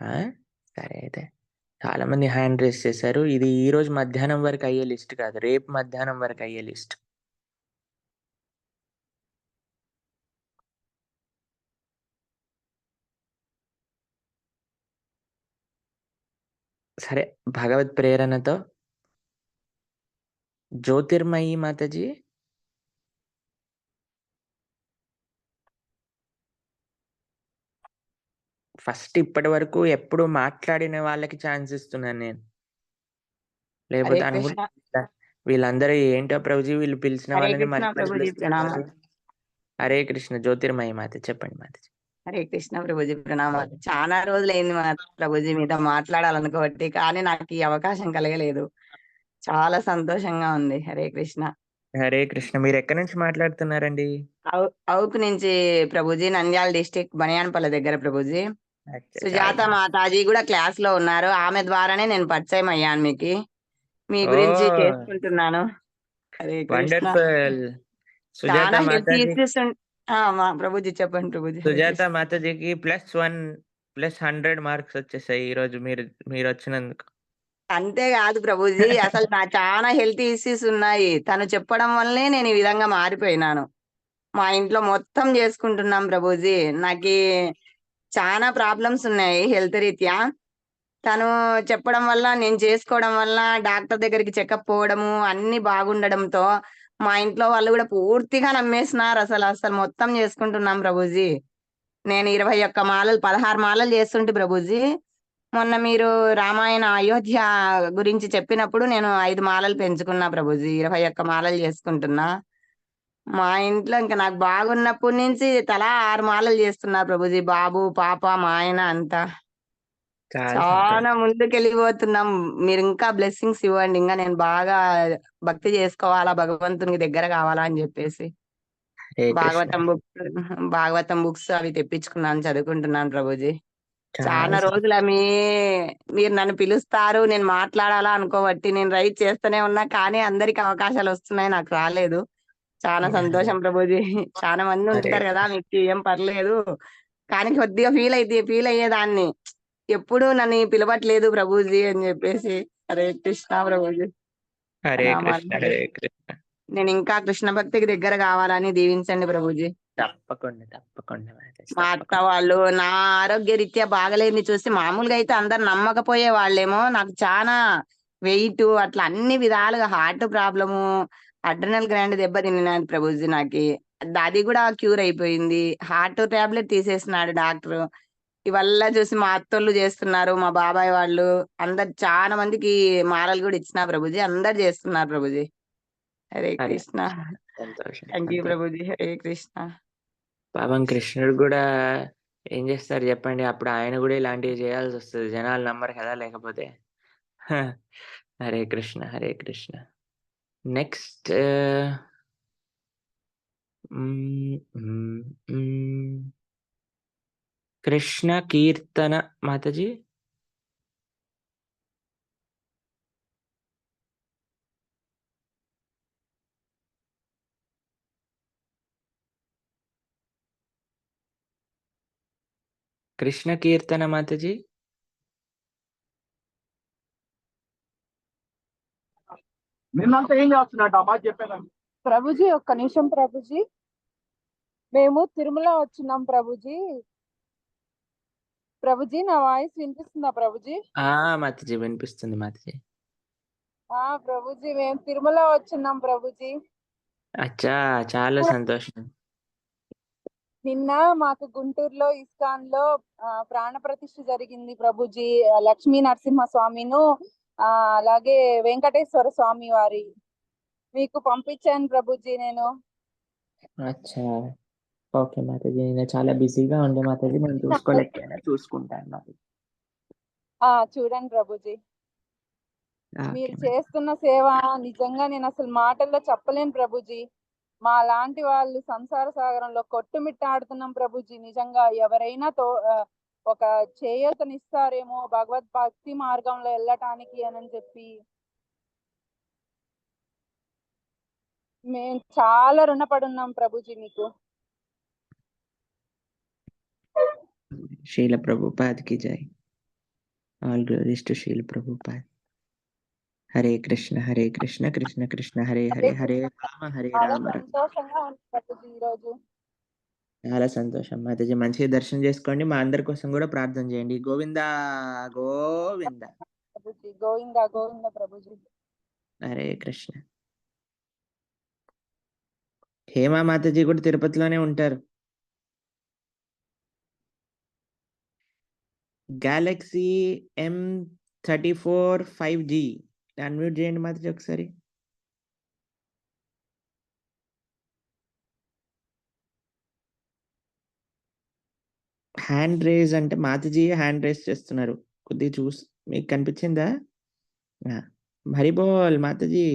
ఆ! సరే అయితే. చాలా మంది హ్యాండ్ రైజ్ చేశారు. ఇది ఈరోజు మధ్యాహ్నం వరకు అయ్యే లిస్ట్ కాదు. రేపు మధ్యాహ్నం వరకు అయ్యే లిస్ట్. సరే. భగవత్ ప్రేరణతో జ్యోతిర్మయి మాతాజీ. ఫస్ట్ ఇప్పటి వరకు ఎప్పుడు మాట్లాడిన వాళ్ళకి ఛాన్స్ ఇస్తున్నాను నేను. హరే లేకపోతే కృష్ణ. అనుకుంటా వీళ్ళందరూ ఏంటో ప్రభుజీ వీళ్ళు పిలిచిన హరే వాళ్ళని కృష్ణ మళ్ళీ మళ్ళీ ప్రభుజీ ప్రణామం. పిలుస్తున్నారు. హరే కృష్ణ. జ్యోతిర్మయి మాత చెప్పండి మాతాజీ. హరే కృష్ణ ప్రభుజీ ప్రణామాలు. చాలా రోజులైంది మా ప్రభుజీ మీతో మాట్లాడాలనుకోబట్టి, కానీ నాకు ఈ అవకాశం కలగలేదు. చాలా సంతోషంగా ఉంది. హరే కృష్ణ. హరే కృష్ణ. మీరు ఎక్కడి నుంచి మాట్లాడుతున్నారండి? అవుకు నుంచి ప్రభుజీ, నంద్యాల డిస్టిక్ బనియాన్పల్లి దగ్గర ప్రభుజీ. అచ్చా, సుజాత చాలా మాతాజీ కూడా క్లాస్ లో ఉన్నారు. ఆమె ద్వారానే నేను పరిచయం అయ్యాను మీకు. మీ ఓ గురించి చేసుకుంటున్నాను. హరే కృష్ణ. వండర్ఫుల్. సుజాత చాలా హెల్త్ మాతాజీ. ఇష్యూస్ మా ప్రభుజీ చెప్పండి ప్రభుజీ. హరే సుజాత కృష్ణ. మాతాజీకి +1 +100 మార్క్స్ వచ్చేసాయి ఈ రోజు మీరు వచ్చినందుకు. అంతేకాదు ప్రభుజీ, అసలు నా చాలా హెల్త్ ఇష్యూస్ ఉన్నాయి. తను చెప్పడం వల్లే నేను ఈ విధంగా మారిపోయినాను. మా ఇంట్లో మొత్తం చేసుకుంటున్నాం ప్రభుజీ. నాకి చాలా ప్రాబ్లమ్స్ ఉన్నాయి హెల్త్ రీత్యా. తను చెప్పడం వల్ల, నేను చేసుకోవడం వల్ల, డాక్టర్ దగ్గరికి చెకప్ పోవడము అన్ని బాగుండడంతో మా ఇంట్లో వాళ్ళు కూడా పూర్తిగా నమ్మేసినారు. అసలు మొత్తం చేసుకుంటున్నాం ప్రభుజీ. నేను 21 మాలలు 16 మాలలు చేస్తుంటే ప్రభుజీ, మొన్న మీరు రామాయణ అయోధ్య గురించి చెప్పినప్పుడు నేను 5 మాలలు పెంచుకున్నా ప్రభుజీ. 21 మాలలు చేసుకుంటున్నా. మా ఇంట్లో ఇంకా నాకు బాగున్నప్పటి నుంచి తలా 6 మాలలు చేస్తున్నారు ప్రభుజీ. బాబు, పాప, మా ఆయన అంతా. చాలా చాలా సంతోషం. ముందుకెళ్ళిపోతున్నాం. మీరు ఇంకా బ్లెస్సింగ్స్ ఇవ్వండి. ఇంకా నేను బాగా భక్తి చేసుకోవాలా, భగవంతునికి దగ్గర కావాలా అని చెప్పేసి. హరే కృష్ణ. భాగవతం బుక్స్ భాగవతం బుక్స్ అవి తెప్పించుకున్నాను, చదువుకుంటున్నాను ప్రభుజీ. చాలా చాలా రోజుల మీరు నన్ను పిలుస్తారు, నేను మాట్లాడాలా అనుకోబట్టి నేను రైట్ చేస్తూనే ఉన్నా, కానీ అందరికి అవకాశాలు వస్తున్నాయి, నాకు రాలేదు. చాలా హరే సంతోషం ప్రభుజీ. చాలా మంది హరే ఉంటారు కదా, మీకు ఏం పర్లేదు, కానీ కొద్దిగా ఫీల్ అయ్యేదాన్ని. ఎప్పుడు నన్ను పిలవట్లేదు ప్రభుజీ అని చెప్పేసి. హరే కృష్ణ ప్రభుజీ. హరే ప్రణామాలు. కృష్ణ. హరే. హరే కృష్ణ. నేను ఇంకా కృష్ణ భక్తికి దగ్గర కావాలని దీవించండి ప్రభుజీ. తప్పకుండా తప్పకుండా మాతాజీ, మా అత్త తప్పకుండా. వాళ్ళు నా ఆరోగ్య రీత్యా బాగలేని చూసి మామూలుగా అయితే అందరు నమ్మకపోయే వాళ్ళేమో, నాకు చాలా వెయిట్ అట్లా అన్ని విధాలుగా హార్ట్ ప్రాబ్లము, అడ్రినల్ గ్లాండ్ దెబ్బ తిన్నది ప్రభుజీ. నాకి అది కూడా క్యూర్ అయిపోయింది. హార్ట్ టాబ్లెట్ తీసేసినాడు డాక్టర్. ఇవల్ల చూసి మా అత్తోళ్ళు చేస్తున్నారు, మా బాబాయ్ వాళ్ళు అందరు చాలా మందికి మాలలు కూడా ఇచ్చిన ప్రభుజీ. అందరు చేస్తున్నారు ప్రభుజీ. హరే హరే కృష్ణ. సంతోషం థ్యాంక్ యూ సంతోషం. ప్రభుజీ. హరే కృష్ణ. పాపం కృష్ణుడు కూడా ఏం చేస్తారు చెప్పండి? అప్పుడు ఆయన కూడా ఇలాంటివి చేయాల్సి వస్తుంది. జనాలు నమ్మరు కదా లేకపోతే. హ! హరే కృష్ణ. హరే కృష్ణ. నెక్స్ట్ కృష్ణ కీర్తన మాతాజీ. కృష్ణ కీర్తన మాతాజీ. నిన్నంతా ఏం చేస్తున్నట్టు ఆ మాట చెప్పాను ప్రభుజీ. ఒక్క నిమిషం ప్రభుజీ, మేము తిరుమల వచ్చినాం ప్రభుజీ. ప్రభుజీ నా వాయిస్ వినిపిస్తుందా ప్రభుజీ? మాతాజీ వినిపిస్తుంది మాతాజీ. ప్రభుజీ మేము తిరుమల వచ్చినాం ప్రభుజీ. అచ్చా, చాలా సంతోషం. నిన్న మాకు గుంటూరులో ఇస్కాన్ లో ప్రాణ ప్రతిష్ఠ జరిగింది ప్రభుజీ. లక్ష్మీ నరసింహ స్వామిను అలాగే వెంకటేశ్వర స్వామి వారి మీకు పంపించాను ప్రభుజీ నేను. అచ్చా, ఓకే మాతాజీ. నేను చాలా బిజీగా ఉండే మాతాజీ, నేను చూసుకోలేకపోయినా, చూసుకుంటాను మాతాజీ. చూడండి ప్రభుజీ. ఓకే మీరు మాతాజీ. చేస్తున్న సేవ నిజంగా నేను అసలు మాటల్లో చెప్పలేను ప్రభుజీ. మా లాంటి వాళ్ళు సంసార సాగరంలో కొట్టుమిట్టాడుతున్నాం ప్రభుజీ. నిజంగా ఎవరైనా ఒక చేయూతనిస్తారేమో భగవద్ భక్తి మార్గంలో వెళ్ళటానికి అని చెప్పి మేము చాలా రుణపడి ఉన్నాం ప్రభుజీ మీకు. శ్రీల ప్రభుపాద్ కి జై. All glories to Srila Prabhupad. Hare Krishna. Hare Krishna. Krishna Krishna Hare Hare. Hare Rama Hare చాలా రామ. సంతోషంగా ఉంది ప్రభుజీ ఈరోజు. చాలా సంతోషం మాతాజీ. మంచిగా దర్శనం చేసుకోండి. మా అందరి కోసం కూడా ప్రార్థన చేయండి. గోవిందా గోవింద. ప్రభుజీ గోవింద గోవింద ప్రభుజీ. హరే కృష్ణ. హేమా మాతాజీ కూడా తిరుపతిలోనే ఉంటారు. గెలాక్సీ M34 5G అన్మ్యూట్ చేయండి మాతాజీ ఒకసారి. హ్యాండ్ రేజ్ అంటే మాతాజీ హ్యాండ్ రేజ్ చేస్తున్నారు, కొద్దిగా చూసి మీకు కనిపించిందా? హరిబోల్ మాతాజీ.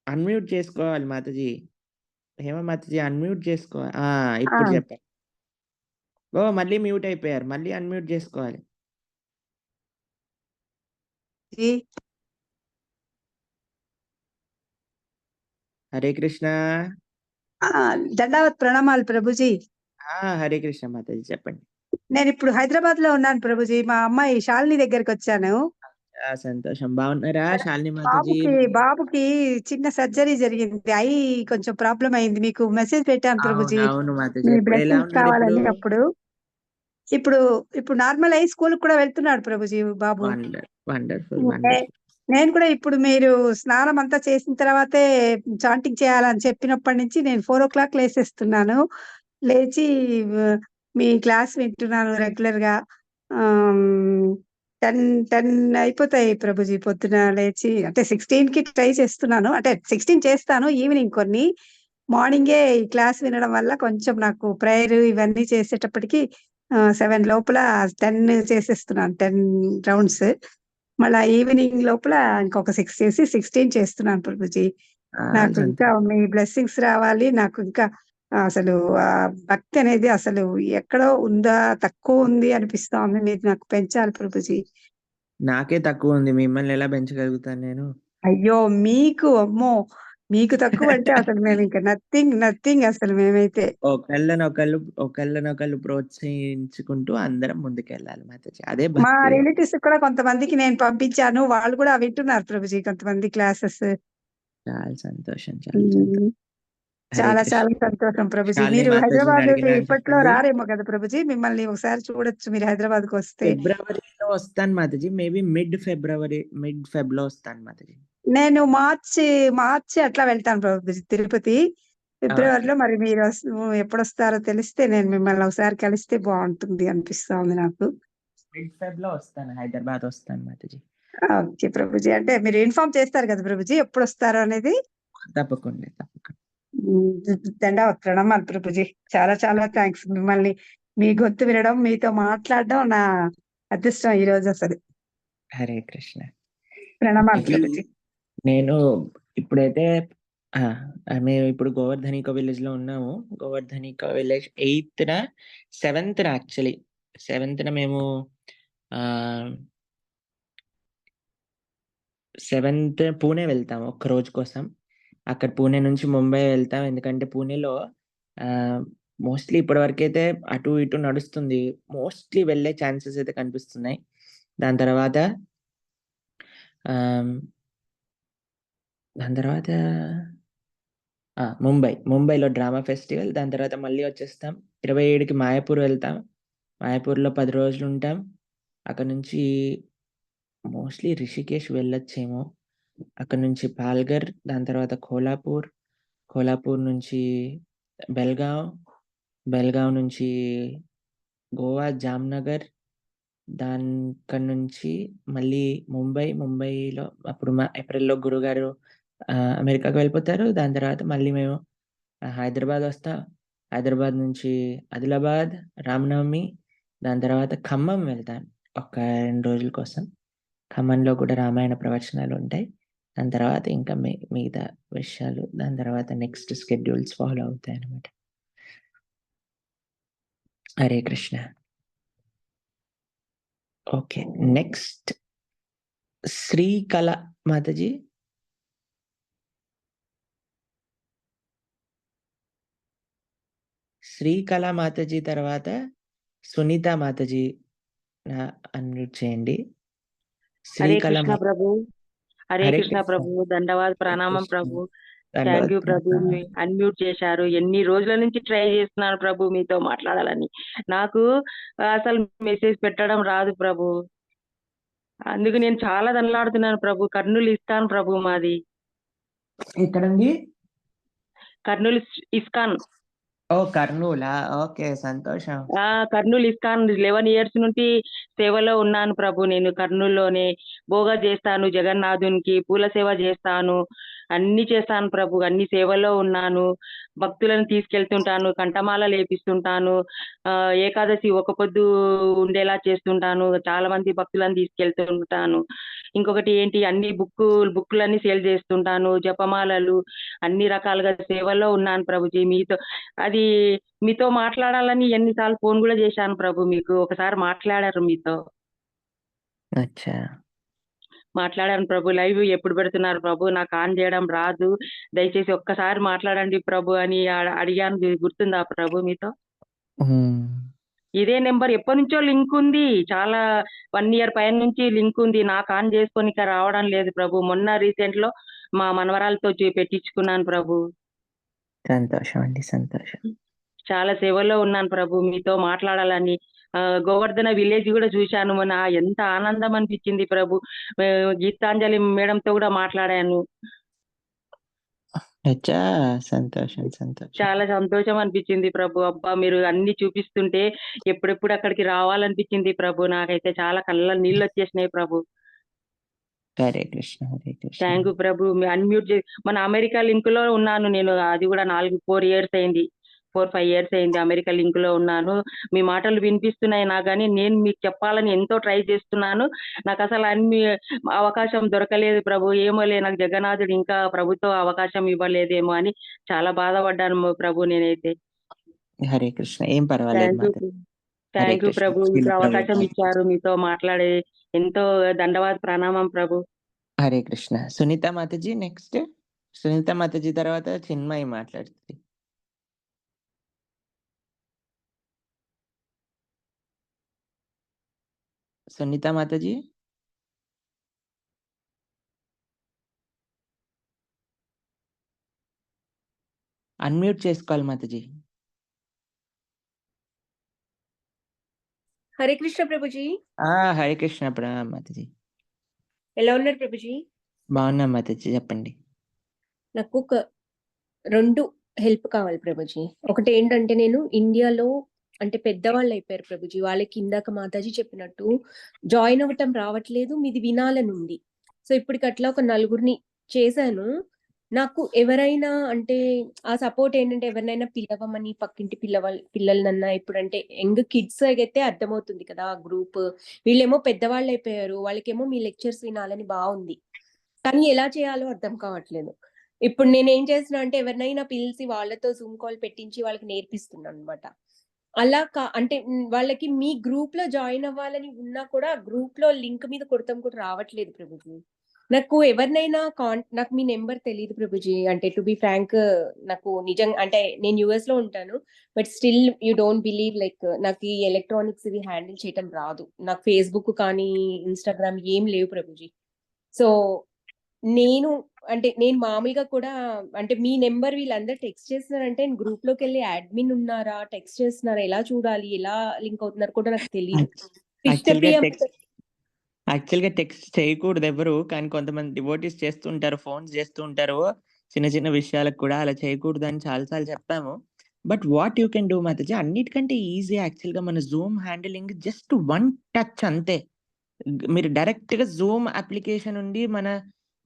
అన్మ్యూట్ చేసుకోవాలి మాతాజీ. హేమ మాతాజీ అన్మ్యూట్ చేసుకోవాలి. ఇప్పుడు చెప్పారు. ఓ మళ్ళీ మ్యూట్ అయిపోయారు, మళ్ళీ అన్మ్యూట్ చేసుకోవాలి. హరే కృష్ణ. దండావత్ ప్రణామాలు ప్రభుజీ. హరే కృష్ణ మాతాజీ చెప్పండి. నేను ఇప్పుడు హైదరాబాద్ లో ఉన్నాను ప్రభుజీ. మా అమ్మాయి శాలిని దగ్గరికి వచ్చాను. సంతోషం. బాగున్నారా శాలిని మాతాజీ? బాబుకి చిన్న సర్జరీ జరిగింది, అయి కొంచెం ప్రాబ్లం అయింది. మీకు మెసేజ్ పెట్టాను ప్రభుజీ, అవును మాతాజీ. మీ ఇప్పుడు ఎలా బ్లెస్సింగ్స్ ఉన్నారు కావాలని. ఇప్పుడు? ఇప్పుడు ఇప్పుడు నార్మల్ అయ్యి స్కూల్ కూడా వెళ్తున్నాడు ప్రభుజీ బాబు. వండర్ఫుల్ నే- వండర్ఫుల్. నేను కూడా ఇప్పుడు మీరు స్నానం అంతా చేసిన తర్వాతే చాంటింగ్ చేయాలని చెప్పినప్పటి నుంచి నేను 4 o'clock లేసేస్తున్నాను. లేచి మీ క్లాస్ వింటున్నాను రెగ్యులర్ గా. 10 అయిపోతాయి ప్రభుజీ పొద్దున లేచి. అంటే 16 కి ట్రై చేస్తున్నాను, అంటే 16 చేస్తాను, ఈవినింగ్ కొన్ని. మార్నింగే ఈ క్లాస్ వినడం వల్ల కొంచెం నాకు ప్రేయర్ ఇవన్నీ చేసేటప్పటికి 7 లోపల 10 చేసేస్తున్నాను, 10 రౌండ్స్. మళ్ళా ఈవినింగ్ లోపల ఇంకొక 6 చేసి 16 చేస్తున్నాను ప్రభుజీ. నాకు ఇంకా మీ బ్లెస్సింగ్స్ రావాలి. నాకు ఇంకా అసలు భక్తి అనేది అసలు ఎక్కడో ఉందా, తక్కువ ఉంది అనిపిస్తా ఉంది. మీరు నాకు పెంచాలి ప్రభుజీ. నాకే తక్కువ ఉంది, మిమ్మల్ని ఎలా పెంచగలుగుతాను నేను? అయ్యో మీకు, అమ్మో మీకు తక్కువ అంటే అసలు మేము ఇంకా నథింగ్ అసలు మేమైతే. ఒకళ్ళనొకళ్ళు ప్రోత్సహించుకుంటూ అందరం ముందుకెళ్ళాలి మాతాజీ, అదే మా భక్తి. రిలేటివ్స్ కూడా కొంతమందికి నేను పంపించాను, వాళ్ళు కూడా వింటున్నారు ప్రభుజీ కొంతమంది క్లాసెస్. చాలా సంతోషం, చాలా సంతోషం. హరే చాలా కృష్ణ. చాలా సంతోషం ప్రభుజీ. శాలిని మీరు మాతాజీని హైదరాబాద్ అడిగినాను ఇప్పట్లో చెప్పండి. రారేమో కదా ప్రభుజీ, మిమ్మల్ని ఒకసారి చూడొచ్చు మీరు హైదరాబాద్ కు వస్తే. ఫిబ్రవరిలో వస్తాను మాతాజీ, మేబీ మిడ్ ఫెబ్ లో వస్తాను మాతాజీ. నేను మార్చి అట్లా వెళ్తాను ప్రభుజీ తిరుపతి. ఫిబ్రవరిలో మరి మీరు ఎప్పుడు వస్తారో తెలిస్తే నేను మిమ్మల్ని ఒకసారి కలిస్తే బాగుంటుంది అనిపిస్తా ఉంది నాకు. మిడ్ ఫెబ్ లో వస్తాను, హైదరాబాద్ వస్తాను మాతాజీ. ఓకే ప్రభుజీ, అంటే మీరు ఇన్ఫార్మ్ చేస్తారు కదా ప్రభుజీ ఎప్పుడు వస్తారో అనేది. తప్పకుండా. దండావత్ ప్రణామాలు ప్రభుజీ. చాలా చాలా థ్యాంక్స్. మిమ్మల్ని మీ గొంతు వినడం, మీతో మాట్లాడడం నా అదృష్టం ఈ రోజు అసలు. హరే కృష్ణ. ప్రణామాలు ప్రభుజీ. నేను ఇప్పుడైతే మేము ఇప్పుడు గోవర్ధనిక విలేజ్ లో ఉన్నాము. గోవర్ధనిక విలేజ్ 7th యాక్చువల్లీ 7th మేము 7th పూణే వెళ్తాము ఒక్క రోజు కోసం. అక్కడ పూణే నుంచి ముంబై వెళ్తాం, ఎందుకంటే పూణేలో మోస్ట్లీ ఇప్పటి వరకు అయితే అటు ఇటు నడుస్తుంది, మోస్ట్లీ వెళ్ళే ఛాన్సెస్ అయితే కనిపిస్తున్నాయి. దాని తర్వాత ముంబైలో డ్రామా ఫెస్టివల్. దాని తర్వాత మళ్ళీ వచ్చేస్తాం 27కి మాయాపూర్ వెళ్తాం. మాయాపూర్లో 10 రోజులు ఉంటాం. అక్కడ నుంచి మోస్ట్లీ రిషికేష్ వెళ్ళొచ్చేమో. అక్కడ నుంచి పాల్ఘర్, దాని తర్వాత కోలాపూర్ నుంచి బెల్గావ్ నుంచి గోవా, జామ్నగర్. దాని నుంచి మళ్ళీ ముంబైలో అప్పుడు ఏప్రిల్లో గురుగారు అమెరికాకు వెళ్ళిపోతారు. దాని తర్వాత మళ్ళీ మేము హైదరాబాద్ వస్తాం. హైదరాబాద్ నుంచి ఆదిలాబాద్, రామనవమి. దాని తర్వాత ఖమ్మం వెళ్తాను ఒక 2 రోజుల కోసం. ఖమ్మంలో కూడా రామాయణ ప్రవచనాలు ఉంటాయి. దాని తర్వాత ఇంకా మిగతా విషయాలు దాని తర్వాత నెక్స్ట్ స్కెడ్యూల్స్ ఫాలో అవుతాయి అన్నమాట. హరే కృష్ణ. ఓకే, నెక్స్ట్ శ్రీకళ మాతాజీ. శ్రీకళ మాతాజీ తర్వాత సునీత మాతాజీ అన్మ్యూట్ చేయండి. హరే కృష్ణ ప్రభు. హరే కృష్ణ ప్రభు. దండవాద్ ప్రణామం ప్రభు. థ్యాంక్ యూ ప్రభు, దండవత్. అన్మ్యూట్ చేశారు. ఎన్ని రోజుల నుంచి ట్రై చేస్తున్నాను ప్రభు మీతో మాట్లాడాలని. నాకు అసలు మెసేజ్ పెట్టడం రాదు ప్రభు. అందుకు నేను చాలా దండలాడుతున్నాను ప్రభు. కర్నూలు ఇస్కాన్ ప్రభు మాది. ఎక్కడండి? కర్నూలు ఇస్కాన్. ఓ కర్నూలా? ఓకే, సంతోషం. కర్నూలు ఇస్కాన్ 11 years నుండి సేవలో ఉన్నాను ప్రభు. నేను కర్నూలులోనే భోగా చేస్తాను, జగన్నాథునికి పూల సేవ చేస్తాను, అన్ని చేస్తాను ప్రభు. అన్ని సేవలో ఉన్నాను. భక్తులను తీసుకెళ్తుంటాను, కంఠమాల లేపిస్తుంటాను, ఏకాదశి ఒక పొద్దు ఉండేలా చేస్తుంటాను, చాలా మంది భక్తులను తీసుకెళ్తుంటాను. ఇంకొకటి ఏంటి, అన్ని బుక్కులన్నీ సేల్ చేస్తుంటాను, జపమాలలు, అన్ని రకాలుగా సేవలో ఉన్నాను ప్రభుజీ. మీతో మాట్లాడాలని ఎన్నిసార్లు ఫోన్ కూడా చేశాను ప్రభు. మీకు ఒకసారి మాట్లాడారు మీతో. అచ్చా. మాట్లాడాను ప్రభు. లైవ్ ఎప్పుడు పెడుతున్నారు ప్రభు? నాకు ఆన్ చేయడం రాదు, దయచేసి ఒక్కసారి మాట్లాడండి ప్రభు అని అడిగాను. గుర్తుందా ప్రభు మీతో? ఇదే నెంబర్ ఎప్పటి నుంచో లింక్ ఉంది, చాలా 1 year పైన నుంచి లింక్ ఉంది. నాకు ఆన్ చేసుకొని రావడం లేదు ప్రభు. మొన్న రీసెంట్ లో మా మనవరాలతో పెట్టించుకున్నాను ప్రభు. సంతోషం అండి, సంతోషం. చాలా సేవల్లో ఉన్నాను ప్రభు. మీతో మాట్లాడాలని గోవర్ధన విలేజ్ కూడా చూశాను మొన్న. ఎంత ఆనందం అనిపించింది ప్రభు. గీతాంజలి మేడంతో కూడా మాట్లాడాను. అచ్చా, సంతోషం సంతోషం. చాలా సంతోషం అనిపించింది ప్రభు. అబ్బా, మీరు అన్ని చూపిస్తుంటే ఎప్పుడెప్పుడు అక్కడికి రావాలనిపించింది ప్రభు. నాకైతే చాలా కళ్ళ నీళ్ళు వచ్చేసినాయి ప్రభు. హరే కృష్ణ, హరే కృష్ణ. థ్యాంక్ యూ ప్రభు. అన్మ్యూట్ మన అమెరికా లింక్ లో ఉన్నాను నేను. అది కూడా 4-4 years అయింది, 4-5 years అయింది అమెరికా లింక్ లో ఉన్నాను. మీ మాటలు వినిపిస్తున్నాయి నాకు, కానీ నేను మీకు చెప్పాలని ఎంతో ట్రై చేస్తున్నాను. నాకు అసలు అన్ని అవకాశం దొరకలేదు ప్రభు. ఏమోలే, నాకు జగన్నాథుడు ఇంకా ప్రభుత్వ అవకాశం ఇవ్వలేదేమో అని చాలా బాధపడ్డాను ప్రభు నేనైతే. హరే కృష్ణ, ఏం పర్వాలేదు. థ్యాంక్ యూ ప్రభు. మీకు అవకాశం ఇచ్చారు, మీతో మాట్లాడే ఎంతో ధన్యవాద ప్రణామం ప్రభు. హరే కృష్ణ. సునీత మాతాజీ నెక్స్ట్. సునీత మాతాజీ తర్వాత చిన్మయి మాట్లాడుతుంది. సునీత మాతాజీ. అన్మ్యూట్ చేసుకోవాలి మాతాజీ. హరే కృష్ణ ప్రభుజీ. హరే కృష్ణ, ప్రణామం మాతాజీ. ఎలా ఉన్నారు ప్రభుజీ? బాగున్నా మాతాజీ, చెప్పండి. నాకు ఒక 2 హెల్ప్ కావాలి ప్రభుజీ. ఒకటి ఏంటంటే, నేను ఇండియాలో అంటే పెద్దవాళ్ళు అయిపోయారు ప్రభుజీ. వాళ్ళకి ఇందాక మాతాజీ చెప్పినట్టు జాయిన్ అవ్వటం రావట్లేదు, మీది వినాలనుంది. సో ఇప్పటికి అట్లా ఒక 4 చేశాను. నాకు ఎవరైనా అంటే ఆ సపోర్ట్ ఏంటంటే, ఎవరినైనా పిలవమని, పక్కింటి పిల్లలనన్నా, ఇప్పుడంటే యంగ్ కిడ్స్ అయితే అర్థమవుతుంది కదా ఆ గ్రూప్. వీళ్ళేమో పెద్దవాళ్ళు అయిపోయారు, వాళ్ళకేమో మీ లెక్చర్స్ వినాలని బాగుంది, కానీ ఎలా చేయాలో అర్థం కావట్లేదు. ఇప్పుడు నేనేం చేస్తున్నా అంటే, ఎవరినైనా పిలిచి వాళ్ళతో జూమ్ కాల్ పెట్టించి వాళ్ళకి నేర్పిస్తున్నాను అనమాట. అలా అంటే వాళ్ళకి మీ గ్రూప్ లో జాయిన్ అవ్వాలని ఉన్నా కూడా గ్రూప్ లో లింక్ మీద కొడతాం కూడా రావట్లేదు ప్రభుజీ. నాకు ఎవరినైనా నాకు మీ నెంబర్ తెలియదు ప్రభుజీ. అంటే టు బి ఫ్రాంక్, నాకు నిజంగా అంటే నేను యుఎస్ లో ఉంటాను, but still you don't believe, like నాకు ఈ ఎలక్ట్రానిక్స్ ఇవి హ్యాండిల్ చేయటం రాదు. నాకు ఫేస్బుక్ కానీ ఇన్స్టాగ్రామ్ ఏం లేవు ప్రభుజీ. సో నేను మామూలుగా కూడా అంటే మీ నెంబర్ వీళ్ళందరూ టెక్స్ట్ చేస్తున్నారంటే, గ్రూప్ లోకి వెళ్ళి అడ్మిన్ ఉన్నారా, టెక్స్ట్ చేస్తున్నారా, ఎలా చూడాలి, ఎలా లింక్ అవుతున్నారు కూడా నాకు తెలియదు. యాక్చువల్గా టెక్స్ట్ చేయకూడదు ఎవరు, కానీ కొంతమంది డివోటీస్ చేస్తుంటారు, ఫోన్స్ చేస్తూ ఉంటారు చిన్న చిన్న విషయాలకు కూడా. అలా చేయకూడదు అని చాలాసార్లు చెప్పాము. But what you can do Mataji, అన్నిటికంటే ఈజీ యాక్చువల్గా మన జూమ్ హ్యాండిలింగ్. జస్ట్ 1 touch అంతే. మీరు డైరెక్ట్ గా జూమ్ అప్లికేషన్ ఉండి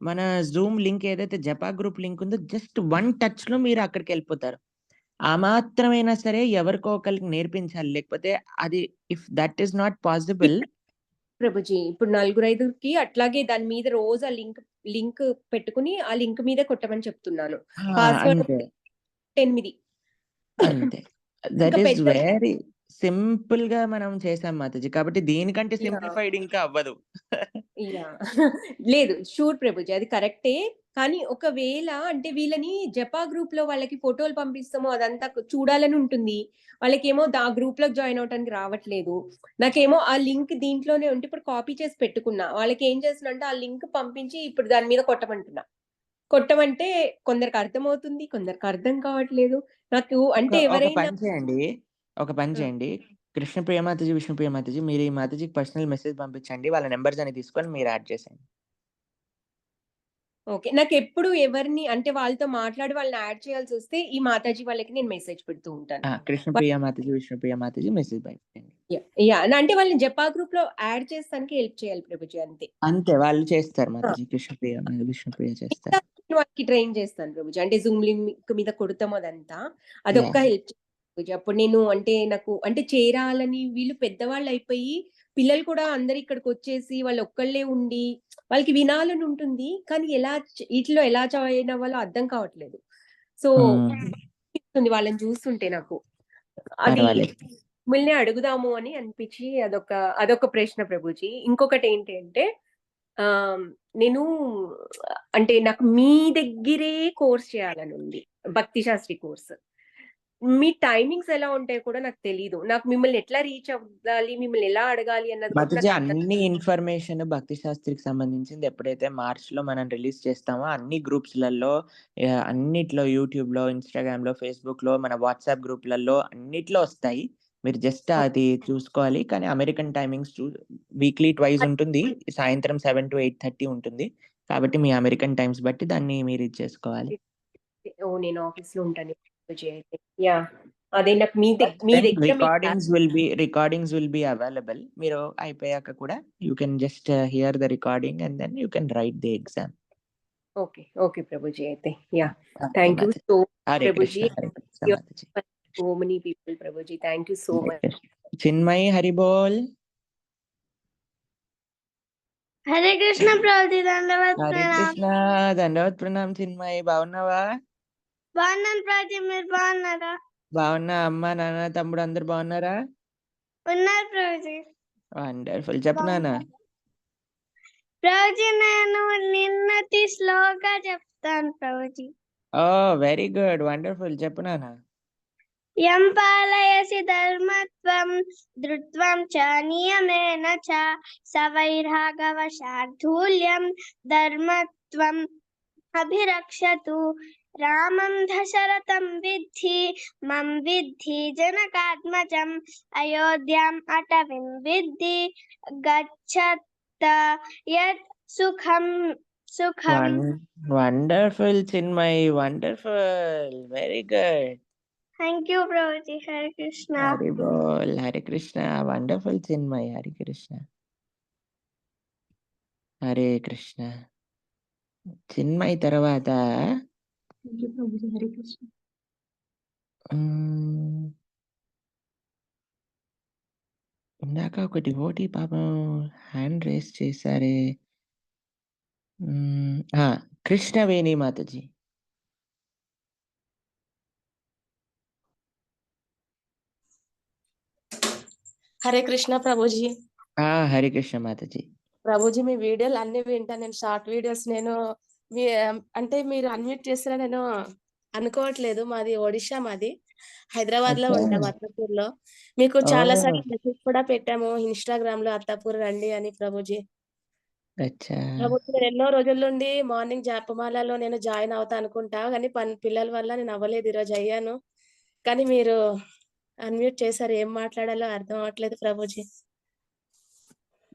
మన జూమ్ లింక్ ఏదైతే జపా గ్రూప్ లింక్ ఉందో, జస్ట్ 1 touch లో మీరు అక్కడికి వెళ్ళిపోతారు. ఆ మాత్రమైనా సరే ఎవరికో ఒకరికి నేర్పించాలి, లేకపోతే అది if that is not possible Prabhuji. ఇప్పుడు 4-5కి అట్లాగే దాని మీద రోజు ఆ లింక్ పెట్టుకుని ఆ లింక్ మీద కొట్టమని చెప్తున్నాను. పాస్వర్డ్ 8. అంతే. దట్ ఈస్ వెరీ సింపుల్ గా మనం చేసాం మాతాజీ. కాబట్టి దీనికంటే సింప్లిఫైడ్ ఇంకా అవ్వదు. లేదు, షూర్ ప్రభుజీ, అది కరెక్టే. కానీ ఒకవేళ అంటే వీళ్ళని జపా గ్రూప్ లో వాళ్ళకి ఫోటోలు పంపిస్తామో అదంతా చూడాలని ఉంటుంది, వాళ్ళకేమో ఆ గ్రూప్ లోకి జాయిన్ అవడానికి రావట్లేదు. నాకేమో ఆ లింక్ దీంట్లోనే ఉంటే ఇప్పుడు కాపీ చేసి పెట్టుకున్నా, వాళ్ళకి ఏం చేస్తున్నా అంటే ఆ లింక్ పంపించి ఇప్పుడు దాని మీద కొట్టమంటున్నా. కొట్టమంటే కొందరికి అర్థమవుతుంది. కొందరికి అర్థం కావట్లేదు. నాకు అంటే ఒక ఎవరైనా పని చేయండి. ఒక పని హ్మ్. చేయండి. కృష్ణప్రియ మాతాజీ, విష్ణుప్రియ మాతాజీ మీరు ఈ మాతాజీకి పర్సనల్ మెసేజ్ పంపించండి. వాళ్ళ నంబర్స్ అన్ని తీసుకొని మీరు యాడ్ చేసేయండి. ఓకే. నాకెప్పుడు ఎవరిని అంటే వాళ్ళతో మాట్లాడి వాళ్ళని యాడ్ చేయాల్సొస్తే ఈ మాతాజీ వాళ్ళకి నేను మెసేజ్ పెడుతూ ఉంటాను. కృష్ణప్రియ మాతాజీ, విష్ణుప్రియ మాతాజీ మెసేజ్ పంపించండి. యాహ్! అంటే వాళ్ళని జపా గ్రూప్‌లో యాడ్ చేస్తానికి హెల్ప్ చేయాలి ప్రభుజీ అంతే. అంతే వాళ్ళు చేస్తారు ఆ! మాతాజీ. కృష్ణప్రియ, విష్ణుప్రియ మిగతా చేస్తారు. నేను వాళ్ళకి ట్రైన్ చేస్తాను ప్రభుజీ. అంటే జూమ్ లింక్ మీద కొడతాం అదంతా. అదొక్క యాహ్! హెల్ప్ ప్రభుజీ. అప్పుడు నేను అంటే నాకు అంటే చేరాలని వీళ్ళు పెద్దవాళ్ళయిపోయి పిల్లలు కూడా అందరూ ఇక్కడికొచ్చేసి వాళ్ళొక్కళ్ళే ఉండి వాళ్ళకి వినాలని ఉంటుంది. కానీ ఈటిలో ఎలా జాయిన్ అవ్వాలో అర్థం కావట్లేదు. సో, అనిపిస్తుంది వాళ్ళని చూస్తుంటే నాకు. అది పర్వాలేదు. మిమ్మల్నే అడుగుదాము అని అనిపించి అదొక ప్రశ్న ప్రభుజీ. ఇంకొకటేంటి అంటే ఆహ్, నేను అంటే నాకు మీ దగ్గరే కోర్స్ చేయాలనుంది. భక్తి శాస్త్రి కోర్స్. మీ టైమింగ్స్ ఎలా ఉంటాయో కూడా నాకు తెలీదు. నాకు మిమ్మల్ని ఎట్లా రీచ్ అవ్వాలి, మిమ్మల్ని ఎలా అడగాలి అన్నది కూడా మాతాజీ నాకు అర్థం అన్ని ఇన్ఫర్మేషన్ భక్తి శాస్త్రికి సంబంధించింది ఎప్పుడైతే మార్చ్‌లో మనం రిలీజ్ చేస్తామో అన్ని గ్రూప్స్‌లలో అన్నిట్లో యూట్యూబ్‌లో, ఇన్‌స్టాగ్రామ్‌లో, ఫేస్‌బుక్‌లో, మన వాట్సాప్ గ్రూప్‌లలో అన్నిట్లో వస్తాయి. మీరు జస్ట్ అది చూసుకోవాలి. కానీ అమెరికన్ టైమింగ్స్ వీక్లీ ట్వైస్ ఉంటుంది. సాయంత్రం 7-8:30 ఉంటుంది. కాబట్టి మీ అమెరికన్ టైమ్స్ బట్టి దాన్ని మీరు ఇది చేసుకోవాలి. ఓహ్! నేను ఆఫీస్‌లో ఉంటాను ప్రభుజీ అయితే. యాహ్! అదే నాకు మీ దెన్ దగ్గర మీ రికార్డింగ్స్ విల్ బి అవైలబుల్. మీరు అయిపోయాక కూడా you can just hear the recording and then you can write the exam. Okay. Okay ప్రభుజీ అయితే. యాహ్! ఓకే థాంక్ యూ మాతాజీ. సో హరే ప్రభుజీ. కృష్ణ, హరే కృష్ణ మాతాజీ. సో మెనీ పీపుల్ ప్రభుజీ. Thank you so Hare much. Krishna. Chinmayi Hari బోల్. హరే కృష్ణ ప్రభుజీ దండవత్ హరే ప్రణామ్. కృష్ణ, దండవత్ ప్రణామ్ చిన్మయి. బాగున్నావా? బాగున్నాను ప్రభుజీ, మీరు బాగున్నారా? బాగున్నా. అమ్మ, నాన్న, తమ్ముడు అందరు బాగున్నారా? ఉన్నారు ప్రభుజీ. వండర్ఫుల్. చెప్పు నాన్న. ప్రభుజీ నేను నిన్నటి శ్లోక చెప్తాను ప్రభుజీ. ఓ వెరీ గుడ్, వండర్ఫుల్. చెప్పు నాన్న. యం పాలయసి ధర్మత్వం ధృత్వం చ నియమేన చ సవైరాఘవ శార్ధూల్యం ధర్మత్వం అభిరక్షతు రామం దశరథం విద్ధి మం విద్ధి జనకాత్మజం అయోధ్యాం అటవిం విద్ధి గచ్చత యత్ సుఖం సుఖం. Wonderful Chinmayi, wonderful. Very good. Thank you Prabhuji. Hare Krishna. Hari బోల్. హరే కృష్ణ. వండర్ఫుల్ చిన్మయి. హరి కృష్ణ. హరే కృష్ణ. చిన్మయి తర్వాత హరే కృష్ణ. ఇందాక ఒక డివోటీ పాపం హ్యాండ్ రేస్ చేశారే. కృష్ణవేణి మాతాజీ. హరే కృష్ణ ప్రభుజీ. హరే కృష్ణ మాతాజీ. ప్రభుజీ మీ వీడియోలు అన్ని వింటాను. నేను షార్ట్ వీడియోస్ అంటే మీరు అన్మ్యూట్ చేస్తారా నేను అనుకోవట్లేదు. మాది ఒడిషా, మాది హైదరాబాద్ లో ఉంటాం, అత్తపూర్ లో. మీకు చాలా సార్లు మెసేజ్ కూడా పెట్టాము ఇన్స్టాగ్రామ్ లో, అత్తాపూర్ రండి అని ప్రభుజీ. ప్రభుజీ నేను ఎన్నో రోజుల నుండి మార్నింగ్ జాపమాలలో నేను జాయిన్ అవుతా అనుకుంటా, కానీ పిల్లల వల్ల నేను అవ్వలేదు. ఈరోజు అయ్యాను, కానీ మీరు అన్మ్యూట్ చేశారు. ఏం మాట్లాడాలో అర్థం అవ్వట్లేదు ప్రభుజీ.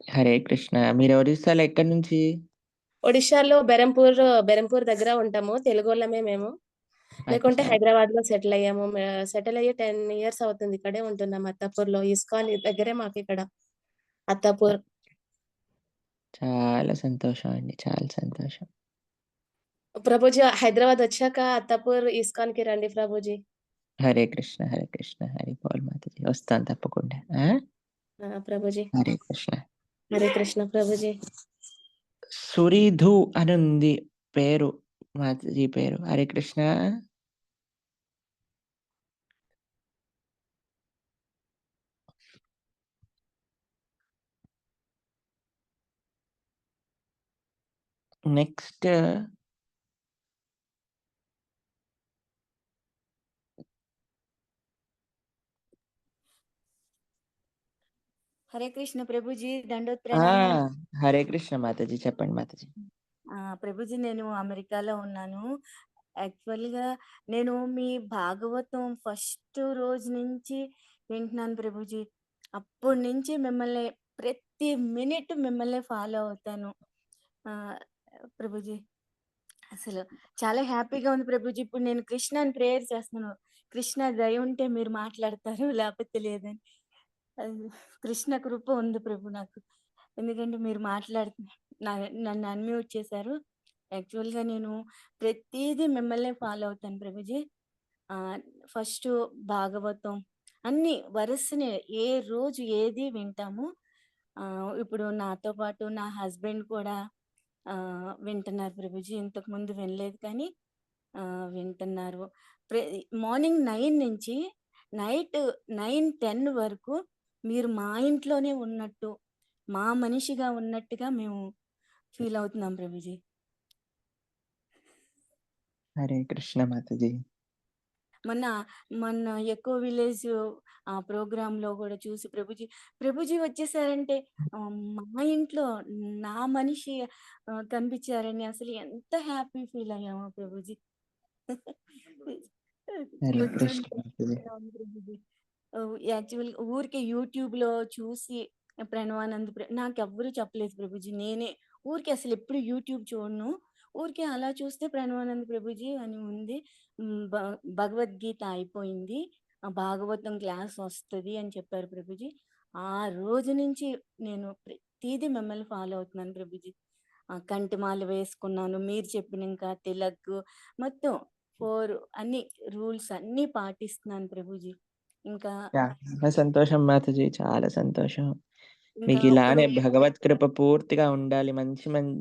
హరే కృష్ణ. మీరు ఒరిస్సాలో ఎక్కడి నుంచి? ఒడిశాలో బెరంపూర్ దగ్గర ఉంటాము. తెలుగోళ్ళమే మేము. లేకుంటే హైదరాబాద్ లో సెటిల్ అయ్యాము. సెటిల్ అయ్యి 10 years అవుతుంది. ఇక్కడే ఉంటున్నాం అత్తాపూర్ లో. ఇస్కాన్ దగ్గరే మాకు ఇక్కడ అత్తాపూర్. చాలా సంతోషం అండి, చాలా సంతోషం. ప్రభుజీ హైదరాబాద్ వచ్చాక అత్తాపూర్ ఇస్కాన్ కి రండి ప్రభుజీ. హరే కృష్ణ, హరే కృష్ణ. హరి బోల్ మాతాజీ. వస్తాను తప్పకుండా. ప్రభుజీ. హరే కృష్ణ. హరే కృష్ణ ప్రభుజీ. సురిధు అని ఉంది పేరు, మాతాజీ పేరు. హరే కృష్ణ. నెక్స్ట్ హరే కృష్ణ ప్రభుజీ. దండోత్ ప్రణామం. హరే కృష్ణ మాతాజీ. చెప్పండి మాతాజీ. ప్రభుజీ నేను అమెరికాలో ఉన్నాను. యాక్చువల్‌గా నేను మీ భాగవతం ఫస్ట్ రోజు నుంచి వింటున్నాను ప్రభుజీ. అప్పటి నుంచి మిమ్మల్ని ప్రతి మినిట్ మిమ్మల్నే ఫాలో అవుతాను. ఆహ్, ప్రభుజీ అసలు చాలా హ్యాపీగా ఉంది ప్రభుజీ. ఇప్పుడు నేను కృష్ణని ప్రేయర్ చేస్తున్నాను. కృష్ణ దయ ఉంటే మీరు మాట్లాడతారు లేకపోతే లేదని. అది కృష్ణ కృప ఉంది ప్రభు నాకు. ఎందుకంటే మీరు నన్ను అన్‌మ్యూట్ చేశారు. యాక్చువల్‌గా నేను ప్రతీదీ మిమ్మల్నే ఫాలో అవుతాను ప్రభుజీ. ఆహ్, ఫస్టు భాగవతం అన్నీ వరుసనే ఏ రోజు ఏది వింటాము. ఇప్పుడు నాతో పాటు నా హస్బెండ్ కూడా వింటున్నారు ప్రభుజీ. ఇంతకుముందు వినలేదు కానీ వింటున్నారు. మార్నింగ్ 9 నుంచి నైట్ 9, 10 వరకు మీరు మా ఇంట్లోనే ఉన్నట్టు, మా మనిషిగా ఉన్నట్టుగా మేము ఫీల్ అవుతున్నాం ప్రభుజీ. హరే కృష్ణ మాతాజీ. మొన్న మొన్న ఎకో విలేజ్ ప్రోగ్రామ్‌లో కూడా చూసి ప్రభుజీ వచ్చేసారంటే మా ఇంట్లో నా మనిషి కనిపించారని అసలు ఎంత హ్యాపీ ఫీల్ అయ్యామో ప్రభుజీ. హరే కొంచెం కృష్ణ మాతాజీ. ప్రభుజీ. యాక్చువల్‌గా ఊరికే యూట్యూబ్‌లో చూసి నాకెవ్వరు చెప్పలేదు ప్రభుజీ. నేనే ఊరికే అసలెప్పుడు యూట్యూబ్ చూడను. ఊరికే అలా చూస్తే ప్రణవానంద్ ప్రభుజీ అని ఉంది. భగవద్గీత అయిపోయింది. భాగవతం క్లాస్ వస్తది అని చెప్పారు ప్రభుజీ. ఆ రోజు నుంచి నేను ప్రతీదీ మిమ్మల్ని ఫాలో అవుతున్నాను ప్రభుజీ. కంఠమాల వేసుకున్నాను. మీరు చెప్పిన ఇంకా తిలక్ మొత్తం 4 అన్ని రూల్స్ అన్నీ పాటిస్తున్నాను ప్రభుజీ. ఇంకా చాలా సంతోషం మాతాజీ. చాలా సంతోషం. ఇంకా మీకు ఇలానే భగవత్ కృప పూర్తిగా ఉండాలి.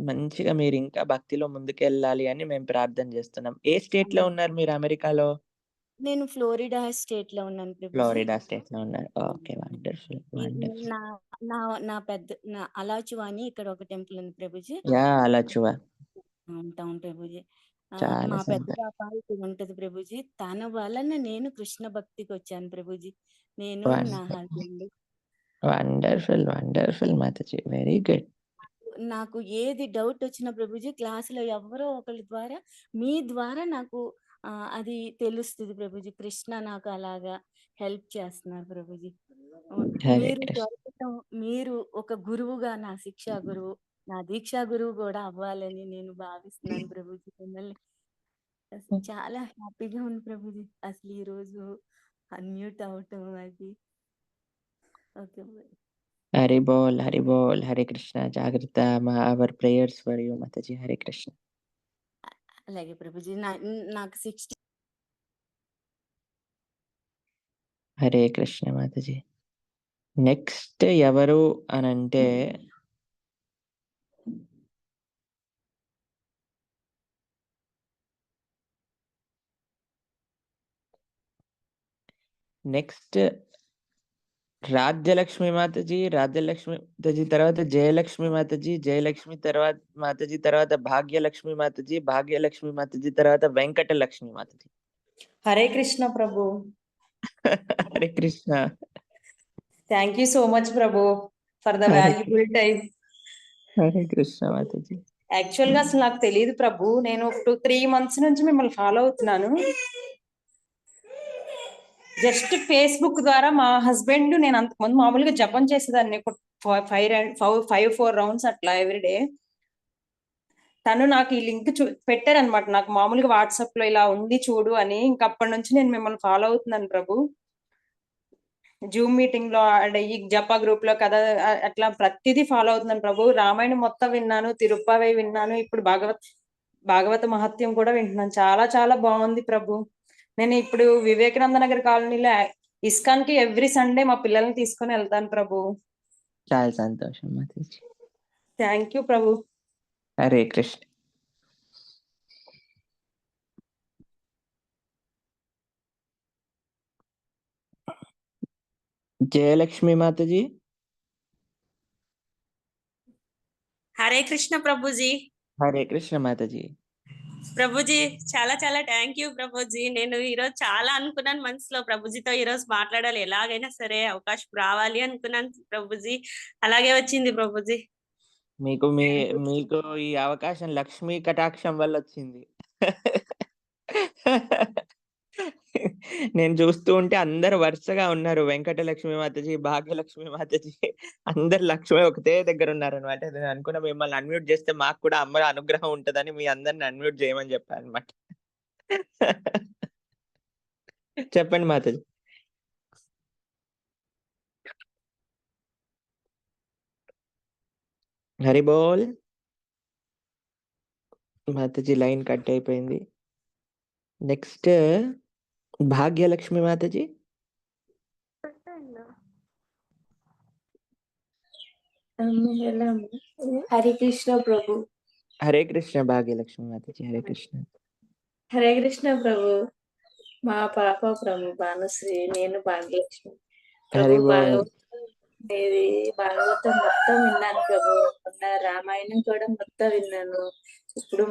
మంచిగా మీరు ఇంకా భక్తిలో ముందుకెళ్ళాలి అని మేము ప్రార్థన చేస్తున్నాం. ఏ స్టేట్‌లో ఉన్నారు మీరు అమెరికాలో? నేను ఫ్లోరిడా స్టేట్‌లో ఉన్నాను ప్రభుజీ. ఫ్లోరిడా స్టేట్‌లో ఉన్నారు. ఓకే. వండర్‌ఫుల్. ఇది వండర్‌ఫుల్. నా నా నా అలాచువా అని ఇక్కడ ఒక టెంపుల్ ఉంది ప్రభుజీ. అలాచువా. ఉంటాం ప్రభుజీ. చాలా మా పెద్ద సంతోషం. పాప ఇక్కడ ఉంటది ప్రభుజీ. తన వలన నేను కృష్ణ భక్తికి వచ్చాను ప్రభుజీ. నేను నా husband. Wonderful. Wonderful Mataji. Very good. నాకు ఏది డౌట్ వచ్చినా ప్రభుజీ క్లాస్‌లో ఎవరో ఒకళ్ళ ద్వారా మీ ద్వారా నాకు అది తెలుస్తది ప్రభుజీ. కృష్ణ నాకు అలాగా హెల్ప్ చేస్తున్నారు ప్రభుజీ. హరే మీరు కృష్ణ. దొరకటం మీరు ఒక గురువుగా నా శిక్షా గురువు, నా దీక్షా గురువు కూడా అవ్వాలని నేను భావిస్తున్నాను ప్రభుజీ మిమ్మల్ని. అసలు చాలా హ్యాపీగా ఉంది ప్రభుజీ. అసలు ఈరోజు అన్‌మ్యూట్ అవ్వటం అది. ఓకే. హరి బోల్. హరి బోల్. హరే కృష్ణ. జాగ్రత్త. Our prayers for you Mataji. Hare Krishna. అలాగే ప్రభుజీ. నాకు 60 హరే కృష్ణ మాతాజీ. నెక్స్ట్ ఎవరు అనంటే నెక్స్ట్ రాజ్యలక్ష్మి మాతాజీ. రాజ్యలక్ష్మి మాతాజీ తర్వాత జయలక్ష్మి మాతాజీ. జయలక్ష్మి తర్వాత మాతాజీ తర్వాత భాగ్యలక్ష్మి మాతాజీ. భాగ్యలక్ష్మి మాతాజీ తర్వాత వెంకటలక్ష్మి మాతాజీ. హరే కృష్ణ ప్రభు. Hare Krishna. Thank you so much ప్రభు for the valuable time. Hare Krishna మాతాజీ. యాక్చువల్ గా అసలు నాకు తెలియదు ప్రభు. నేను 3 months నుంచి మిమ్మల్ని ఫాలో అవుతున్నాను. జస్ట్ ఫేస్బుక్ ద్వారా మా హస్బెండ్ నేను అంతకుముందు మామూలుగా జపం చేసేదాన్ని 4 rounds అట్లా ఎవ్రీడే. తను నాకు ఈ లింక్ పెట్టారనమాట. నాకు మామూలుగా వాట్సాప్ లో ఇలా ఉంది చూడు అని. ఇంకప్పటి నుంచి నేను మిమ్మల్ని ఫాలో అవుతున్నాను ప్రభు. జూమ్ మీటింగ్ లో ఈ జపా గ్రూప్ లో కదా అట్లా ప్రతిదీ ఫాలో అవుతున్నాను ప్రభు. రామాయణం మొత్తం విన్నాను, తిరుప్పావై విన్నాను, ఇప్పుడు భాగవత మహత్యం కూడా వింటున్నాను. చాలా చాలా బాగుంది ప్రభు. నేను ఇప్పుడు వివేకానంద నగర్ కాలనీలో ఇస్కాన్ కి ఎవ్రీ సండే మా పిల్లల్ని తీసుకొని వెళ్తాను ప్రభు. చాలా సంతోషం మాతాజీ. థ్యాంక్ యూ ప్రభు. హరే కృష్ణ. జయలక్ష్మి మాతాజీ. హరే కృష్ణ ప్రభుజీ. హరే కృష్ణ మాతాజీ. ప్రభుజీ చాలా చాలా థ్యాంక్ యూ ప్రభుజీ. నేను ఈరోజు చాలా అనుకున్నాను మనసులో, ప్రభుజీతో ఈరోజు మాట్లాడాలి, ఎలాగైనా సరే అవకాశం రావాలి అనుకున్నాను ప్రభుజీ. అలాగే వచ్చింది ప్రభుజీ. మీకు మీకు ఈ అవకాశం లక్ష్మీ కటాక్షం వల్ల వచ్చింది. నేను చూస్తూ ఉంటే అందరూ వరుసగా ఉన్నారు. వెంకటలక్ష్మి మాతాజీ, భాగ్యలక్ష్మి మాతాజీ అందరు లక్ష్మి ఒకటే దగ్గర ఉన్నారనమాట. నేను అనుకున్న మిమ్మల్ని అన్‌మ్యూట్ చేస్తే మాకు కూడా అమ్మ అనుగ్రహం ఉంటదని మీ అందరిని అన్‌మ్యూట్ చేయమని చెప్పాననమాట. చెప్పండి మాతాజీ. హరి బోల్. మాతాజీ లైన్ కట్ అయిపోయింది. నెక్స్ట్ భాగ్యలక్ష్మి మాతాజీ. హరే కృష్ణ ప్రభు. హరే కృష్ణ భాగ్యలక్ష్మి మాతాజీ. హరే కృష్ణ. హరే కృష్ణ ప్రభు. మా పాప ప్రభు భానుశ్రీ, నేను భాగ్యలక్ష్మి. హరి ప్రభు బోల్. ఇది భాగవతం మొత్తం విన్నాను ప్రభు. మొన్న రామాయణం కూడా మొత్తం విన్నాను. ఇప్పుడు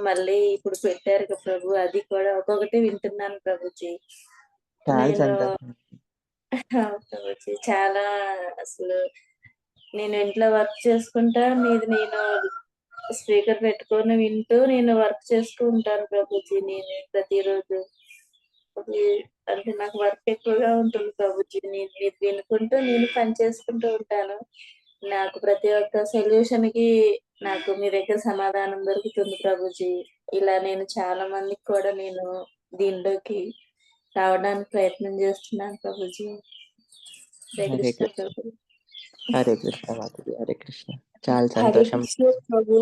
పెట్టారు కదా ప్రభు, అది కూడా ఒక్కొక్కటి వింటున్నాను ప్రభుజీ. చాలా నేను సంతోషం. ప్రభుజీ చాలా అసలు నేను ఇంట్లో వర్క్ చేసుకుంటా, నేను స్పీకర్ పెట్టుకొని వింటూ నేను వర్క్ చేస్తూ ఉంటాను ప్రభుజీ. నేను ప్రతిరోజు అంటే నాకు వర్క్ ఎక్కువగా ఉంటుంది ప్రభుజీ. నేను ఇది వినుకుంటూ నేను పని చేసుకుంటూ ఉంటాను. నాకు ప్రతి ఒక్క సొల్యూషన్ కి నాకు మీ దగ్గర సమాధానం దొరుకుతుంది ప్రభుజీ. ఇలా నేను చాలా మందికి కూడా నేను దీనిలోకి రావడానికి ప్రయత్నం చేస్తున్నాను ప్రభుజీ. హరే హరే కృష్ణ కృష్ణ. ప్రభు. హరే కృష్ణ మాతాజీ. హరే కృష్ణ. చాలా హరే సంతోషం. కృష్ణ ప్రభు.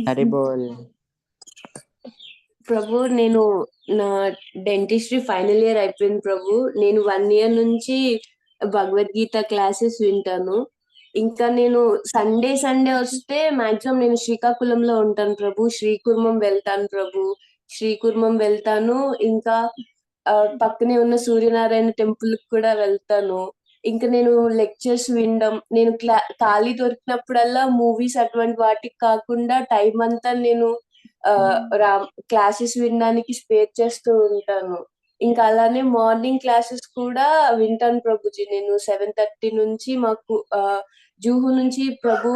హరి బోల్. ప్రభు నేను నా డెంటిస్ట్రీ ఫైనల్ ఇయర్ అయిపోయింది ప్రభు. నేను 1 year నుంచి భగవద్గీత క్లాసెస్ వింటాను. ఇంకా నేను సండే వస్తే మాక్సిమం నేను శ్రీకాకుళంలో ఉంటాను ప్రభు. శ్రీకుర్మం వెళ్తాను. ఇంకా పక్కనే ఉన్న సూర్యనారాయణ టెంపుల్ కి కూడా వెళ్తాను. ఇంకా నేను లెక్చర్స్ వినడం, నేను ఖాళీ దొరికినప్పుడల్లా మూవీస్ అటువంటి వాటికి కాకుండా టైం అంతా నేను క్లాసెస్ వినడానికి స్పేర్ చేస్తూ ఉంటాను. ఇంకా అలానే మార్నింగ్ క్లాసెస్ కూడా వింటాను ప్రభుజీ. నేను 7:30 నుంచి మాకు జూహు నుంచి ప్రభు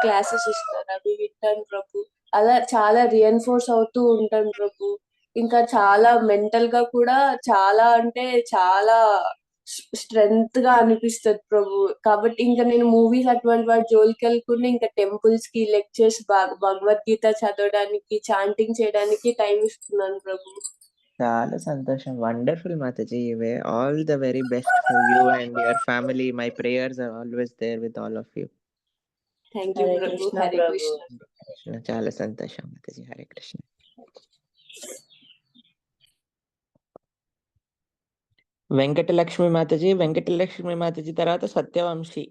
క్లాసెస్ ఇస్తారు, అవి వింటాను ప్రభు. అలా చాలా రియన్ఫోర్స్ అవుతూ ఉంటాను ప్రభు. ఇంకా చాలా మెంటల్ గా కూడా చాలా అంటే చాలా స్ట్రెంగ్త్ గా అనిపిస్తుంది ప్రభు. కాబట్టి ఇంకా నేను మూవీస్ అటువంటి వాటి జోలికి వెళ్ళకుండా ఇంకా టెంపుల్స్ కి లెక్చర్స్, భగవద్గీత చదవడానికి, చాంటింగ్ చేయడానికి టైం ఇస్తున్నాను ప్రభు. చాలా సంతోషం. వండర్ఫుల్ మాతాజీ. All the very best for you and your family. My prayers are always there with all of you. Thank you Hare ప్రభు. కృష్ణ హరే ప్రభు. కృష్ణ. చాలా సంతోషం మాతాజీ. హరే కృష్ణ. వెంకటలక్ష్మి మాతాజీ తర్వాత సత్యవంశి.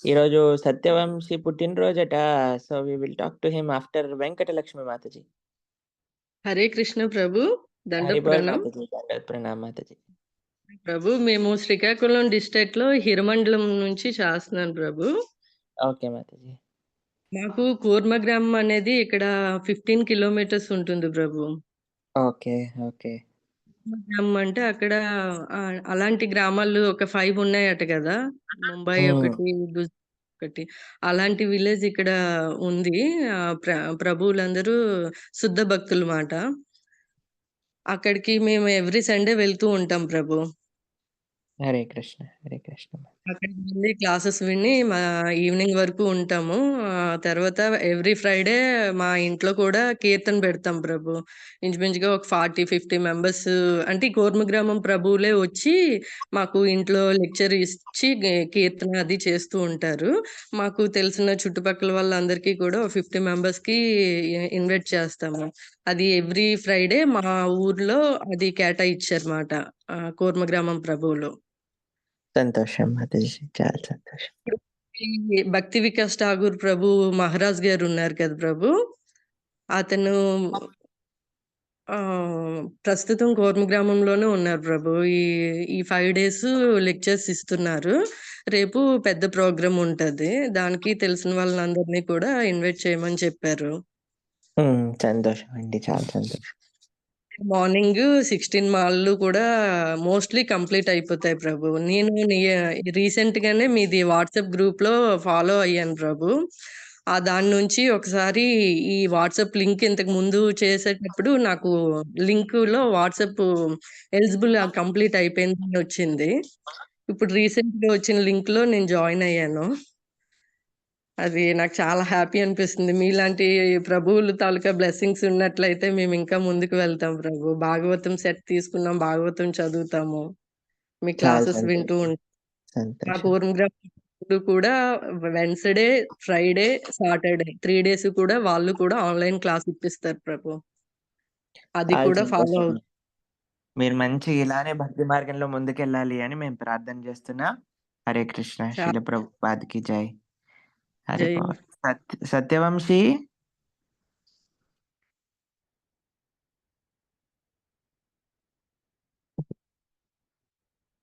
ఈరోజు సత్యవంశి పుట్టినరోజట. So we will talk to him after Venkatalakshmi మాతాజీ. హరే కృష్ణ ప్రభు. దండ హరి బోల్ ప్రణామ్ మాతాజీ. దండవత్ ప్రణామ్ మాతాజీ. ప్రభు. మేము శ్రీకాకుళం డిస్ట్రిక్ట్ లో హిరమండలం నుంచి చేస్తున్నాను ప్రభు. ఓకే మాతాజీ. మాకు కూర్మ గ్రామం అనేది ఇక్కడ 15 kilometers ఉంటుంది ప్రభు. ఓకే. ఓకే. గ్రామం అంటే అక్కడ అలాంటి గ్రామాలు ఒక 5 ఉన్నాయట కదా. ముంబై ఒకటి, ఒకటి అలాంటి విలేజ్ ఇక్కడ ఉంది. ప్రభువులందరూ శుద్ధ భక్తులు మాట. అక్కడికి మేము ఎవ్రీ సండే వెళ్తూ ఉంటాం ప్రభు. హరే కృష్ణ. హరే కృష్ణ. అక్కడికి వెళ్ళి క్లాసెస్ విని ఈవినింగ్ వరకు ఉంటాము. తర్వాత ఎవ్రీ ఫ్రైడే మా ఇంట్లో కూడా కీర్తన పెడతాం ప్రభు. ఇంచుమించుగా ఒక 40-50 మెంబర్స్ అంటే కోర్మగ్రామం ప్రభువులే వచ్చి మాకు ఇంట్లో లెక్చర్ ఇచ్చి కీర్తన అది చేస్తూ ఉంటారు. మాకు తెలిసిన చుట్టుపక్కల వాళ్ళందరికీ కూడా 50 మెంబర్స్ కి ఇన్వైట్ చేస్తాము. అది ఎవ్రీ ఫ్రైడే మా ఊర్లో అది కేటాయించారన్నమాట కోర్మగ్రామం ప్రభువులు. సంతోషం మాతాజీ. చాలా సంతోషం. ఈ భక్తి వికాస్ ఠాగూర్ ప్రభు మహారాజ్ గారు ఉన్నారు కదా ప్రభు. అతను ప్రస్తుతం కోర్మ గ్రామంలోనే ఉన్నారు ప్రభు. ఈ 5 days లెక్చర్స్ ఇస్తున్నారు. రేపు పెద్ద ప్రోగ్రామ్ ఉంటది. దానికి తెలిసిన వాళ్ళందరినీ కూడా ఇన్వైట్ చేయమని చెప్పారు. సంతోషం అండి. చాలా సంతోషం. మార్నింగ్ 16 మాలలు కూడా మోస్ట్లీ కంప్లీట్ అయిపోతాయి ప్రభు. నేను రీసెంట్ గానే మీది వాట్సాప్ గ్రూప్ లో ఫాలో అయ్యాను ప్రభు. దాని నుంచి ఒకసారి ఈ వాట్సాప్ లింక్ ఇంతకు ముందు చేసేటప్పుడు నాకు లింక్‌లో వాట్సాప్ ఎలిజిబుల్ కంప్లీట్ అయిపోయిందని వచ్చింది. ఇప్పుడు రీసెంట్‌గా వచ్చిన లింక్‌లో నేను జాయిన్ అయ్యాను. అది నాకు చాలా హ్యాపీ అనిపిస్తుంది. మీలాంటి ప్రభువులు తాలూకా బ్లెస్సింగ్స్ ఉన్నట్లయితే మేము ఇంకా ముందుకు వెళ్తాం ప్రభు. భాగవతం సెట్ తీసుకున్నాం. భాగవతం చదువుతాము. మీ చాలా క్లాసెస్ వింటూ సంతోషం. మా సంతోషం. పూర్వం గ్రామం కూడా వెన్స్‌డే, ఫ్రైడే, సాటర్డే 3 డేస్ కూడా వాళ్ళు కూడా ఆన్‌లైన్ క్లాస్ ఇప్పిస్తారు ప్రభు. అది చాలా కూడా ఫాలో సంతోషం. అవుతాం. మీరు మంచిగా ఇలానే భక్తి మార్గంలో ముందుకెళ్ళాలి అని మేము ప్రార్థన చేస్తున్నాం. హరే కృష్ణ. చా శీల ప్రభుపాదకి జై. హరి జై బోల్. సత్యవంశీ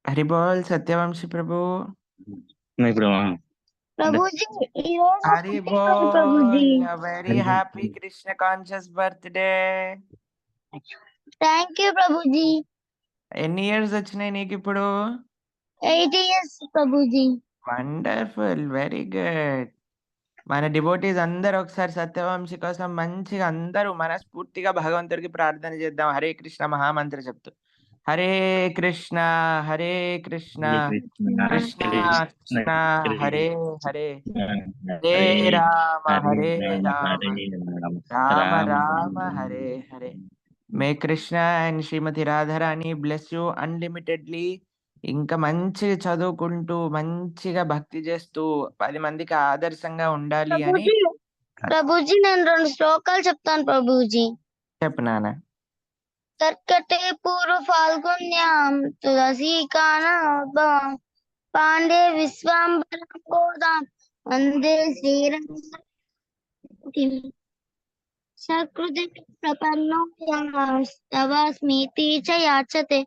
హరి బోల్. సత్యవంశీ ప్రభు ప్రభుజీ ఈ రోజు హరి పుట్టినరోజు ప్రభుజీ. బోల్. Very happy Krishna conscious birthday. Thank you ప్రభుజీ. ఎన్ని ఇయర్స్ వచ్చినాయి నీకు ఇప్పుడు? 8 years ప్రభుజీ. వండర్ఫుల్. Very good. మన డివోటీస్ అందరూ ఒకసారి సత్యవంశీ కోసం మంచిగా అందరూ మనస్ఫూర్తిగా భగవంతుడికి ప్రార్థన చేద్దాం. హరే కృష్ణ మహామంత్ర చెప్తూ. Hare Krishna Hare Krishna Krishna Krishna Hare Hare Hare Rama Hare Rama Rama Rama Hare Hare. May Krishna and Srimati Radharani bless you unlimitedly. ఇంకా మంచిగా చదువుకుంటూ మంచిగా భక్తి చేస్తూ 10 మందికి ఆదర్శంగా ఉండాలి అని ప్రభుజీ నేను 2 శ్లోకాలు చెప్తాను ప్రభుజీ. చెప్పు నాన్న. కర్కటే పూర్వ ఫాల్గున్యాం తులసీ కానోద్భవం పాండే విశ్వాంబరం గోదాం వందే శ్రీరంగం సకృతి ప్రపన్నో తవాస్మీతి చ యాచతే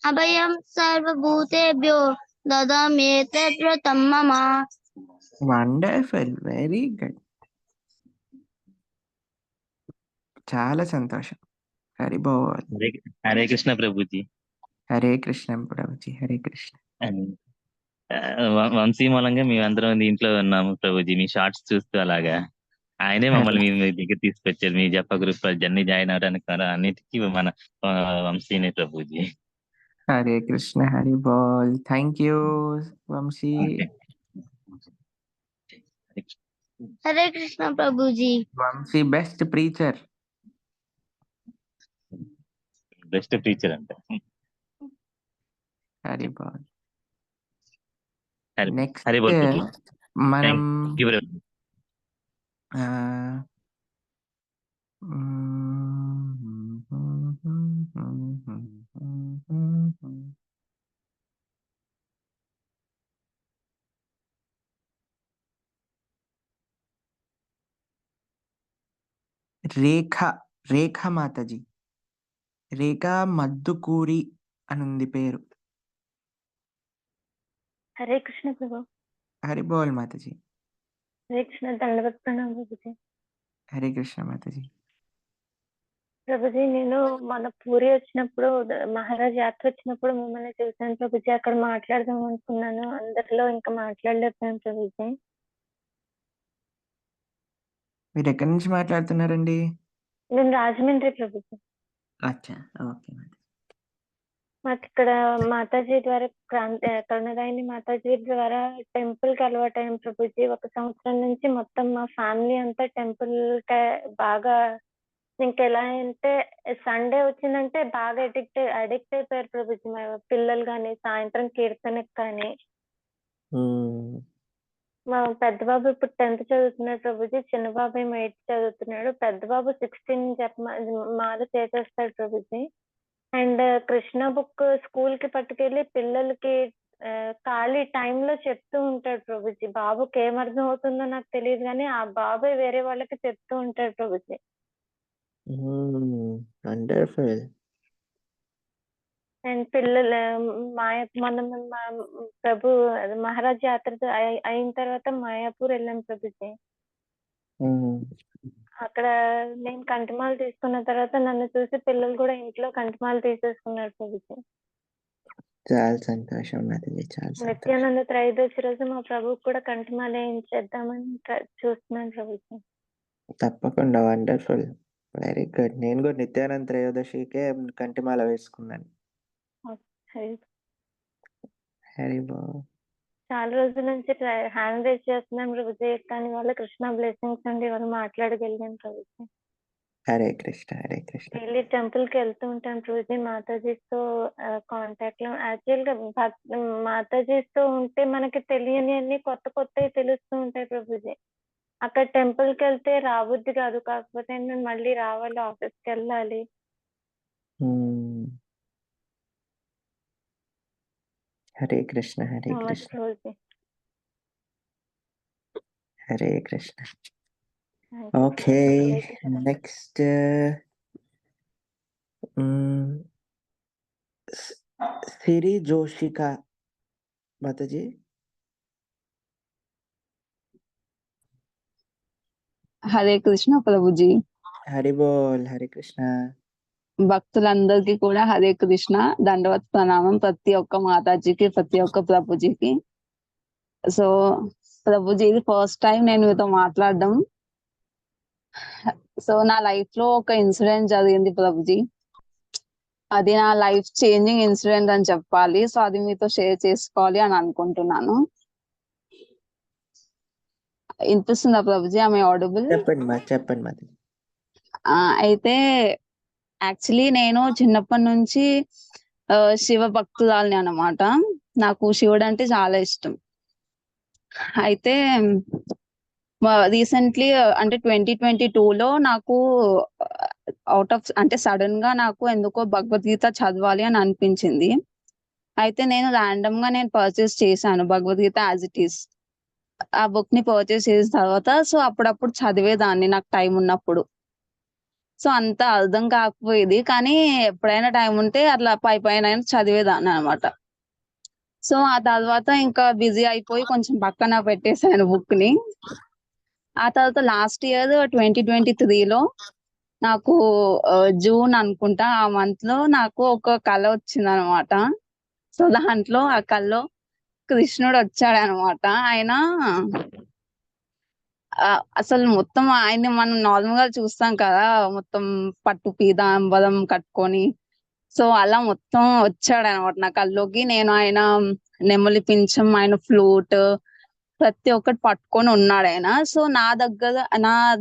అభయం సర్వభూతేభ్యో దదామ్యేతద్వ్రతం మమ. వండర్ఫుల్. Very good. చాలా సంతోషం. హరి బోల్. హరే కృష్ణ ప్రభుజీ. హరే కృష్ణ ప్రభుజీ. హరే కృష్ణ. వంశీ మూలంగా మేమందరం దీంట్లో ఉన్నాము ప్రభుజీ. మీ షార్ట్స్ చూస్తూ అలాగా ఆయనే మమ్మల్ని మీ దగ్గర తీసుకొచ్చారు. మీ జప గ్రూప్ జర్నీ జాయిన్ అవడానికి అన్నిటికీ మన వంశీనే ప్రభుజీ. హరే కృష్ణ. హరి బోల్. Thank you Vamsi. హరే కృష్ణ ప్రభుజీ. Vamsi best preacher. Best teacher అంట. హరి బోల్. హరి నెక్స్ట్ బోల్ ప్రభు. మనం థ్యాంక్ యూ ప్రభు. రేఖ మాతాజీ. రేఖ మద్దుకూరి అని ఉంది పేరు. హరే కృష్ణ ప్రభు. హరి బోల్ మాతాజీ. హరే కృష్ణ. దండవత్ ప్రణామం ప్రభుజీ. హరే కృష్ణ మాతాజీ. ప్రభుజీ నేను మన పూరి వచ్చినప్పుడు మహారాజ్ యాత్ర వచ్చినప్పుడు మిమ్మల్ని చూసాను ప్రభుజీ. అక్కడ మాట్లాడదాం అనుకున్నాను, అందరిలో ఇంకా మాట్లాడలేకపోయాను ప్రభుజీ. మీరు ఎక్కడి నుంచి మాట్లాడుతున్నారండి? నేను రాజమండ్రి ప్రభుజీ. అచ్చా, ఓకే. మాకు ఇక్కడ మాతాజీ ద్వారా కరుణాదాయిని మాతాజీ ద్వారా టెంపుల్ కి అలవాటైన ప్రభుజీ. 1 సంవత్సరం నుంచి మొత్తం మా ఫ్యామిలీ అంతా టెంపుల్ బాగా ఇంకెలా అంటే సండే వచ్చిందంటే బాగా అడిక్ట్ అయిపోయారు ప్రభుజీ. మా పిల్లలు కానీ సాయంత్రం కీర్తనకి కానీ. మా పెద్ద బాబు ఇప్పుడు 10th చదువుతున్నాడు ప్రభుజీ. చిన్న బాబు ఏమో 8th చదువుతున్నాడు. పెద్ద బాబు 16 మాల చేసేస్తాడు Prabhuji. And Krishna book school కి పట్టుకెళ్ళి పిల్లలకి ఖాళీ టైంలో చెప్తూ ఉంటాడు ప్రభుజీ. బాబుకి ఏమర్థం అవుతుందో నాకు తెలియదు కానీ ఆ బాబే వేరే వాళ్ళకి చెప్తూ ఉంటాడు ప్రభుజీ. వండర్ఫుల్. అండ్ పిల్లలు మనం ప్రభు మహారాజ్ యాత్ర అయిన తర్వాత మాయాపూర్ వెళ్ళాం ప్రభుజీ. అక్కడ నేను కంఠమాల తీసుకున్న తర్వాత నన్ను చూసి పిల్లలు కూడా ఇంట్లో కంఠమాల తీసేసుకున్నారు ప్రభుజీ. చాలా సంతోషం మాతాజీ, చాలా సంతోషం. నిత్యానంద త్రయోదశి రోజు మా ప్రభువుకి కూడా కంఠమాల చేద్దామని చూస్తున్నాను ప్రభుజీ. తప్పకుండా, వండర్ఫుల్, వెరీ గుడ్. నేను కూడా నిత్యానంద త్రయోదశికే కంటిమాల వేసుకున్నాను. హరి హరి బాబు. చాలా రోజుల నుంచి హ్యాండ్ రైజ్ చేస్తున్నాను ప్రభుజీ, కానీ వాళ్ళ కృష్ణ బ్లెస్సింగ్స్ నుండి వాళ్ళు మాట్లాడగలిగాను ప్రభుజీ. హరే కృష్ణ, హరే కృష్ణ. డైలీ టెంపుల్ కి వెళ్తూ ఉంటాను ప్రభుజీ, మాతాజీతో కాంటాక్ట్ లో. యాక్చువల్ గా మాతాజీతో ఉంటే మనకి తెలియని అన్ని కొత్త కొత్తవి తెలుస్తూ ఉంటాయి ప్రభుజీ. అక్కడ టెంపుల్ కి వెళ్తే రాబుద్ది కాదు, కాకపోతే నేను మళ్ళీ రావాలి, ఆఫీస్కి వెళ్ళాలి. Hare Krishna, Hare Krishna, Prabhuji. Hare Krishna. Thank you, okay, Prabhuji. Hare Krishna. Next సిరి జోషిక మాతాజీ. హరే కృష్ణ ప్రభుజీ. హరి బోల్, హరే కృష్ణ. భక్తులందరికీ కూడా హరే కృష్ణ, దండవత్ ప్రణామం ప్రతి ఒక్క మాతాజీకి, ప్రతి ఒక్క ప్రభుజీకి. సో ప్రభుజీ, ఇది ఫస్ట్ టైం నేను మీతో మాట్లాడడం. సో నా లైఫ్ లో ఒక ఇన్సిడెంట్ జరిగింది ప్రభుజీ, అది నా లైఫ్ చేంజింగ్ ఇన్సిడెంట్ అని చెప్పాలి. సో అది మీతో షేర్ చేసుకోవాలి అని అనుకుంటున్నాను. వినిపిస్తుందా ప్రభుజీ? ఆమె ఆడిబుల్? చెప్పండి మా, చెప్పండి మాతాజీ. అయితే యాక్చువల్లీ నేను చిన్నప్పటి నుంచి శివ భక్తురాలిని అన్నమాట. నాకు శివుడు అంటే చాలా ఇష్టం. అయితే రీసెంట్లీ అంటే 2022లో నాకు అవుట్ ఆఫ్ అంటే సడన్ గా నాకు ఎందుకో భగవద్గీత చదవాలి అని అనిపించింది. అయితే నేను ర్యాండమ్ గా పర్చేస్ చేశాను భగవద్గీత యాజ్ ఇట్ ఈస్. ఆ బుక్ ని పర్చేస్ చేసిన తర్వాత సో అప్పుడప్పుడు చదివేదాన్ని నాకు టైం ఉన్నప్పుడు. సో అంత అర్థం కాకపోయేది, కానీ ఎప్పుడైనా టైం ఉంటే అట్లా పై పైన చదివేదాన్ని అనమాట. సో ఆ తర్వాత ఇంకా బిజీ అయిపోయి కొంచెం పక్కన పెట్టేశాను బుక్ ని. ఆ తర్వాత లాస్ట్ ఇయర్ 2023లో నాకు జూన్ అనుకుంటా, ఆ మంత్ లో నాకు ఒక కళ వచ్చింది అనమాట. సో దాంట్లో ఆ కళలో కృష్ణుడు వచ్చాడు అనమాట. ఆయన అసలు మొత్తం ఆయన్ని మనం నార్మల్ గా చూస్తాం కదా, మొత్తం పట్టు పీతాంబరం కట్టుకొని. సో అలా మొత్తం వచ్చాడు అనమాట నా కల్లోకి. నేను ఆయన నెమలి పింఛం, ఆయన ఫ్లూట్, ప్రతి ఒక్కటి పట్టుకొని ఉన్నాడు ఆయన. సో నా దగ్గర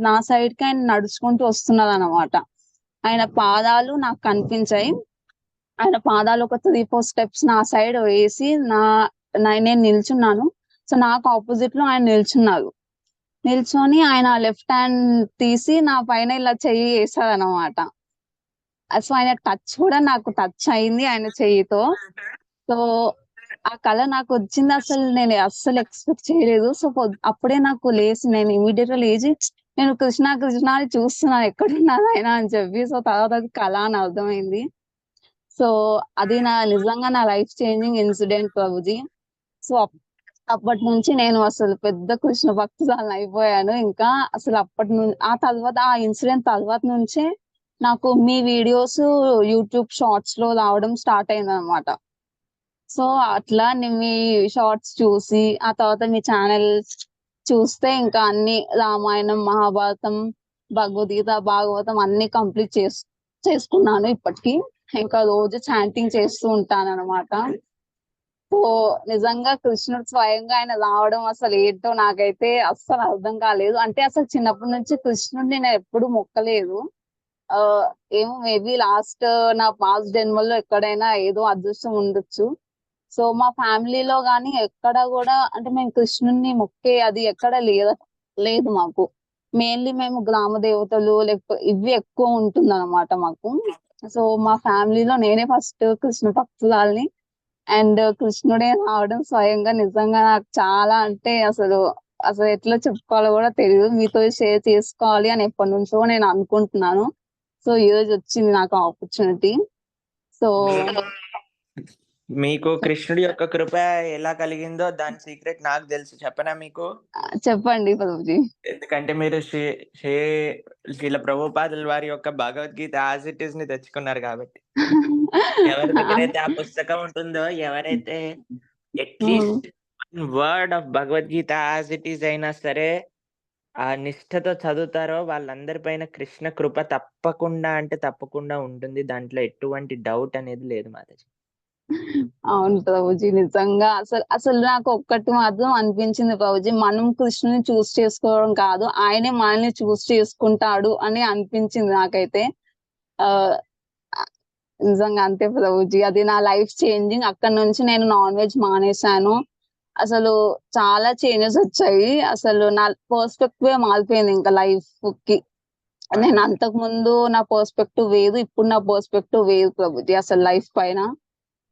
నా సైడ్ కి ఆయన నడుచుకుంటూ వస్తున్నాడు అనమాట. ఆయన పాదాలు నాకు కనిపించాయి. ఆయన పాదాలు ఒక 3-4 స్టెప్స్ నా సైడ్ వేసి నేను నిల్చున్నాను. సో నాకు ఆపోజిట్ లో ఆయన నిల్చొని ఆయన లెఫ్ట్ హ్యాండ్ తీసి నా పైన ఇలా చెయ్యి వేసాడు అనమాట. సో ఆయన టచ్ కూడా నాకు టచ్ అయింది ఆయన చెయ్యితో. సో ఆ కళ నాకు వచ్చింది, అసలు నేను అస్సలు ఎక్స్పెక్ట్ చేయలేదు. సో అప్పుడే నాకు లేచి నేను ఇమీడియట్ గా లేచి నేను కృష్ణ కృష్ణ అని చూస్తున్నాను, ఎక్కడున్నాను ఆయన అని చెప్పి. సో తర్వాత అది కళ అని అర్థమైంది. సో అది నిజంగా నా life changing incident Prabhuji. So అప్పటి నుంచి నేను అసలు పెద్ద కృష్ణ భక్తురాలు అయిపోయాను. ఇంకా అసలు అప్పటి నుంచి ఆ తర్వాత ఆ ఇన్సిడెంట్ తర్వాత నుంచే నాకు మీ వీడియోస్ యూట్యూబ్ షార్ట్స్ లో రావడం స్టార్ట్ అయింది అనమాట. సో అట్లా నేను మీ షార్ట్స్ చూసి ఆ తర్వాత మీ ఛానల్ చూస్తే ఇంకా అన్ని రామాయణం, మహాభారతం, భగవద్గీత, భాగవతం అన్ని కంప్లీట్ చేసుకున్నాను ఇప్పటికి. ఇంకా రోజు చాంటింగ్ చేస్తూ ఉంటాను అనమాట. సో నిజంగా కృష్ణుడు స్వయంగా ఆయన రావడం అసలు ఏంటో నాకైతే అస్సలు అర్థం కాలేదు. అంటే అసలు చిన్నప్పటి నుంచి కృష్ణుడిని నేను ఎప్పుడు మొక్కలేదు. ఏమో మేబీ లాస్ట్ నా పాస్ట్ జన్మల్లో ఎక్కడైనా ఏదో అదృష్టం ఉండొచ్చు. సో మా ఫ్యామిలీలో గానీ ఎక్కడ కూడా అంటే మేము కృష్ణుడిని మొక్కే అది ఎక్కడ లేదు మాకు. మెయిన్లీ మేము గ్రామ దేవతలు లేకపోతే ఇవి ఎక్కువ ఉంటుంది అనమాట మాకు. సో మా ఫ్యామిలీలో నేనే ఫస్ట్ కృష్ణ భక్తురాల్ని. అండ్ కృష్ణుడే రావడం స్వయంగా నిజంగా నాకు చాలా అంటే అసలు ఎట్లా చెప్పుకోవాలో కూడా తెలియదు. మీతో షేర్ చేసుకోవాలి అని ఎప్పటి నుంచో నేను అనుకుంటున్నాను. సో ఈ రోజు వచ్చింది నాకు ఆపర్చునిటీ. సో మీకు కృష్ణుడి యొక్క కృప ఎలా కలిగిందో దాని సీక్రెట్ నాకు తెలుసు. చెప్పనా మీకు? చెప్పండి ప్రభుజీ. ఎందుకంటే మీరు శ్రీల ప్రభుపాదుల వారి యొక్క భగవద్గీత యాజ్ ఇట్ ఈస్ ని తెచ్చుకున్నారు కాబట్టి. ఎవరి దగ్గరైతే ఆ పుస్తకం ఉంటుందో, ఎవరైతే at least word of Bhagavad Gita as it is అయినా సరే ఆ నిష్ఠతో చదువుతారో వాళ్ళందరి పైన కృష్ణ కృప తప్పకుండా అంటే తప్పకుండా ఉంటుంది. దాంట్లో ఎటువంటి డౌట్ అనేది లేదు మాతాజీ. అవును ప్రభుజీ, నిజంగా అసలు నాకు ఒక్కటి మాత్రం అనిపించింది ప్రభుజీ, మనం కృష్ణుని చూస్ చేసుకోవడం కాదు, ఆయనే మనల్ని చూస్ చేసుకుంటాడు అని అనిపించింది నాకైతే. ఆ నిజంగా అంతే ప్రభుజీ, అది నా లైఫ్ చేంజింగ్. అక్కడ నుంచి నేను నాన్ వెజ్ మానేశాను. అసలు చాలా చేంజెస్ వచ్చాయి. అసలు నా పర్స్పెక్టివ్ మారిపోయింది ఇంకా లైఫ్ కి. నేను అంతకు ముందు నా పర్స్పెక్టివ్ వేరు, ఇప్పుడు నా పర్స్పెక్టివ్ వేరు ప్రభుజీ అసలు లైఫ్ పైన.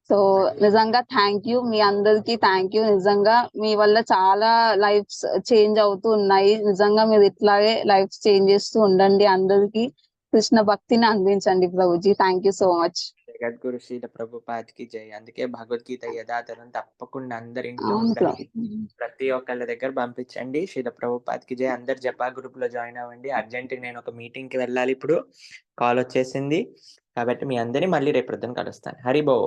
సో నిజంగా థ్యాంక్ యూ, మీ అందరికి థ్యాంక్ యూ. నిజంగా మీ వల్ల చాలా లైఫ్స్ చేంజ్ అవుతూ ఉన్నాయి. నిజంగా మీరు ఇట్లాగే లైఫ్ చేంజ్ చేస్తూ ఉండండి, అందరికి కృష్ణ భక్తిని అందించండి ప్రభుజీ. Thank you so much. జగద్గురు శ్రీల ప్రభుపాద్కి జై. అందుకే భగవద్గీత యథాతథం తప్పకుండా అందరి ఇంట్లో అవును ఉండాలి. ప్రతి ఒక్కళ్ళ దగ్గర పంపించండి. శ్రీల ప్రభుపాద్కి జై. అందరు జపా గ్రూప్ లో జాయిన్ అవ్వండి. అర్జెంట్ నేను ఒక మీటింగ్ కి వెళ్ళాలి, ఇప్పుడు కాల్ వచ్చేసింది కాబట్టి మీ అందరినీ మళ్ళీ రేపు పొద్దున కలుస్తాను. హరి బో.